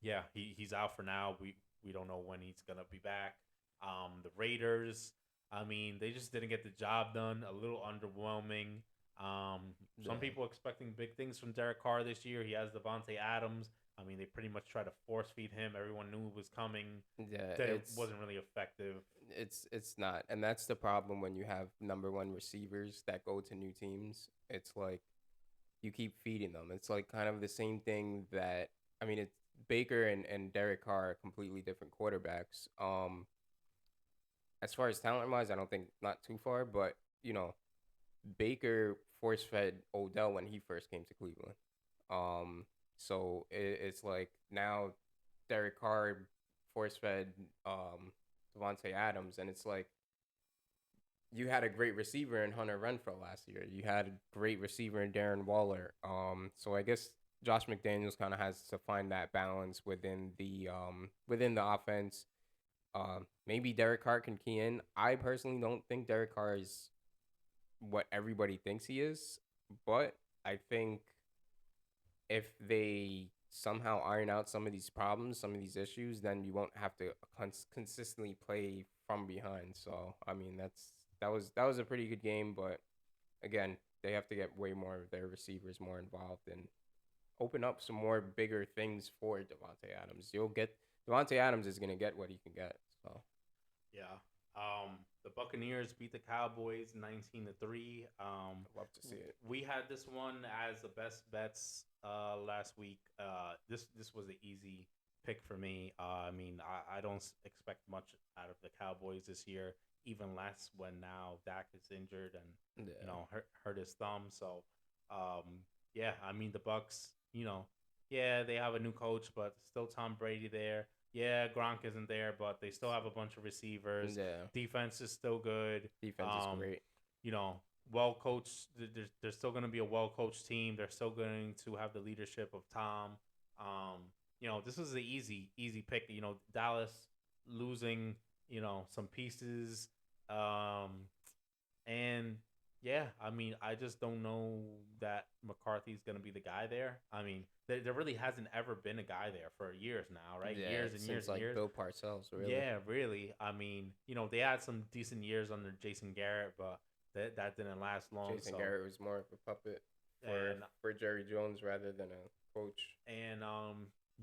[SPEAKER 2] yeah, he's out for now. We don't know when he's gonna be back. The Raiders, I mean, they just didn't get the job done. A little underwhelming. Some
[SPEAKER 1] Yeah,
[SPEAKER 2] people expecting big things from Derek Carr this year. He has Devontae Adams. I mean, they pretty much tried to force feed him. Everyone knew it was coming.
[SPEAKER 1] yeah,
[SPEAKER 2] That it wasn't really effective.
[SPEAKER 1] it's not, and that's the problem when you have number one receivers that go to new teams. It's like you keep feeding them. It's like kind of the same thing that, I mean, it's Baker and Derek Carr are completely different quarterbacks. As far as talent wise, I don't think not too far, but Baker force fed Odell when he first came to Cleveland. Um, so it's like now Derek Carr force fed Devontae Adams, and it's like you had a great receiver in Hunter Renfro last year. You had a great receiver in Darren Waller. So I guess Josh McDaniels kind of has to find that balance within the offense. Maybe Derek Carr can key in. I personally don't think Derek Carr is what everybody thinks he is, but I think if they somehow iron out some of these problems, some of these issues, then you won't have to consistently play from behind. So I mean, that was a pretty good game, but again, they have to get way more of their receivers more involved and open up some more bigger things for Devontae Adams. Devontae Adams is gonna get what he can get. So
[SPEAKER 2] Yeah. The Buccaneers beat the Cowboys 19-3.
[SPEAKER 1] I love to see it.
[SPEAKER 2] We had this one as the best bets last week. This was an easy pick for me. I mean, I don't expect much out of the Cowboys this year, even less when now Dak is injured and
[SPEAKER 1] Yeah.
[SPEAKER 2] hurt his thumb. So, yeah, I mean the Bucks. Yeah, they have a new coach, but still Tom Brady there. Yeah, Gronk isn't there, but they still have a bunch of receivers.
[SPEAKER 1] Yeah.
[SPEAKER 2] Defense is still good.
[SPEAKER 1] Defense is
[SPEAKER 2] Um,
[SPEAKER 1] great.
[SPEAKER 2] you know, well coached. There's still going to be a well coached team. They're still going to have the leadership of Tom. This is an easy pick. Dallas losing, some pieces. And yeah, I mean, I just don't know that McCarthy's going to be the guy there. I mean, there really hasn't ever been a guy there for years now, right?
[SPEAKER 1] Yeah,
[SPEAKER 2] Years and
[SPEAKER 1] since
[SPEAKER 2] years and
[SPEAKER 1] like
[SPEAKER 2] years.
[SPEAKER 1] Bill Parcells, really.
[SPEAKER 2] Yeah, really. I mean, they had some decent years under Jason Garrett, but that didn't last long.
[SPEAKER 1] Jason Garrett was more of a puppet
[SPEAKER 2] and
[SPEAKER 1] for Jerry Jones rather than a coach.
[SPEAKER 2] and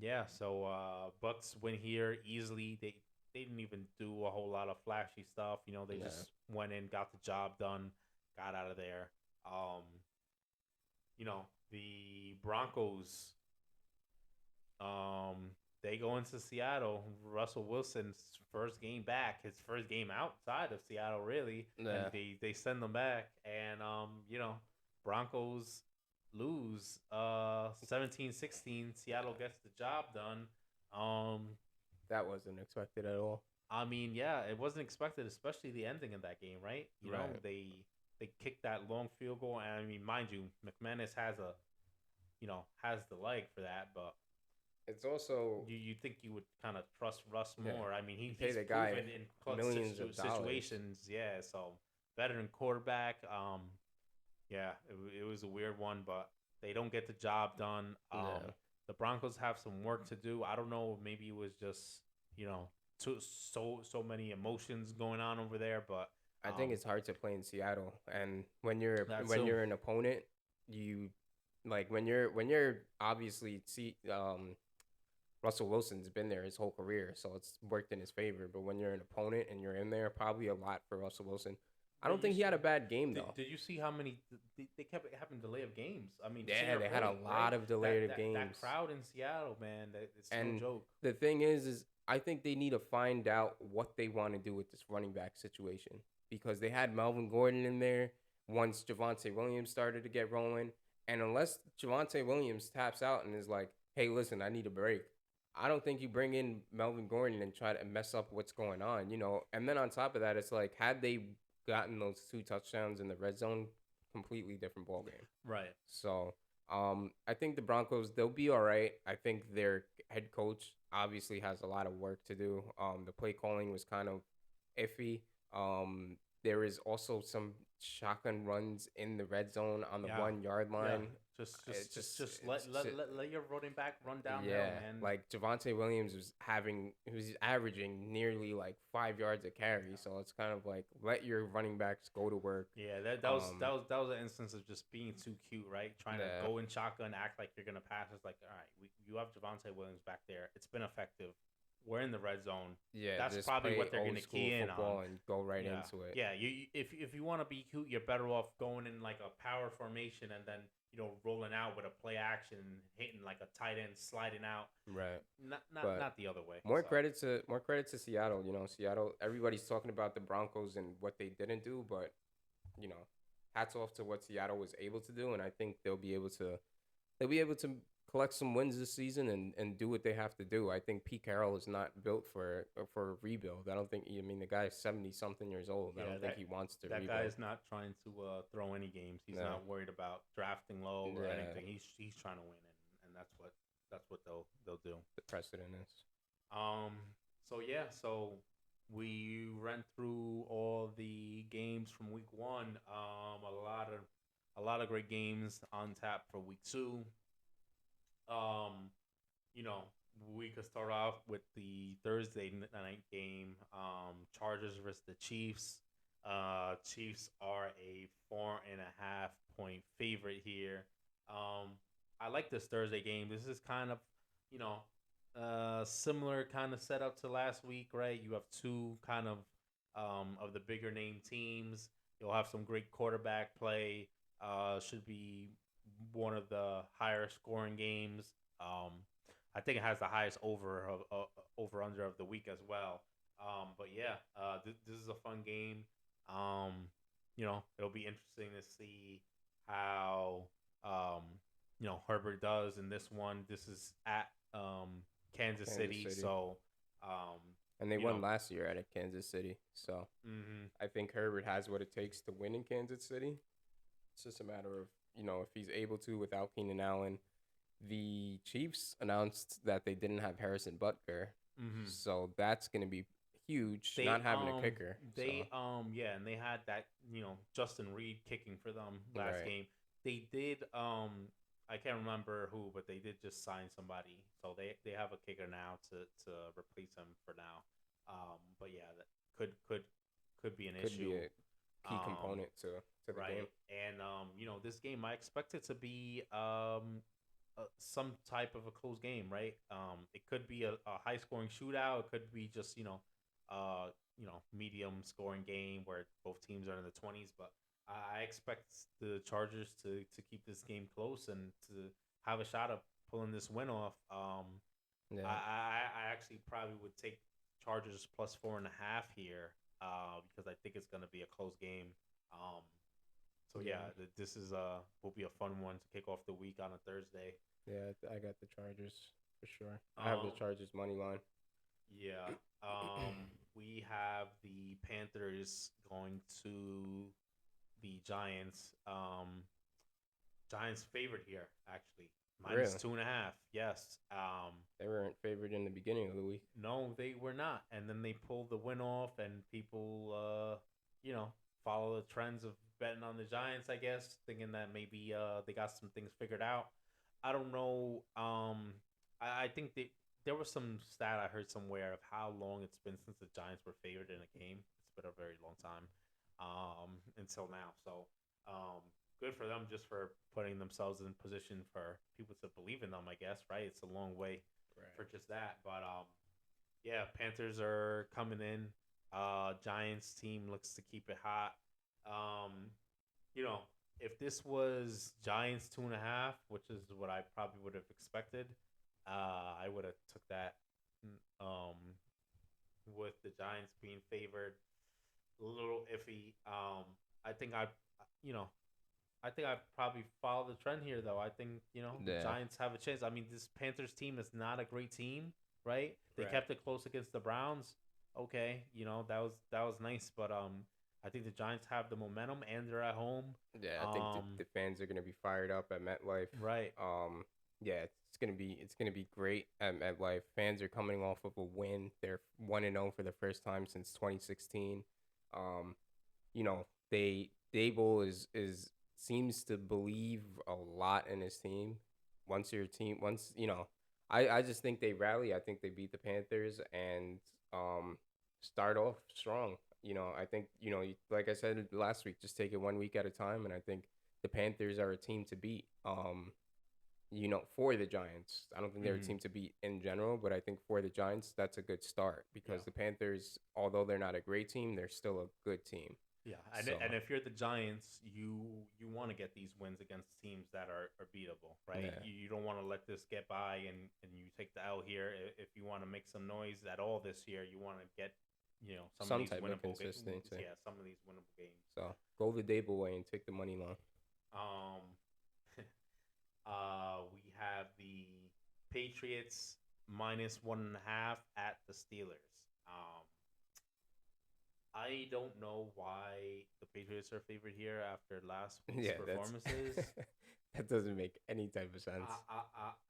[SPEAKER 2] yeah, so Bucks win here easily. They didn't even do a whole lot of flashy stuff. They
[SPEAKER 1] Yeah.
[SPEAKER 2] just went in, got the job done, got out of there. The Broncos they go into Seattle. Russell Wilson's first game back, his first game outside of Seattle, really.
[SPEAKER 1] Yeah.
[SPEAKER 2] And they send them back, and Broncos lose 17-16. Seattle gets the job done.
[SPEAKER 1] That wasn't expected at all.
[SPEAKER 2] I mean, yeah, it wasn't expected, especially the ending of that game, right?
[SPEAKER 1] Right.
[SPEAKER 2] They kicked that long field goal, and I mean, mind you, McManus has the leg for that, but
[SPEAKER 1] It's also
[SPEAKER 2] you think you would kind of trust Russ
[SPEAKER 1] Yeah.
[SPEAKER 2] more. I mean,
[SPEAKER 1] You pay
[SPEAKER 2] he's
[SPEAKER 1] the guy
[SPEAKER 2] proven in clutch
[SPEAKER 1] millions of dollars.
[SPEAKER 2] situations. Yeah, so veteran quarterback. Yeah, it was a weird one, but they don't get the job done.
[SPEAKER 1] Yeah.
[SPEAKER 2] The Broncos have some work to do. I don't know. Maybe it was just so many emotions going on over there, but
[SPEAKER 1] I think it's hard to play in Seattle, and when
[SPEAKER 2] That too.
[SPEAKER 1] you're an opponent, you like when you're obviously Russell Wilson's been there his whole career, so it's worked in his favor. But when you're an opponent and you're in there, probably a lot for Russell Wilson. I don't think he had a bad game though.
[SPEAKER 2] Did you see how many they kept having delay of games? I mean, to
[SPEAKER 1] Yeah,
[SPEAKER 2] your
[SPEAKER 1] they had a
[SPEAKER 2] point,
[SPEAKER 1] lot
[SPEAKER 2] right?
[SPEAKER 1] of delay of
[SPEAKER 2] That
[SPEAKER 1] games.
[SPEAKER 2] crowd in Seattle, man, it's
[SPEAKER 1] And
[SPEAKER 2] no joke.
[SPEAKER 1] the thing is I think they need to find out what they want to do with this running back situation because they had Melvin Gordon in there once Javonte Williams started to get rolling, and unless Javonte Williams taps out and is like, "Hey, listen, I need a break," I don't think you bring in Melvin Gordon and try to mess up what's going on. And then on top of that, it's like had they gotten those 2 touchdowns in the red zone, completely different ball game.
[SPEAKER 2] Right.
[SPEAKER 1] So I think the Broncos they'll be all right. I think their head coach obviously has a lot of work to do. The play calling was kind of iffy. There is also some shotgun runs in the red zone on the
[SPEAKER 2] Yeah.
[SPEAKER 1] 1 yard
[SPEAKER 2] Yeah.
[SPEAKER 1] line.
[SPEAKER 2] Just
[SPEAKER 1] It's
[SPEAKER 2] let your running back run downhill,
[SPEAKER 1] yeah,
[SPEAKER 2] man.
[SPEAKER 1] like Javonte Williams was averaging nearly like 5 yards a carry. So it's kind of like let your running backs go to work.
[SPEAKER 2] Yeah, that was an instance of just being too cute, right? Trying to
[SPEAKER 1] Yeah.
[SPEAKER 2] go in shotgun, act like you're gonna pass. It's like, all right, you have Javonte Williams back there. It's been effective. We're in the red zone.
[SPEAKER 1] Yeah,
[SPEAKER 2] That's
[SPEAKER 1] just
[SPEAKER 2] probably
[SPEAKER 1] play
[SPEAKER 2] what they're
[SPEAKER 1] old
[SPEAKER 2] gonna
[SPEAKER 1] school
[SPEAKER 2] key in
[SPEAKER 1] football
[SPEAKER 2] on.
[SPEAKER 1] and go right
[SPEAKER 2] Yeah,
[SPEAKER 1] into it.
[SPEAKER 2] yeah. If you want to be cute, you're better off going in like a power formation and then rolling out with a play action, hitting like a tight end, sliding out.
[SPEAKER 1] Right. But
[SPEAKER 2] Not the other way.
[SPEAKER 1] More
[SPEAKER 2] So,
[SPEAKER 1] credit to Seattle. Seattle. Everybody's talking about the Broncos and what they didn't do, but you know, hats off to what Seattle was able to do, and I think they'll be able to collect some wins this season and do what they have to do. I think Pete Carroll is not built for a rebuild. I don't think. I mean, the guy is 70-something years old. I
[SPEAKER 2] Yeah,
[SPEAKER 1] don't think he wants to
[SPEAKER 2] that
[SPEAKER 1] rebuild.
[SPEAKER 2] guy is not trying to throw any games. He's
[SPEAKER 1] No.
[SPEAKER 2] not worried about drafting low or
[SPEAKER 1] Yeah.
[SPEAKER 2] anything. He's trying to win, and that's what they'll do.
[SPEAKER 1] The precedent is.
[SPEAKER 2] So yeah, so we ran through all the games from week 1. A lot of great games on tap for week 2. Um, you know, we could start off with the Thursday night game. Chargers versus the Chiefs. Chiefs are a 4.5 point favorite here. Um, I like this Thursday game. This is kind of, you know, similar kind of setup to last week, right? You have two kind of the bigger name teams. You'll have some great quarterback play. Should be one of the higher scoring games. Um, I think it has the highest over under of the week as well. But yeah, this is a fun game. Um, it'll be interesting to see how um, Herbert does in this one. This is at Kansas
[SPEAKER 1] Kansas
[SPEAKER 2] City,
[SPEAKER 1] City.
[SPEAKER 2] so um,
[SPEAKER 1] And they
[SPEAKER 2] you
[SPEAKER 1] won
[SPEAKER 2] know,
[SPEAKER 1] last year at Kansas City. So
[SPEAKER 2] mm-hmm.
[SPEAKER 1] I think Herbert has what it takes to win in Kansas City. It's just a matter of, if he's able to without Keenan Allen. The Chiefs announced that they didn't have Harrison Butker.
[SPEAKER 2] Mm-hmm.
[SPEAKER 1] So that's going to be huge,
[SPEAKER 2] They
[SPEAKER 1] not having a kicker. So,
[SPEAKER 2] yeah, and they had that Justin Reed kicking for them last
[SPEAKER 1] right.
[SPEAKER 2] game. They did I can't remember who, but they did just sign somebody, so they have a kicker now to replace him for now. But yeah, that could be an
[SPEAKER 1] Could be
[SPEAKER 2] issue.
[SPEAKER 1] a key component to the game.
[SPEAKER 2] Right, and this game I expect it to be some type of a close game, right? It could be a high scoring shootout. It could be just medium scoring game where both teams are in the 20s. But I expect the Chargers to keep this game close and to have a shot of pulling this win off.
[SPEAKER 1] Yeah.
[SPEAKER 2] I actually probably would take Chargers plus 4.5 here because I think it's going to be a close game. Um, so yeah,
[SPEAKER 1] Yeah.
[SPEAKER 2] this is will be a fun one to kick off the week on a Thursday.
[SPEAKER 1] Yeah, I got the Chargers for sure. I have the
[SPEAKER 2] Um,
[SPEAKER 1] Chargers money line.
[SPEAKER 2] yeah. We have the Panthers going to the Giants. Giants favorite here actually minus
[SPEAKER 1] Really?
[SPEAKER 2] 2.5. Yes.
[SPEAKER 1] They weren't favored in the beginning of the week.
[SPEAKER 2] No, they were not, and then they pulled the win off, and people, you know, follow the trends of betting on the Giants. I guess thinking that maybe they got some things figured out. I don't know. I think there was some stat I heard somewhere of how long it's been since the Giants were favored in a game. It's been a very long time, until now. So, good for them just for putting themselves in position for people to believe in them. I guess right. It's a long way for
[SPEAKER 1] Right.
[SPEAKER 2] just that, but yeah, Panthers are coming in. Giants team looks to keep it hot. Um, you know, if this was Giants 2.5, which is what I probably would have expected, I would have took that. Um, with the Giants being favored, a little iffy. I think you know, I think I probably follow the trend here, though. I think the
[SPEAKER 1] Yeah.
[SPEAKER 2] Giants have a chance. I mean, this Panthers team is not a great team, right? They
[SPEAKER 1] Right.
[SPEAKER 2] kept it close against the Browns. Okay, that was nice, but I think the Giants have the momentum and they're at home.
[SPEAKER 1] Yeah, I think the,
[SPEAKER 2] Um,
[SPEAKER 1] the fans are gonna be fired up at MetLife.
[SPEAKER 2] right.
[SPEAKER 1] Yeah, it's gonna be great at MetLife. Fans are coming off of a win. They're 1-0 for the first time since 2016. Um, they Dable is seems to believe a lot in his team. Once I just think they rally. I think they beat the Panthers and um start off strong. I think like I said last week, just take it 1 week at a time, and I think the Panthers are a team to beat. For the Giants, I don't think they're a
[SPEAKER 2] Hmm.
[SPEAKER 1] team to beat in general, but I think for the Giants, that's a good start
[SPEAKER 2] Yeah.
[SPEAKER 1] because the Panthers, although they're not a great team, they're still a good team.
[SPEAKER 2] Yeah,
[SPEAKER 1] So
[SPEAKER 2] and if you're the Giants, you want to get these wins against teams that are beatable, right?
[SPEAKER 1] yeah,
[SPEAKER 2] You don't want to let this get by and you take the L here. If you want to make some noise at all this year, you want to get some of
[SPEAKER 1] some
[SPEAKER 2] these
[SPEAKER 1] type of
[SPEAKER 2] winnable
[SPEAKER 1] consistency.
[SPEAKER 2] yeah, some of these winnable games.
[SPEAKER 1] So go the Dable way and take the money line.
[SPEAKER 2] Um, we have the Patriots minus 1.5 at the Steelers. Um, I don't know why the Patriots are favored here after last week's
[SPEAKER 1] Yeah, that's
[SPEAKER 2] performances.
[SPEAKER 1] that doesn't make any type of sense.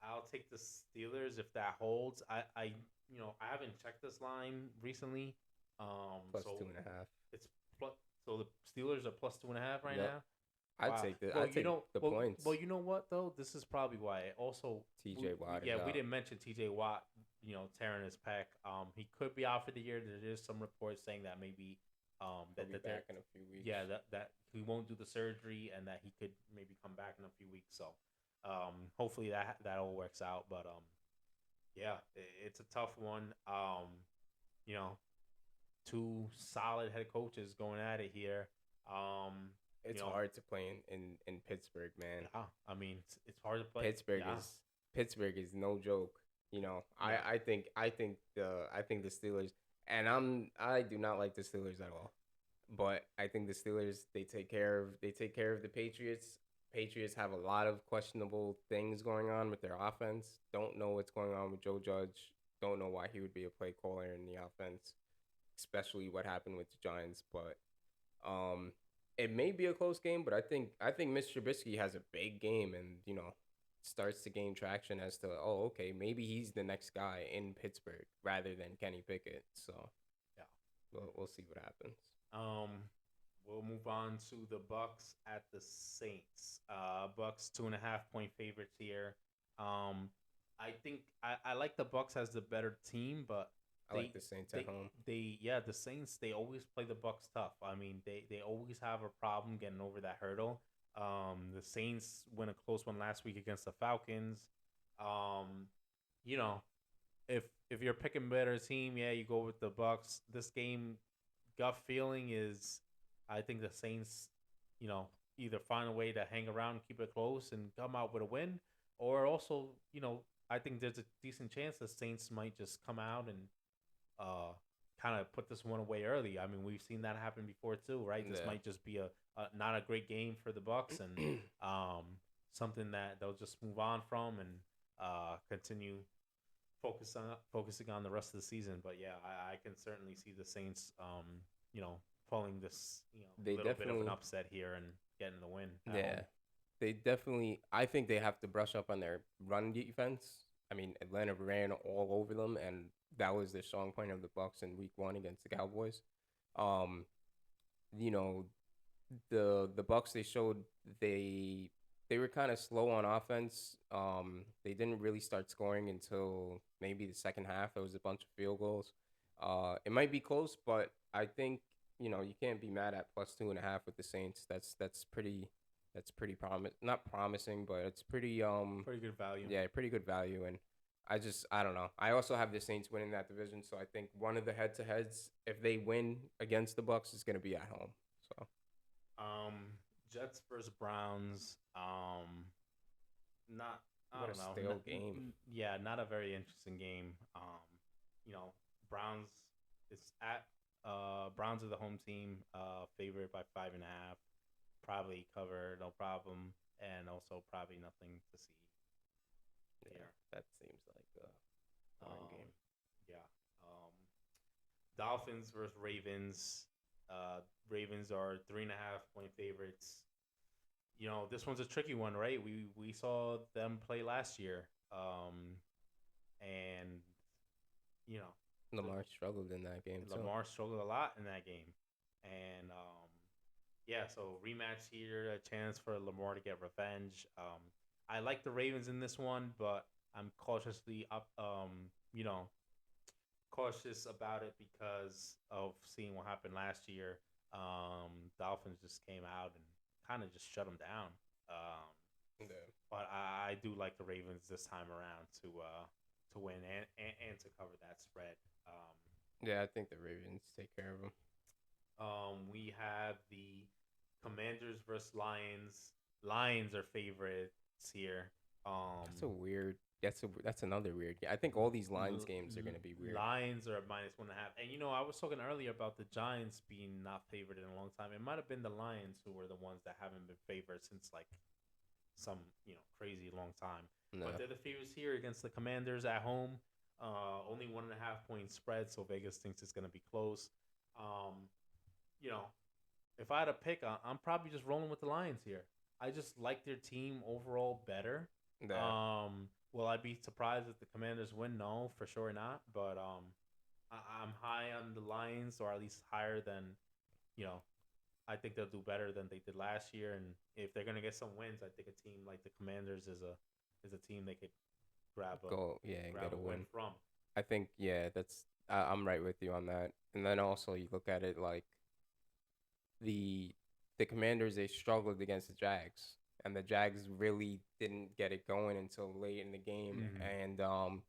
[SPEAKER 2] I'll take the Steelers if that holds. I haven't checked this line recently.
[SPEAKER 1] Plus
[SPEAKER 2] So
[SPEAKER 1] 2.5.
[SPEAKER 2] it's plus. So the Steelers are plus 2.5 right
[SPEAKER 1] Yep.
[SPEAKER 2] now. Wow. Well,
[SPEAKER 1] I'd take the
[SPEAKER 2] well,
[SPEAKER 1] points.
[SPEAKER 2] you know what though? This is probably why. Also,
[SPEAKER 1] TJ Watt is
[SPEAKER 2] yeah, we
[SPEAKER 1] out.
[SPEAKER 2] didn't mention T.J. Watt. Tearing his pec. He could be out for the year. There is some reports saying that maybe
[SPEAKER 1] He'll be
[SPEAKER 2] that they're
[SPEAKER 1] back in a few weeks.
[SPEAKER 2] yeah that he won't do the surgery and that he could maybe come back in a few weeks. So, hopefully that all works out. But yeah, it's a tough one. You know, two solid head coaches going at it here. Um,
[SPEAKER 1] It's hard to play in Pittsburgh, man.
[SPEAKER 2] yeah, I mean it's hard to play.
[SPEAKER 1] Pittsburgh
[SPEAKER 2] Yeah,
[SPEAKER 1] is Pittsburgh is no joke.
[SPEAKER 2] yeah.
[SPEAKER 1] I think the Steelers, and I do not like the Steelers at all. But I think the Steelers, they take care of the Patriots. Patriots have a lot of questionable things going on with their offense. Don't know what's going on with Joe Judge. Don't know why he would be a play caller in the offense, especially what happened with the Giants. But um, it may be a close game, but I think Mr. Trubisky has a big game, and starts to gain traction as to, oh, okay, maybe he's the next guy in Pittsburgh rather than Kenny Pickett. So
[SPEAKER 2] Yeah.
[SPEAKER 1] we'll see what happens.
[SPEAKER 2] Um, we'll move on to the Bucks at the Saints. Bucks 2.5 point favorites here. Um, I think I like the Bucks as the better team, but
[SPEAKER 1] I like the Saints at home.
[SPEAKER 2] the Saints, they always play the Bucks tough. I mean, they always have a problem getting over that hurdle. The Saints win a close one last week against the Falcons. Um, you know, if you're picking better team, yeah, you go with the Bucks. This game, gut feeling is, I think the Saints, either find a way to hang around, keep it close, and come out with a win, or also, I think there's a decent chance the Saints might just come out and uh kind of put this one away early. I mean, we've seen that happen before too, right? This
[SPEAKER 1] Yeah.
[SPEAKER 2] might just be a not a great game for the Bucks, and something that they'll just move on from and continue focusing on the rest of the season. But yeah, I can certainly see the Saints, pulling this,
[SPEAKER 1] They
[SPEAKER 2] little bit of an
[SPEAKER 1] definitely,
[SPEAKER 2] upset here and getting the win at
[SPEAKER 1] yeah,
[SPEAKER 2] home.
[SPEAKER 1] they definitely. I think they have to brush up on their run defense. I mean, Atlanta ran all over them, and that was the strong point of the Bucks in Week 1 against the Cowboys. Um, you know, the Bucks, they showed they they were kind of slow on offense. They didn't really start scoring until maybe the second half. It was a bunch of field goals. It might be close, but I think you can't be mad at +2.5 with the Saints. That's pretty not promising, but it's pretty
[SPEAKER 2] Pretty good value.
[SPEAKER 1] yeah, pretty good value. And I don't know. I also have the Saints winning that division, so I think one of the head to heads, if they win against the Bucks, is going to be at home. So
[SPEAKER 2] Jets versus Browns. Not I
[SPEAKER 1] what a
[SPEAKER 2] don't know.
[SPEAKER 1] stale game.
[SPEAKER 2] Yeah, not a very interesting game. Browns it's at Browns are the home team, favored by 5.5. Probably cover, no problem, and also probably nothing to see
[SPEAKER 1] Yeah,
[SPEAKER 2] here.
[SPEAKER 1] that seems like a boring
[SPEAKER 2] Um,
[SPEAKER 1] game.
[SPEAKER 2] yeah. Dolphins versus Ravens. Ravens are 3.5 point favorites. This one's a tricky one, right? We saw them play last year, and you know,
[SPEAKER 1] Lamar struggled in that game too.
[SPEAKER 2] Lamar struggled a lot in that game, and yeah, so rematch here, a chance for Lamar to get revenge. I like the Ravens in this one, but I'm cautiously up, cautious about it because of seeing what happened last year. Dolphins just came out and kind of just shut them down.
[SPEAKER 1] Yeah.
[SPEAKER 2] But I do like the Ravens this time around to win and to cover that spread.
[SPEAKER 1] Yeah, I think the Ravens take care of them.
[SPEAKER 2] We have the Commanders versus Lions. Lions are favorites here.
[SPEAKER 1] That's a weird. That's another weird game. I think all these Lions games are gonna be weird.
[SPEAKER 2] Lions are at -1.5. And I was talking earlier about the Giants being not favored in a long time. It might have been the Lions who were the ones that haven't been favored since like some crazy long time.
[SPEAKER 1] No.
[SPEAKER 2] But they're the favorites here against the Commanders at home. Only 1.5 point spread, so Vegas thinks it's gonna be close. Um, you know, if I had a pick, I'm probably just rolling with the Lions here. I just like their team overall better.
[SPEAKER 1] Yeah.
[SPEAKER 2] Will I be surprised if the Commanders win? No, for sure not. But I'm high on the Lions, or at least higher than you know I think they'll do better than they did last year, and if they're gonna get some wins, I think a team like the Commanders is a team they could grab a
[SPEAKER 1] Go, yeah, and
[SPEAKER 2] grab
[SPEAKER 1] get a
[SPEAKER 2] a win
[SPEAKER 1] win.
[SPEAKER 2] from.
[SPEAKER 1] I think, yeah, I'm right with you on that. And then also you look at it like the the Commanders, they struggled against the Jags, and the Jags really didn't get it going until late in the game.
[SPEAKER 2] Mm-hmm.
[SPEAKER 1] And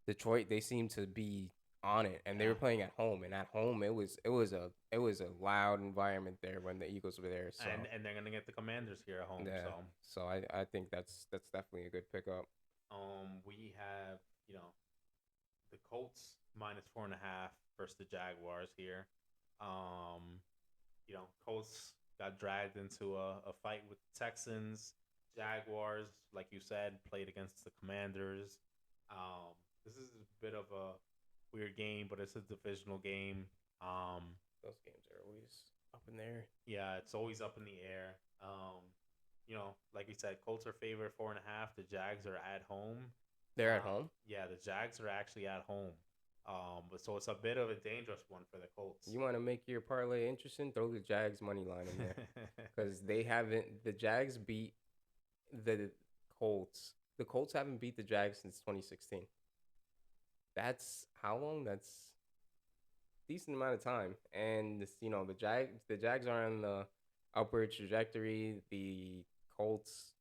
[SPEAKER 1] Detroit, they seemed to be on it, and they were
[SPEAKER 2] Yeah,
[SPEAKER 1] playing at home. And at home, it was a loud environment there when the Eagles were there. So
[SPEAKER 2] and they're gonna get the Commanders here at home.
[SPEAKER 1] yeah,
[SPEAKER 2] So
[SPEAKER 1] so I think that's definitely a good pickup.
[SPEAKER 2] we have the Colts minus 4.5 versus the Jaguars here. Um, Colts got dragged into a fight with the Texans. Jaguars, like you said, played against the Commanders. This is a bit of a weird game, but it's a divisional game. Um,
[SPEAKER 1] Those games are always up in there.
[SPEAKER 2] yeah, it's always up in the air. Like we said, Colts are favored 4.5. The Jags are at home.
[SPEAKER 1] They're at home.
[SPEAKER 2] Yeah, the Jags are actually at home. But so it's a bit of a dangerous one for the Colts.
[SPEAKER 1] You want to make your parlay interesting? Throw the Jags money line in there because they haven't. The Jags beat the Colts. The Colts haven't beat the Jags since 2016. That's how long? That's decent amount of time. And the Jags are on the upward trajectory. The Colts,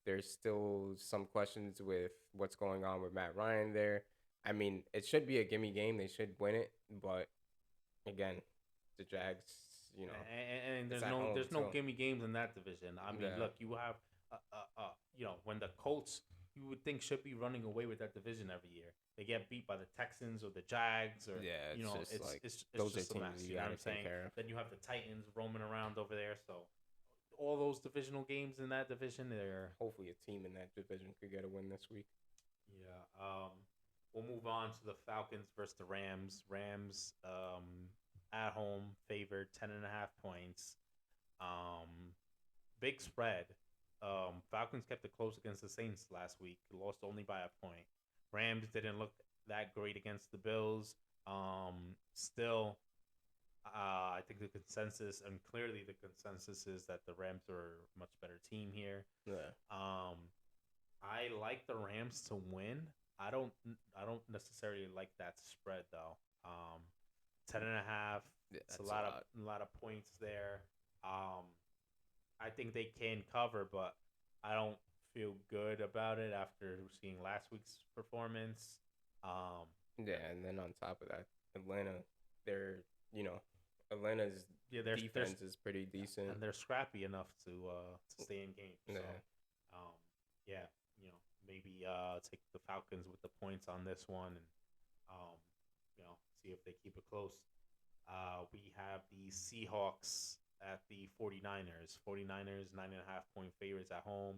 [SPEAKER 1] there's still some questions with what's going on with Matt Ryan there. I mean, it should be a gimme game. They should win it, but again, the Jags,
[SPEAKER 2] and
[SPEAKER 1] it's
[SPEAKER 2] there's
[SPEAKER 1] at
[SPEAKER 2] no
[SPEAKER 1] home
[SPEAKER 2] there's no
[SPEAKER 1] too.
[SPEAKER 2] gimme games in that division. I mean,
[SPEAKER 1] Yeah,
[SPEAKER 2] look, you have when the Colts you would think should be running away with that division every year. They get beat by the Texans or the Jags or
[SPEAKER 1] yeah. It's just like
[SPEAKER 2] it's
[SPEAKER 1] those are
[SPEAKER 2] just a
[SPEAKER 1] teams
[SPEAKER 2] mess.
[SPEAKER 1] you
[SPEAKER 2] You know what
[SPEAKER 1] gotta
[SPEAKER 2] I'm
[SPEAKER 1] take
[SPEAKER 2] saying?
[SPEAKER 1] care of.
[SPEAKER 2] Then you have the Titans roaming around over there. So all those divisional games in that division, they're
[SPEAKER 1] Hopefully, a team in that division could get a win this week.
[SPEAKER 2] yeah. We'll move on to the Falcons versus the Rams. Rams at home favored 10.5 points. Um, Big spread. Falcons kept it close against the Saints last week. Lost only by a point. Rams didn't look that great against the Bills. Still, I think the consensus, and clearly the consensus, is that the Rams are a much better team here.
[SPEAKER 1] Yeah,
[SPEAKER 2] Um, I like the Rams to win. I don't. I don't necessarily like that spread though. 10.5.
[SPEAKER 1] yeah,
[SPEAKER 2] It's a
[SPEAKER 1] that's a
[SPEAKER 2] lot of
[SPEAKER 1] lot.
[SPEAKER 2] points there. Um, I think they can cover, but I don't feel good about it after seeing last week's performance. Um,
[SPEAKER 1] Yeah, and then on top of that, Atlanta, they're you know, Atlanta's
[SPEAKER 2] yeah,
[SPEAKER 1] defense is pretty decent.
[SPEAKER 2] and they're scrappy enough to stay in games. So,
[SPEAKER 1] Yeah,
[SPEAKER 2] um, yeah, maybe take the Falcons with the points on this one, and um, see if they keep it close. We have the Seahawks at the 49ers. 49ers 9.5 point favorites at home.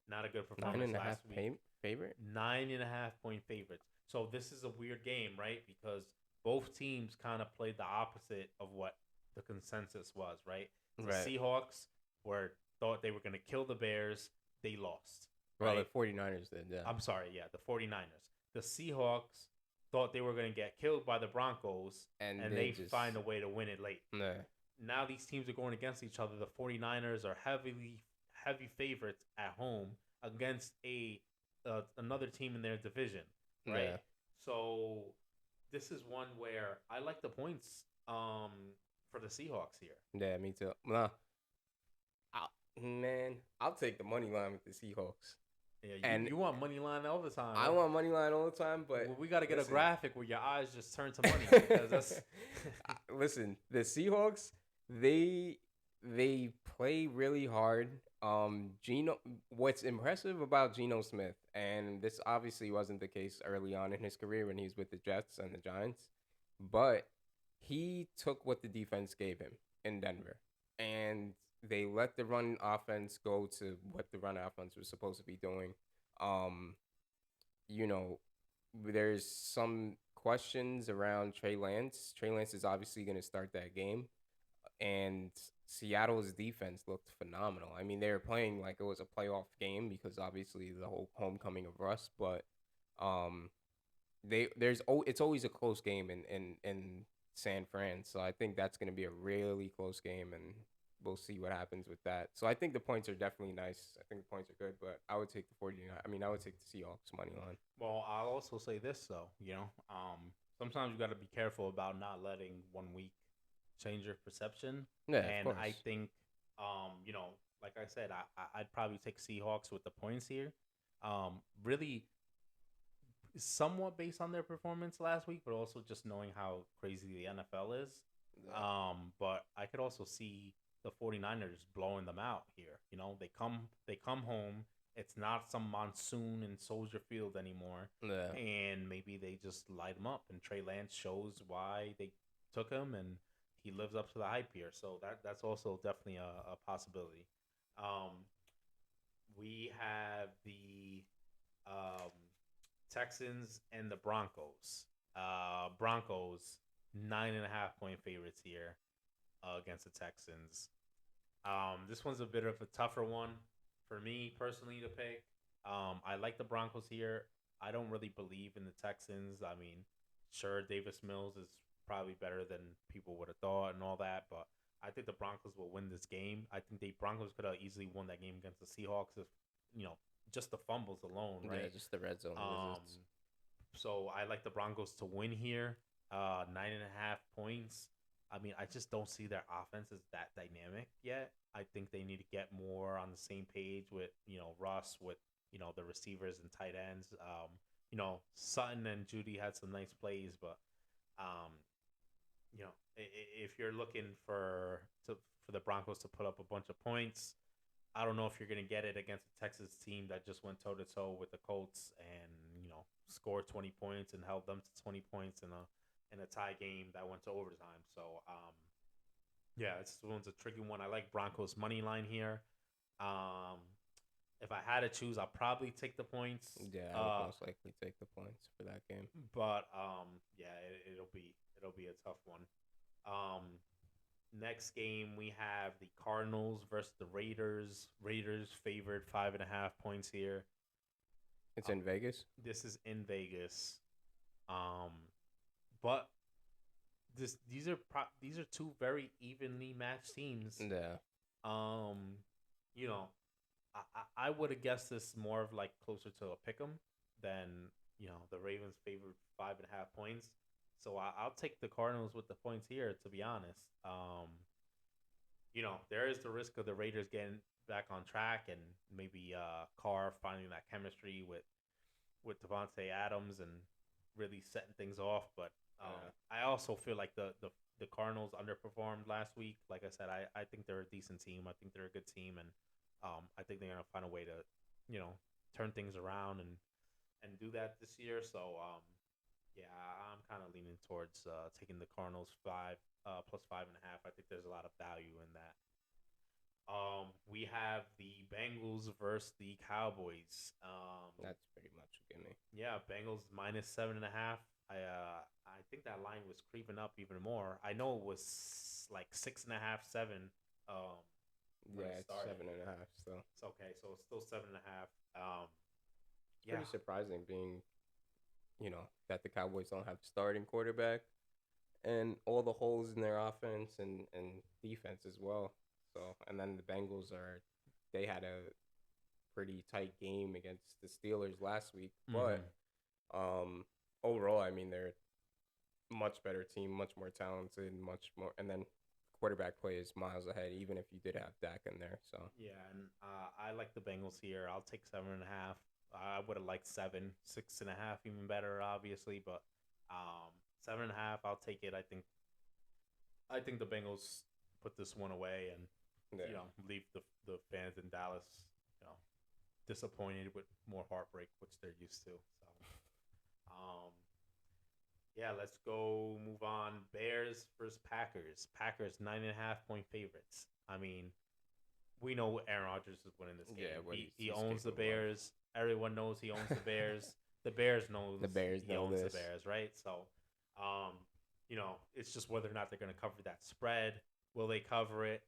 [SPEAKER 2] Not a good
[SPEAKER 1] nine
[SPEAKER 2] performance
[SPEAKER 1] and a half
[SPEAKER 2] last week.
[SPEAKER 1] favorite.
[SPEAKER 2] 9.5 point favorites. So this is a weird game, right? Because both teams kind of played the opposite of what the consensus was, right? The
[SPEAKER 1] Right.
[SPEAKER 2] Seahawks thought they were going to kill the Bears. They lost,
[SPEAKER 1] Well, the
[SPEAKER 2] right?
[SPEAKER 1] 49ers did. Yeah.
[SPEAKER 2] I'm sorry, yeah, the 49ers. The Seahawks thought they were going to get killed by the Broncos, and they
[SPEAKER 1] just
[SPEAKER 2] find a way to win it late.
[SPEAKER 1] yeah.
[SPEAKER 2] Now these teams are going against each other. The 49ers are heavy favorites at home against another team in their division, right?
[SPEAKER 1] Yeah.
[SPEAKER 2] So this is one where I like the points for the Seahawks here.
[SPEAKER 1] Yeah, me too. Nah, man, I'll take the money line with the Seahawks.
[SPEAKER 2] Yeah,
[SPEAKER 1] And
[SPEAKER 2] you want money line all the time.
[SPEAKER 1] I want money line all the time, but
[SPEAKER 2] we got to get
[SPEAKER 1] listen.
[SPEAKER 2] a graphic where your eyes just turn to money because that's
[SPEAKER 1] Listen, the Seahawks, they play really hard. Geno, what's impressive about Geno Smith, and this obviously wasn't the case early on in his career when he was with the Jets and the Giants, but he took what the defense gave him in Denver, and they let the run offense go to what the run offense was supposed to be doing. Um, you know, there's some questions around Trey Lance. Trey Lance is obviously going to start that game, and Seattle's defense looked phenomenal. I mean, they were playing like it was a playoff game because obviously the whole homecoming of Russ, but um, it's always a close game in San Fran. So I think that's going to be a really close game, and we'll see what happens with that. So I think the points are definitely nice. I think the points are good, but I would take the 49. I mean, I would take the Seahawks money line.
[SPEAKER 2] Well, I'll also say this though, sometimes you got to be careful about not letting 1 week change your perception.
[SPEAKER 1] Yeah, of
[SPEAKER 2] And I
[SPEAKER 1] course.
[SPEAKER 2] think, like I said, I'd probably take Seahawks with the points here. Really, somewhat based on their performance last week, but also just knowing how crazy the NFL is.
[SPEAKER 1] Yeah.
[SPEAKER 2] But I could also see the 49ers blowing them out here. They come home. It's not some monsoon in Soldier Field anymore,
[SPEAKER 1] Yeah.
[SPEAKER 2] and maybe they just light him up. And Trey Lance shows why they took him, and he lives up to the hype here. So that's also definitely a possibility. Um, we have the um, Texans and the Broncos. Broncos 9.5 point favorites here against the Texans. This one's a bit of a tougher one for me personally to pick. I like the Broncos here. I don't really believe in the Texans. I mean, sure, Davis Mills is probably better than people would have thought and all that, but I think the Broncos will win this game. I think the Broncos could have easily won that game against the Seahawks if you know just the fumbles alone,
[SPEAKER 1] Yeah,
[SPEAKER 2] right?
[SPEAKER 1] just the red zone
[SPEAKER 2] Um,
[SPEAKER 1] visits.
[SPEAKER 2] so I like the Broncos to win here. 9.5 points. I mean, I just don't see their offense as that dynamic yet. I think they need to get more on the same page with Russ, with the receivers and tight ends. Sutton and Judy had some nice plays, but um, if you're looking for the Broncos to put up a bunch of points, I don't know if you're going to get it against a Texas team that just went toe to toe with the Colts and scored 20 points and held them to 20 points in a tie game that went to overtime. So yeah, this one's a tricky one. I like Broncos money line here. Um, if I had to choose, I'll probably take the points.
[SPEAKER 1] Yeah, I would most likely take the points for that game.
[SPEAKER 2] But yeah, it'll be a tough one. Um, Next game we have the Cardinals versus the Raiders. Raiders favored 5.5 points here.
[SPEAKER 1] It's
[SPEAKER 2] Uh,
[SPEAKER 1] in Vegas.
[SPEAKER 2] this is in Vegas. Um, but these are two very evenly matched teams.
[SPEAKER 1] Yeah.
[SPEAKER 2] Um, you know, I would have guessed this more of like closer to a pick'em than the Ravens favored 5.5 points. So I'll take the Cardinals with the points here. To be honest, there is the risk of the Raiders getting back on track and maybe Carr finding that chemistry with Devontae Adams and really setting things off. But I also feel like the Cardinals underperformed last week. Like I said, I think they're a decent team. I think they're a good team, and I think they're gonna find a way to turn things around and do that this year. So yeah, I'm kind of leaning towards taking the Cardinals plus 5.5. I think there's a lot of value in that. We have the Bengals versus the Cowboys.
[SPEAKER 1] That's pretty much a gimme.
[SPEAKER 2] Yeah, Bengals minus 7.5. I think that line was creeping up even more. I know it was like 6.5, 7. When
[SPEAKER 1] Yeah,
[SPEAKER 2] it
[SPEAKER 1] it's
[SPEAKER 2] started.
[SPEAKER 1] 7.5. So
[SPEAKER 2] It's okay, so it's still 7.5.
[SPEAKER 1] it's
[SPEAKER 2] Yeah,
[SPEAKER 1] pretty surprising, being that the Cowboys don't have starting quarterback and all the holes in their offense and defense as well. So, and then the Bengals they had a pretty tight game against the Steelers last week, but
[SPEAKER 2] mm-hmm.
[SPEAKER 1] um overall, I mean, they're a much better team, much more talented, much more, and then quarterback play is miles ahead, even if you did have Dak in there. So
[SPEAKER 2] Yeah, and I like the Bengals here. I'll take 7.5. I would have liked 7, 6.5, even better, obviously, but 7.5. I'll take it. I think the Bengals put this one away and
[SPEAKER 1] yeah,
[SPEAKER 2] leave the fans in Dallas you know disappointed with more heartbreak, which they're used to. So um, yeah, let's go move on. Bears versus Packers. Packers 9.5 point favorites. I mean, we know Aaron Rodgers is winning this game.
[SPEAKER 1] yeah, what
[SPEAKER 2] He
[SPEAKER 1] he's
[SPEAKER 2] owns the
[SPEAKER 1] capable of.
[SPEAKER 2] Bears. Everyone knows he owns the Bears. The Bears knows
[SPEAKER 1] The Bears
[SPEAKER 2] he
[SPEAKER 1] know
[SPEAKER 2] owns the
[SPEAKER 1] this.
[SPEAKER 2] Bears, right? So, it's just whether or not they're going to cover that spread. Will they cover it?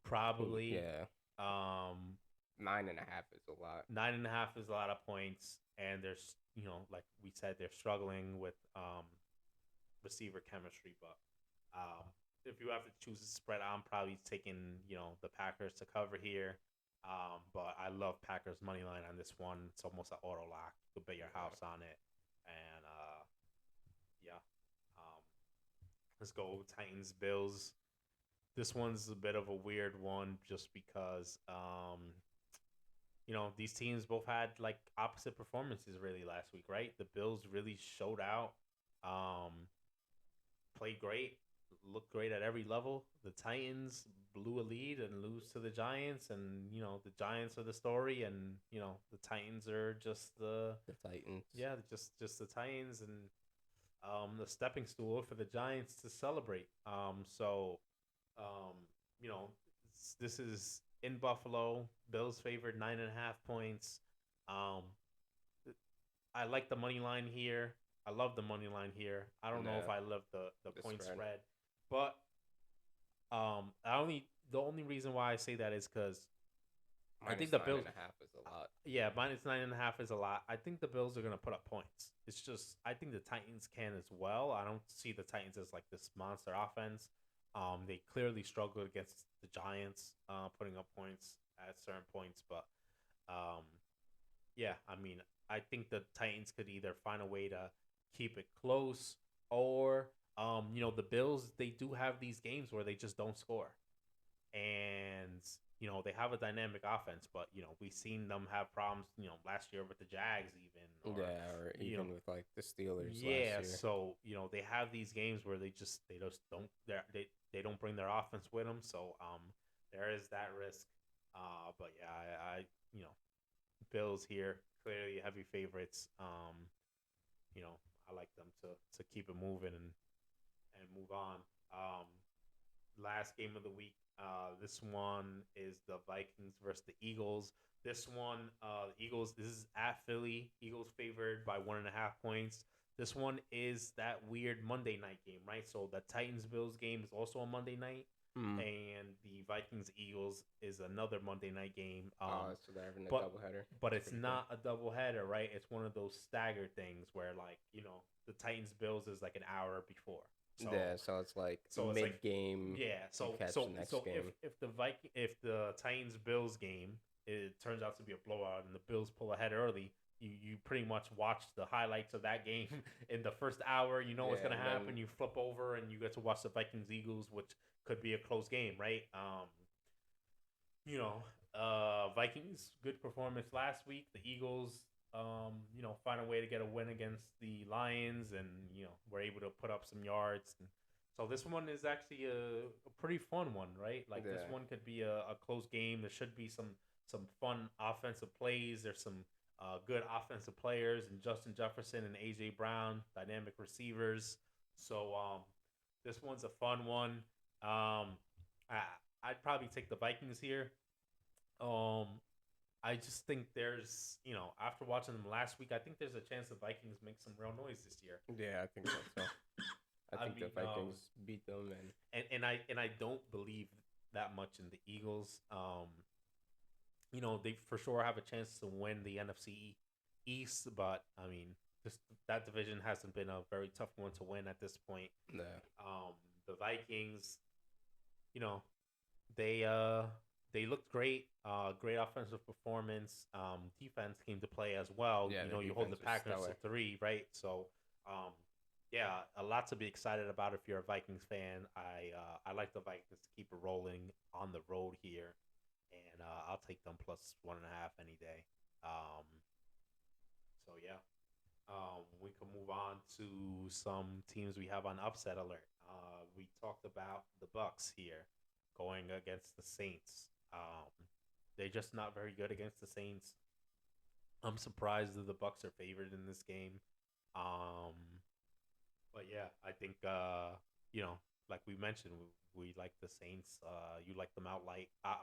[SPEAKER 2] Probably.
[SPEAKER 1] Yeah,
[SPEAKER 2] Um,
[SPEAKER 1] 9.5 is a lot.
[SPEAKER 2] 9.5 is a lot of points, and there's like we said, they're struggling with receiver chemistry. But Um, if you have to choose a spread, I'm probably taking the Packers to cover here. But I love Packers money line on this one. It's almost an auto lock. You could bet your
[SPEAKER 1] Yeah.
[SPEAKER 2] house on it, and yeah. Um, let's go Titans Bills. This one's a bit of a weird one, just because these teams both had like opposite performances really last week, right? The Bills really showed out, um, played great, looked great at every level. The Titans blew a lead and lose to the Giants, and the Giants are the story, and the Titans are just the
[SPEAKER 1] The Titans.
[SPEAKER 2] yeah, just the Titans, and the stepping stool for the Giants to celebrate. Um, this is in Buffalo. Bills favored 9.5 points. Um, I like the money line here. I love the money line here. I don't know if
[SPEAKER 1] Yeah.
[SPEAKER 2] I love the
[SPEAKER 1] The
[SPEAKER 2] point
[SPEAKER 1] spread.
[SPEAKER 2] spread, but the only reason why I say that is because I think
[SPEAKER 1] Minus
[SPEAKER 2] the
[SPEAKER 1] nine
[SPEAKER 2] Bills.
[SPEAKER 1] and a half is a lot.
[SPEAKER 2] Yeah, -9.5 is a lot. I think the Bills are gonna put up points. It's just I think the Titans can as well. I don't see the Titans as like this monster offense. They clearly struggled against the Giants, putting up points at certain points. But um, yeah, I mean, I think the Titans could either find a way to keep it close, or the Bills, they do have these games where they just don't score, and they have a dynamic offense, but we've seen them have problems last year with the Jags, even, or
[SPEAKER 1] Yeah, or
[SPEAKER 2] you know
[SPEAKER 1] even with like the Steelers last
[SPEAKER 2] yeah,
[SPEAKER 1] year.
[SPEAKER 2] so they have these games where they just don't they don't bring their offense with them, so there is that risk. But yeah, I you know Bills here, clearly heavy favorites. You know I like them to keep it moving and move on. um Last game of the week. This one is the Vikings versus the Eagles. This one, the Eagles. This is at Philly. Eagles favored by 1.5 points. This one is that weird Monday night game, right? So the Titans Bills game is also a Monday night,
[SPEAKER 1] Hmm.
[SPEAKER 2] and the Vikings Eagles is another Monday night game.
[SPEAKER 1] So they're having a
[SPEAKER 2] But
[SPEAKER 1] doubleheader.
[SPEAKER 2] but
[SPEAKER 1] That's
[SPEAKER 2] it's
[SPEAKER 1] pretty cool.
[SPEAKER 2] not a doubleheader, right? It's one of those staggered things where, like, the Titans Bills is like an hour before. So
[SPEAKER 1] Yeah, so it's like
[SPEAKER 2] it's like,
[SPEAKER 1] mid game.
[SPEAKER 2] yeah.
[SPEAKER 1] You
[SPEAKER 2] So
[SPEAKER 1] catch
[SPEAKER 2] so
[SPEAKER 1] the next
[SPEAKER 2] so
[SPEAKER 1] game.
[SPEAKER 2] if the Titans Bills game, it turns out to be a blowout and the Bills pull ahead early, you pretty much watch the highlights of that game in the first hour. You know what's
[SPEAKER 1] Yeah,
[SPEAKER 2] gonna
[SPEAKER 1] and then
[SPEAKER 2] happen. You flip over and you get to watch the Vikings Eagles, which could be a close game, right? You know, Vikings, good performance last week. The Eagles, find a way to get a win against the Lions, and were able to put up some yards. And so this one is actually a pretty fun one, right? Like, this
[SPEAKER 1] yeah,
[SPEAKER 2] one could be a close game. There should be some fun offensive plays. There's some good offensive players, and Justin Jefferson and AJ Brown, dynamic receivers. So this one's a fun one. I I'd probably take the Vikings here. Um, I just think there's, after watching them last week, I think there's a chance the Vikings make some real noise this year.
[SPEAKER 1] yeah, I think so. So I
[SPEAKER 2] I
[SPEAKER 1] think the
[SPEAKER 2] mean,
[SPEAKER 1] Vikings beat them, and
[SPEAKER 2] and I don't believe that much in the Eagles. They for sure have a chance to win the NFC East, but I mean, this that division hasn't been a very tough one to win at this point.
[SPEAKER 1] yeah,
[SPEAKER 2] The Vikings, you know, they looked great. Great offensive performance. Defense came to play as well.
[SPEAKER 1] yeah, their
[SPEAKER 2] You hold the
[SPEAKER 1] defense was
[SPEAKER 2] Packers to
[SPEAKER 1] stellar.
[SPEAKER 2] 3, right? So, yeah, a lot to be excited about if you're a Vikings fan. I like the Vikings to keep it rolling on the road here, and I'll take them plus 1.5 any day. Um, so yeah, we can move on to some teams we have on upset alert. We talked about the Bucks here going against the Saints. They're just not very good against the Saints. I'm surprised that the Bucks are favored in this game. Um, but yeah, I think like we mentioned, we like the Saints. You like them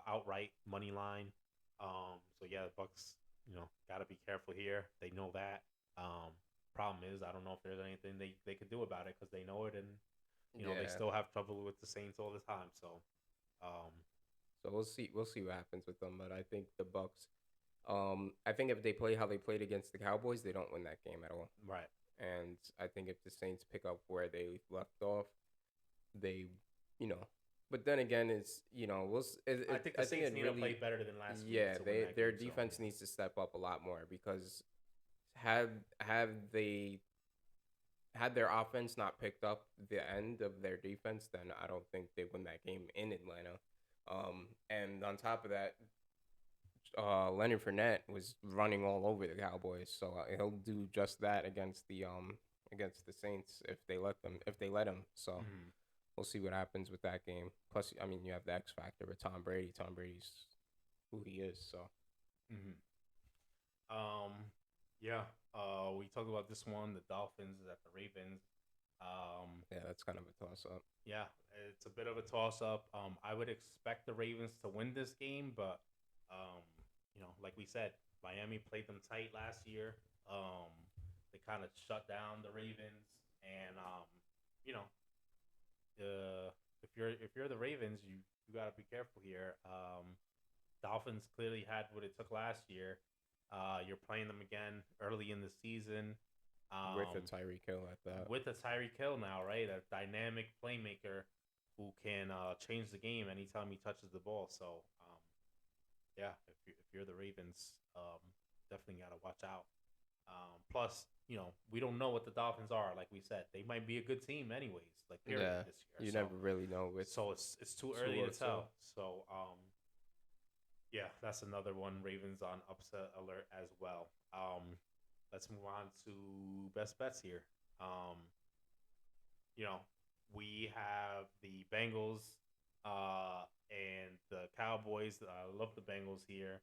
[SPEAKER 2] outright money line. So yeah, the Bucks, got to be careful here. They know that. Um, Problem is, I don't know if there's anything they could do about it, because they know it, and they
[SPEAKER 1] Yeah.
[SPEAKER 2] still have trouble with the Saints all the time. So, um,
[SPEAKER 1] So we'll see. We'll see what happens with them. But I think the Bucks. I think if they play how they played against the Cowboys, they don't win that game at all.
[SPEAKER 2] right.
[SPEAKER 1] And I think if the Saints pick up where they left off, they, you know. But then again, it's
[SPEAKER 2] I think the
[SPEAKER 1] I think
[SPEAKER 2] Saints
[SPEAKER 1] it
[SPEAKER 2] need to play
[SPEAKER 1] really,
[SPEAKER 2] better than last week
[SPEAKER 1] yeah,
[SPEAKER 2] to win that
[SPEAKER 1] their
[SPEAKER 2] game. So
[SPEAKER 1] defense needs to step up a lot more because have they had their offense not picked up the end of their defense, then I don't think they win that game in Atlanta. And on top of that, Leonard Fournette was running all over the Cowboys, so he'll do just that against the Saints if they let him. So
[SPEAKER 2] mhm.
[SPEAKER 1] we'll see what happens with that game. Plus, I mean, you have the X factor with Tom Brady. Tom Brady's who he is. So
[SPEAKER 2] Mhm. Um, yeah. We talked about this one. The Dolphins at the Ravens.
[SPEAKER 1] yeah, that's kind of a toss up.
[SPEAKER 2] Yeah, it's a bit of a toss up. I would expect the Ravens to win this game, but um, like we said, Miami played them tight last year. Um, they kind of shut down the Ravens, and you know, if you're the Ravens, you got to be careful here. Dolphins clearly had what it took last year. You're playing them again early in the season.
[SPEAKER 1] With a
[SPEAKER 2] Um,
[SPEAKER 1] Tyreek Hill at that.
[SPEAKER 2] with a Tyreek Hill now, right? A dynamic playmaker who can change the game anytime he touches the ball. So, yeah, if you're the Ravens, definitely got to watch out. Plus, we don't know what the Dolphins are. Like we said, they might be a good team, anyways. Like period
[SPEAKER 1] Yeah,
[SPEAKER 2] this year.
[SPEAKER 1] you
[SPEAKER 2] So,
[SPEAKER 1] never really know with
[SPEAKER 2] it's too
[SPEAKER 1] two
[SPEAKER 2] early
[SPEAKER 1] or
[SPEAKER 2] to
[SPEAKER 1] two.
[SPEAKER 2] tell. So, yeah, that's another one. Ravens on upset alert as well. Let's move on to best bets here. Um, you know, we have the Bengals and the Cowboys. I love the Bengals here.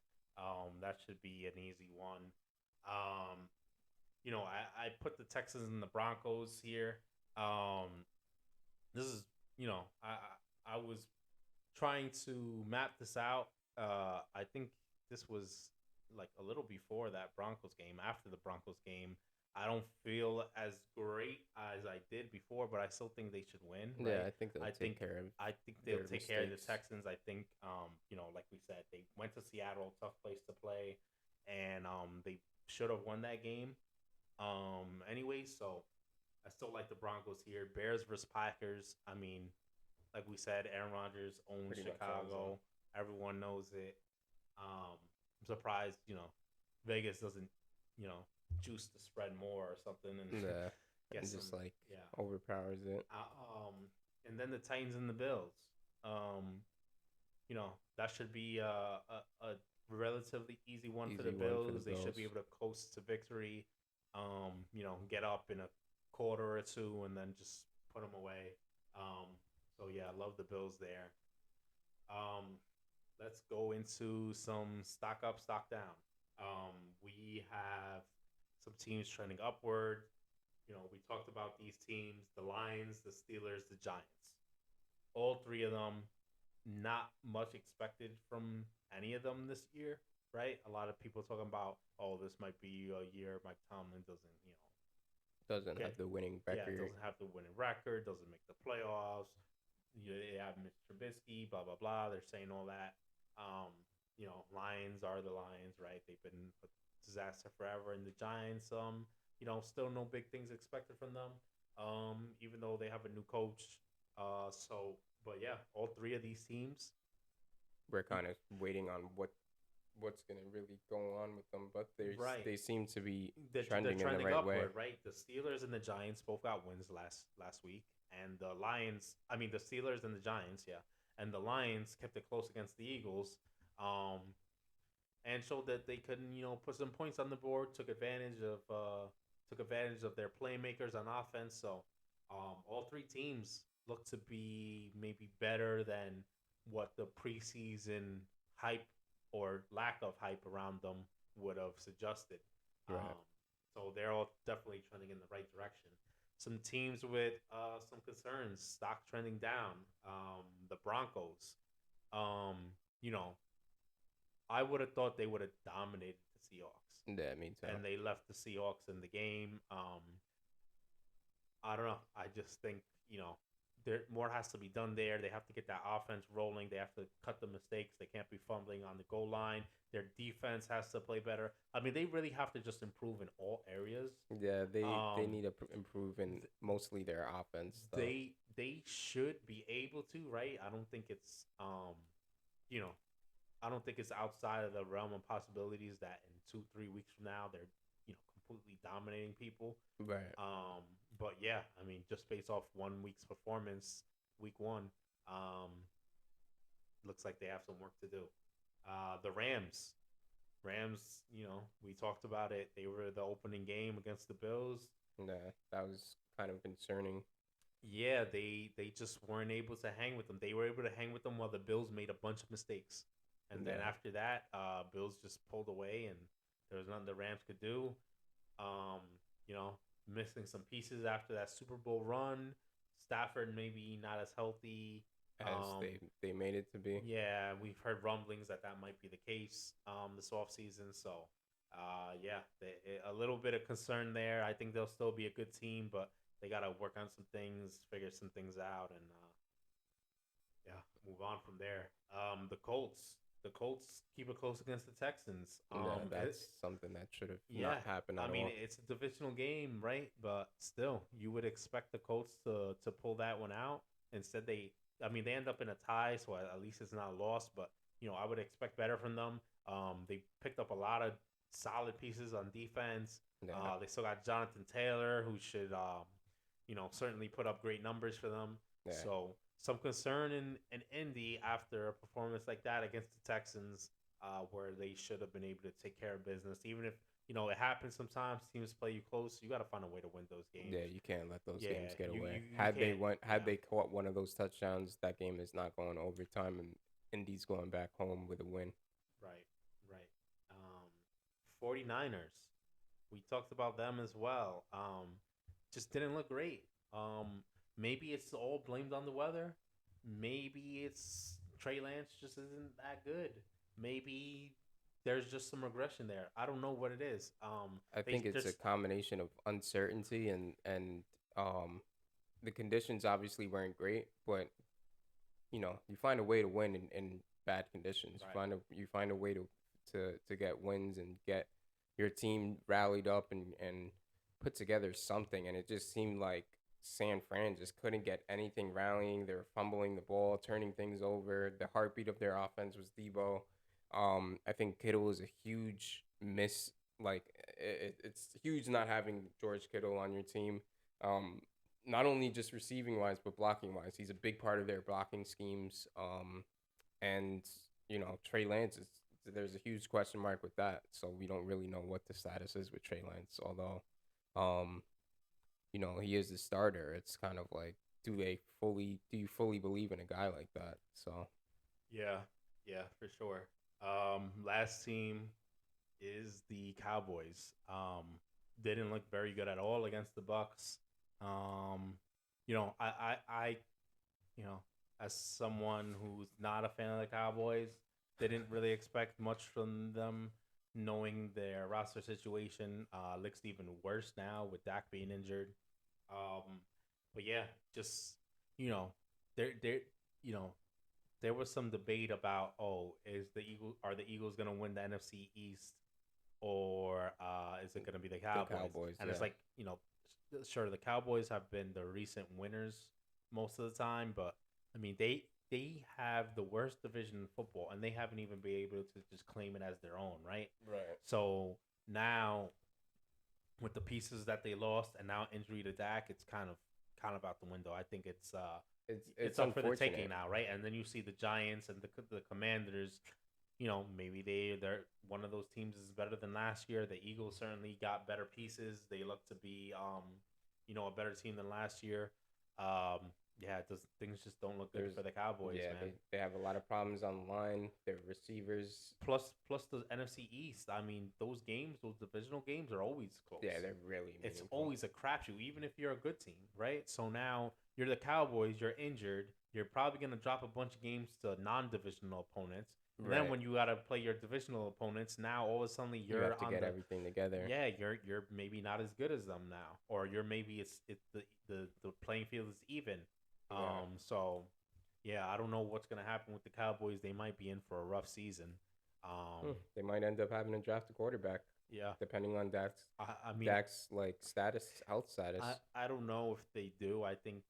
[SPEAKER 2] That should be an easy one. Um, I put the Texans and the Broncos here. Um, this is, I was trying to map this out. I think this was like a little before that Broncos game. After the Broncos game, I don't feel as great as I did before, but I still think they should win.
[SPEAKER 1] Yeah,
[SPEAKER 2] Right?
[SPEAKER 1] I think they'll
[SPEAKER 2] I
[SPEAKER 1] take
[SPEAKER 2] think
[SPEAKER 1] care of
[SPEAKER 2] I think they'll
[SPEAKER 1] their
[SPEAKER 2] take care of the
[SPEAKER 1] mistakes.
[SPEAKER 2] Texans. I think, like we said, they went to Seattle, tough place to play, and they should have won that game. Anyway, so I still like the Broncos here. Bears versus Packers. I mean, like we said, Aaron Rodgers owns
[SPEAKER 1] Pretty much owns them.
[SPEAKER 2] Chicago. Everyone knows it. I'm surprised, Vegas doesn't, you know, juice the spread more or something and
[SPEAKER 1] Yeah,
[SPEAKER 2] get
[SPEAKER 1] and
[SPEAKER 2] some,
[SPEAKER 1] just like
[SPEAKER 2] yeah.
[SPEAKER 1] overpowers it.
[SPEAKER 2] And then the Titans and the Bills. Um, that should be a relatively easy one for the
[SPEAKER 1] Easy one for the
[SPEAKER 2] Bills. They should be
[SPEAKER 1] Bills.
[SPEAKER 2] able to coast to victory. Get up in a quarter or two and then just put them away. Um, so yeah, I love the Bills there. Um, let's go into some stock up, stock down. We have some teams trending upward. We talked about these teams: the Lions, the Steelers, the Giants. All three of them, not much expected from any of them this year, right? A lot of people talking about, oh, this might be a year Mike Tomlin doesn't,
[SPEAKER 1] Doesn't have
[SPEAKER 2] get,
[SPEAKER 1] the winning
[SPEAKER 2] yeah,
[SPEAKER 1] record.
[SPEAKER 2] doesn't have the winning record, doesn't make the playoffs. They have Mitch Trubisky, blah blah blah. They're saying all that. Um, Lions are the Lions, right? They've been a disaster forever, and the Giants, still no big things expected from them. Even though they have a new coach. But yeah, all three of these teams,
[SPEAKER 1] We're kind of waiting on what's gonna really go on with them, but
[SPEAKER 2] right?
[SPEAKER 1] they seem to be
[SPEAKER 2] They're
[SPEAKER 1] trending in the
[SPEAKER 2] trending
[SPEAKER 1] right way.
[SPEAKER 2] upward, right? The Steelers and the Giants both got wins last week, and the Lions. I mean, the Steelers and the Giants, yeah, and the Lions kept it close against the Eagles, um, and showed that they could, put some points on the board. Took advantage of their playmakers on offense. So, all three teams look to be maybe better than what the preseason hype or lack of hype around them would have suggested.
[SPEAKER 1] Right.
[SPEAKER 2] Um, so they're all definitely trending in the right direction. Some teams with some concerns, stock trending down. The Broncos. Um, you know, I would have thought they would have dominated the Seahawks,
[SPEAKER 1] Yeah, me too.
[SPEAKER 2] and they left the Seahawks in the game. I don't know. I just think more has to be done there. They have to get that offense rolling. They have to cut the mistakes. They can't be fumbling on the goal line. Their defense has to play better. I mean, they really have to just improve in all areas.
[SPEAKER 1] Yeah, they
[SPEAKER 2] Um,
[SPEAKER 1] need to improve in mostly their offense though.
[SPEAKER 2] they should be able to, right? I don't think it's you know, I don't think it's outside of the realm of possibilities that in 2-3 weeks from now they're completely dominating people.
[SPEAKER 1] Right.
[SPEAKER 2] Um, but yeah, I mean, just based off 1 week's performance, week one, um, looks like they have some work to do. The Rams, we talked about it. They were the opening game against the Bills.
[SPEAKER 1] Yeah, that was kind of concerning.
[SPEAKER 2] Yeah, they just weren't able to hang with them. They were able to hang with them while the Bills made a bunch of mistakes. And then
[SPEAKER 1] Yeah.
[SPEAKER 2] after that, Bills just pulled away, and there was nothing the Rams could do. Um, you know, Missing some pieces after that Super Bowl run. Stafford maybe not as healthy.
[SPEAKER 1] As they made it to be.
[SPEAKER 2] Yeah, we've heard rumblings that might be the case this offseason. So, yeah, a little bit of concern there. I think they'll still be a good team, but they got to work on some things, figure some things out, and yeah, move on from there. The Colts keep it close against the Texans.
[SPEAKER 1] Yeah, that's something that should have
[SPEAKER 2] Yeah,
[SPEAKER 1] not happened
[SPEAKER 2] I
[SPEAKER 1] at
[SPEAKER 2] mean
[SPEAKER 1] all.
[SPEAKER 2] it's a divisional game, right? But still, you would expect the Colts to pull that one out. Instead, they end up in a tie, so at least it's not a loss. But I would expect better from them. They picked up a lot of solid pieces on defense.
[SPEAKER 1] Yeah.
[SPEAKER 2] They still got Jonathan Taylor, who should certainly put up great numbers for them.
[SPEAKER 1] Yeah.
[SPEAKER 2] So some concern in Indy after a performance like that against the Texans, where they should have been able to take care of business. Even if it happens sometimes, teams play you close. You got to find a way to win those games.
[SPEAKER 1] Yeah, you can't let those
[SPEAKER 2] Yeah,
[SPEAKER 1] games get away.
[SPEAKER 2] you can't.
[SPEAKER 1] Had
[SPEAKER 2] Yeah,
[SPEAKER 1] they caught one of those touchdowns, that game is not going overtime, and Indy's going back home with a win.
[SPEAKER 2] right, right. 49ers. We talked about them as well. Just didn't look great. Maybe it's all blamed on the weather. Maybe it's Trey Lance just isn't that good. Maybe there's just some regression there. I don't know what it is.
[SPEAKER 1] I
[SPEAKER 2] They
[SPEAKER 1] think it's a
[SPEAKER 2] just
[SPEAKER 1] combination of uncertainty and um the conditions obviously weren't great, but you find a way to win in bad conditions.
[SPEAKER 2] right.
[SPEAKER 1] You find a way to get wins and get your team rallied up and put together something. And it just seemed like San Fran just couldn't get anything rallying. They were fumbling the ball, turning things over. The heartbeat of their offense was Debo. I think Kittle was a huge miss. Like it's huge not having George Kittle on your team. Um, Not only just receiving wise, but blocking wise. He's a big part of their blocking schemes. And Trey Lance is there's a huge question mark with that. So we don't really know what the status is with Trey Lance. Although, um, he is the starter. It's kind of like, do you fully believe in a guy like that? So
[SPEAKER 2] Yeah, yeah, for sure. Last team is the Cowboys. They didn't look very good at all against the Bucks. Um, I as someone who's not a fan of the Cowboys, didn't really expect much from them, knowing their roster situation looks even worse now with Dak being injured. Um, but yeah, just you know, there you know there was some debate about, are the Eagles gonna win the NFC East, or is it gonna be the
[SPEAKER 1] the
[SPEAKER 2] Cowboys?
[SPEAKER 1] Cowboys,
[SPEAKER 2] And it's
[SPEAKER 1] yeah.
[SPEAKER 2] like, sure, the Cowboys have been the recent winners most of the time, but I mean they have the worst division in football, and they haven't even been able to just claim it as their own, right?
[SPEAKER 1] Right.
[SPEAKER 2] So now with the pieces that they lost, and now injury to Dak, it's kind of out the window. I think it's
[SPEAKER 1] It's
[SPEAKER 2] up for the taking
[SPEAKER 1] unfortunate.
[SPEAKER 2] now, right? And then you see the Giants and the Commanders. Maybe they're one of those teams is better than last year. The Eagles certainly got better pieces. They look to be a better team than last year. Yeah, things just don't look good
[SPEAKER 1] There's
[SPEAKER 2] for the Cowboys,
[SPEAKER 1] Yeah,
[SPEAKER 2] man.
[SPEAKER 1] they have a lot of problems on the line. Their receivers,
[SPEAKER 2] Plus the NFC East. I mean, those divisional games are always close.
[SPEAKER 1] yeah, they're really
[SPEAKER 2] It's
[SPEAKER 1] meaningful.
[SPEAKER 2] always a crapshoot, even if you're a good team, right? So now you're the Cowboys, you're injured, you're probably gonna drop a bunch of games to non-divisional opponents, and then
[SPEAKER 1] Right.
[SPEAKER 2] when you gotta play your divisional opponents, now all of a sudden
[SPEAKER 1] You
[SPEAKER 2] you're
[SPEAKER 1] have to
[SPEAKER 2] on
[SPEAKER 1] get
[SPEAKER 2] the
[SPEAKER 1] everything together.
[SPEAKER 2] yeah, you're maybe not as good as them now, or you're maybe it's the playing field is even.
[SPEAKER 1] Yeah.
[SPEAKER 2] So yeah, I don't know what's gonna happen with the Cowboys. They might be in for a rough season.
[SPEAKER 1] They might end up having to draft a quarterback,
[SPEAKER 2] Yeah,
[SPEAKER 1] depending on
[SPEAKER 2] I mean,
[SPEAKER 1] Dak's like status, health status.
[SPEAKER 2] I don't know if they do. I think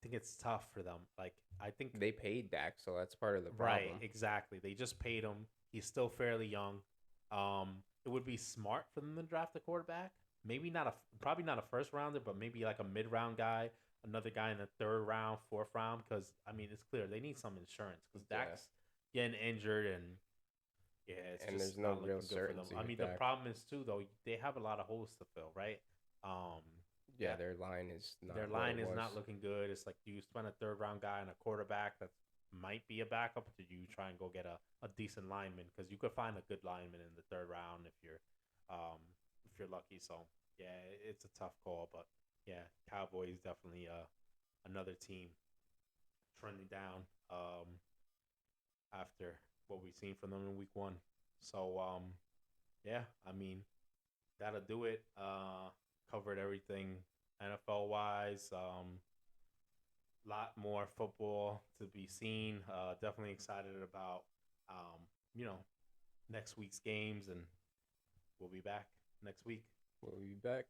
[SPEAKER 2] it's tough for them. Like I think
[SPEAKER 1] They paid Dak, so that's part of the
[SPEAKER 2] right,
[SPEAKER 1] problem.
[SPEAKER 2] exactly. They just paid him. He's still fairly young. It would be smart for them to draft a quarterback. Maybe not a probably not a first rounder, but maybe like a mid round guy, another guy in the third round, fourth round. Because I mean, it's clear they need some insurance because
[SPEAKER 1] Yeah,
[SPEAKER 2] Dak's getting injured and yeah, it's
[SPEAKER 1] and there's
[SPEAKER 2] just
[SPEAKER 1] no
[SPEAKER 2] not
[SPEAKER 1] real
[SPEAKER 2] looking good for them.
[SPEAKER 1] certainty
[SPEAKER 2] I
[SPEAKER 1] with
[SPEAKER 2] mean, the
[SPEAKER 1] Dak.
[SPEAKER 2] problem is too though they have a lot of holes to fill, right? Um,
[SPEAKER 1] Yeah,
[SPEAKER 2] yeah,
[SPEAKER 1] their line is
[SPEAKER 2] their
[SPEAKER 1] not what it
[SPEAKER 2] line is
[SPEAKER 1] was.
[SPEAKER 2] not looking good. It's like, do you spend a third round guy and a quarterback that might be a backup? Or do you try and go get a decent lineman? Because you could find a good lineman in the third round if you're lucky. So yeah, it's a tough call, but yeah, Cowboys definitely another team trending down after what we've seen from them in week one. So yeah, I mean that'll do it. Covered everything NFL wise. Lot more football to be seen. Definitely excited about um, you know next week's games, and we'll be back next week.
[SPEAKER 1] We'll be back.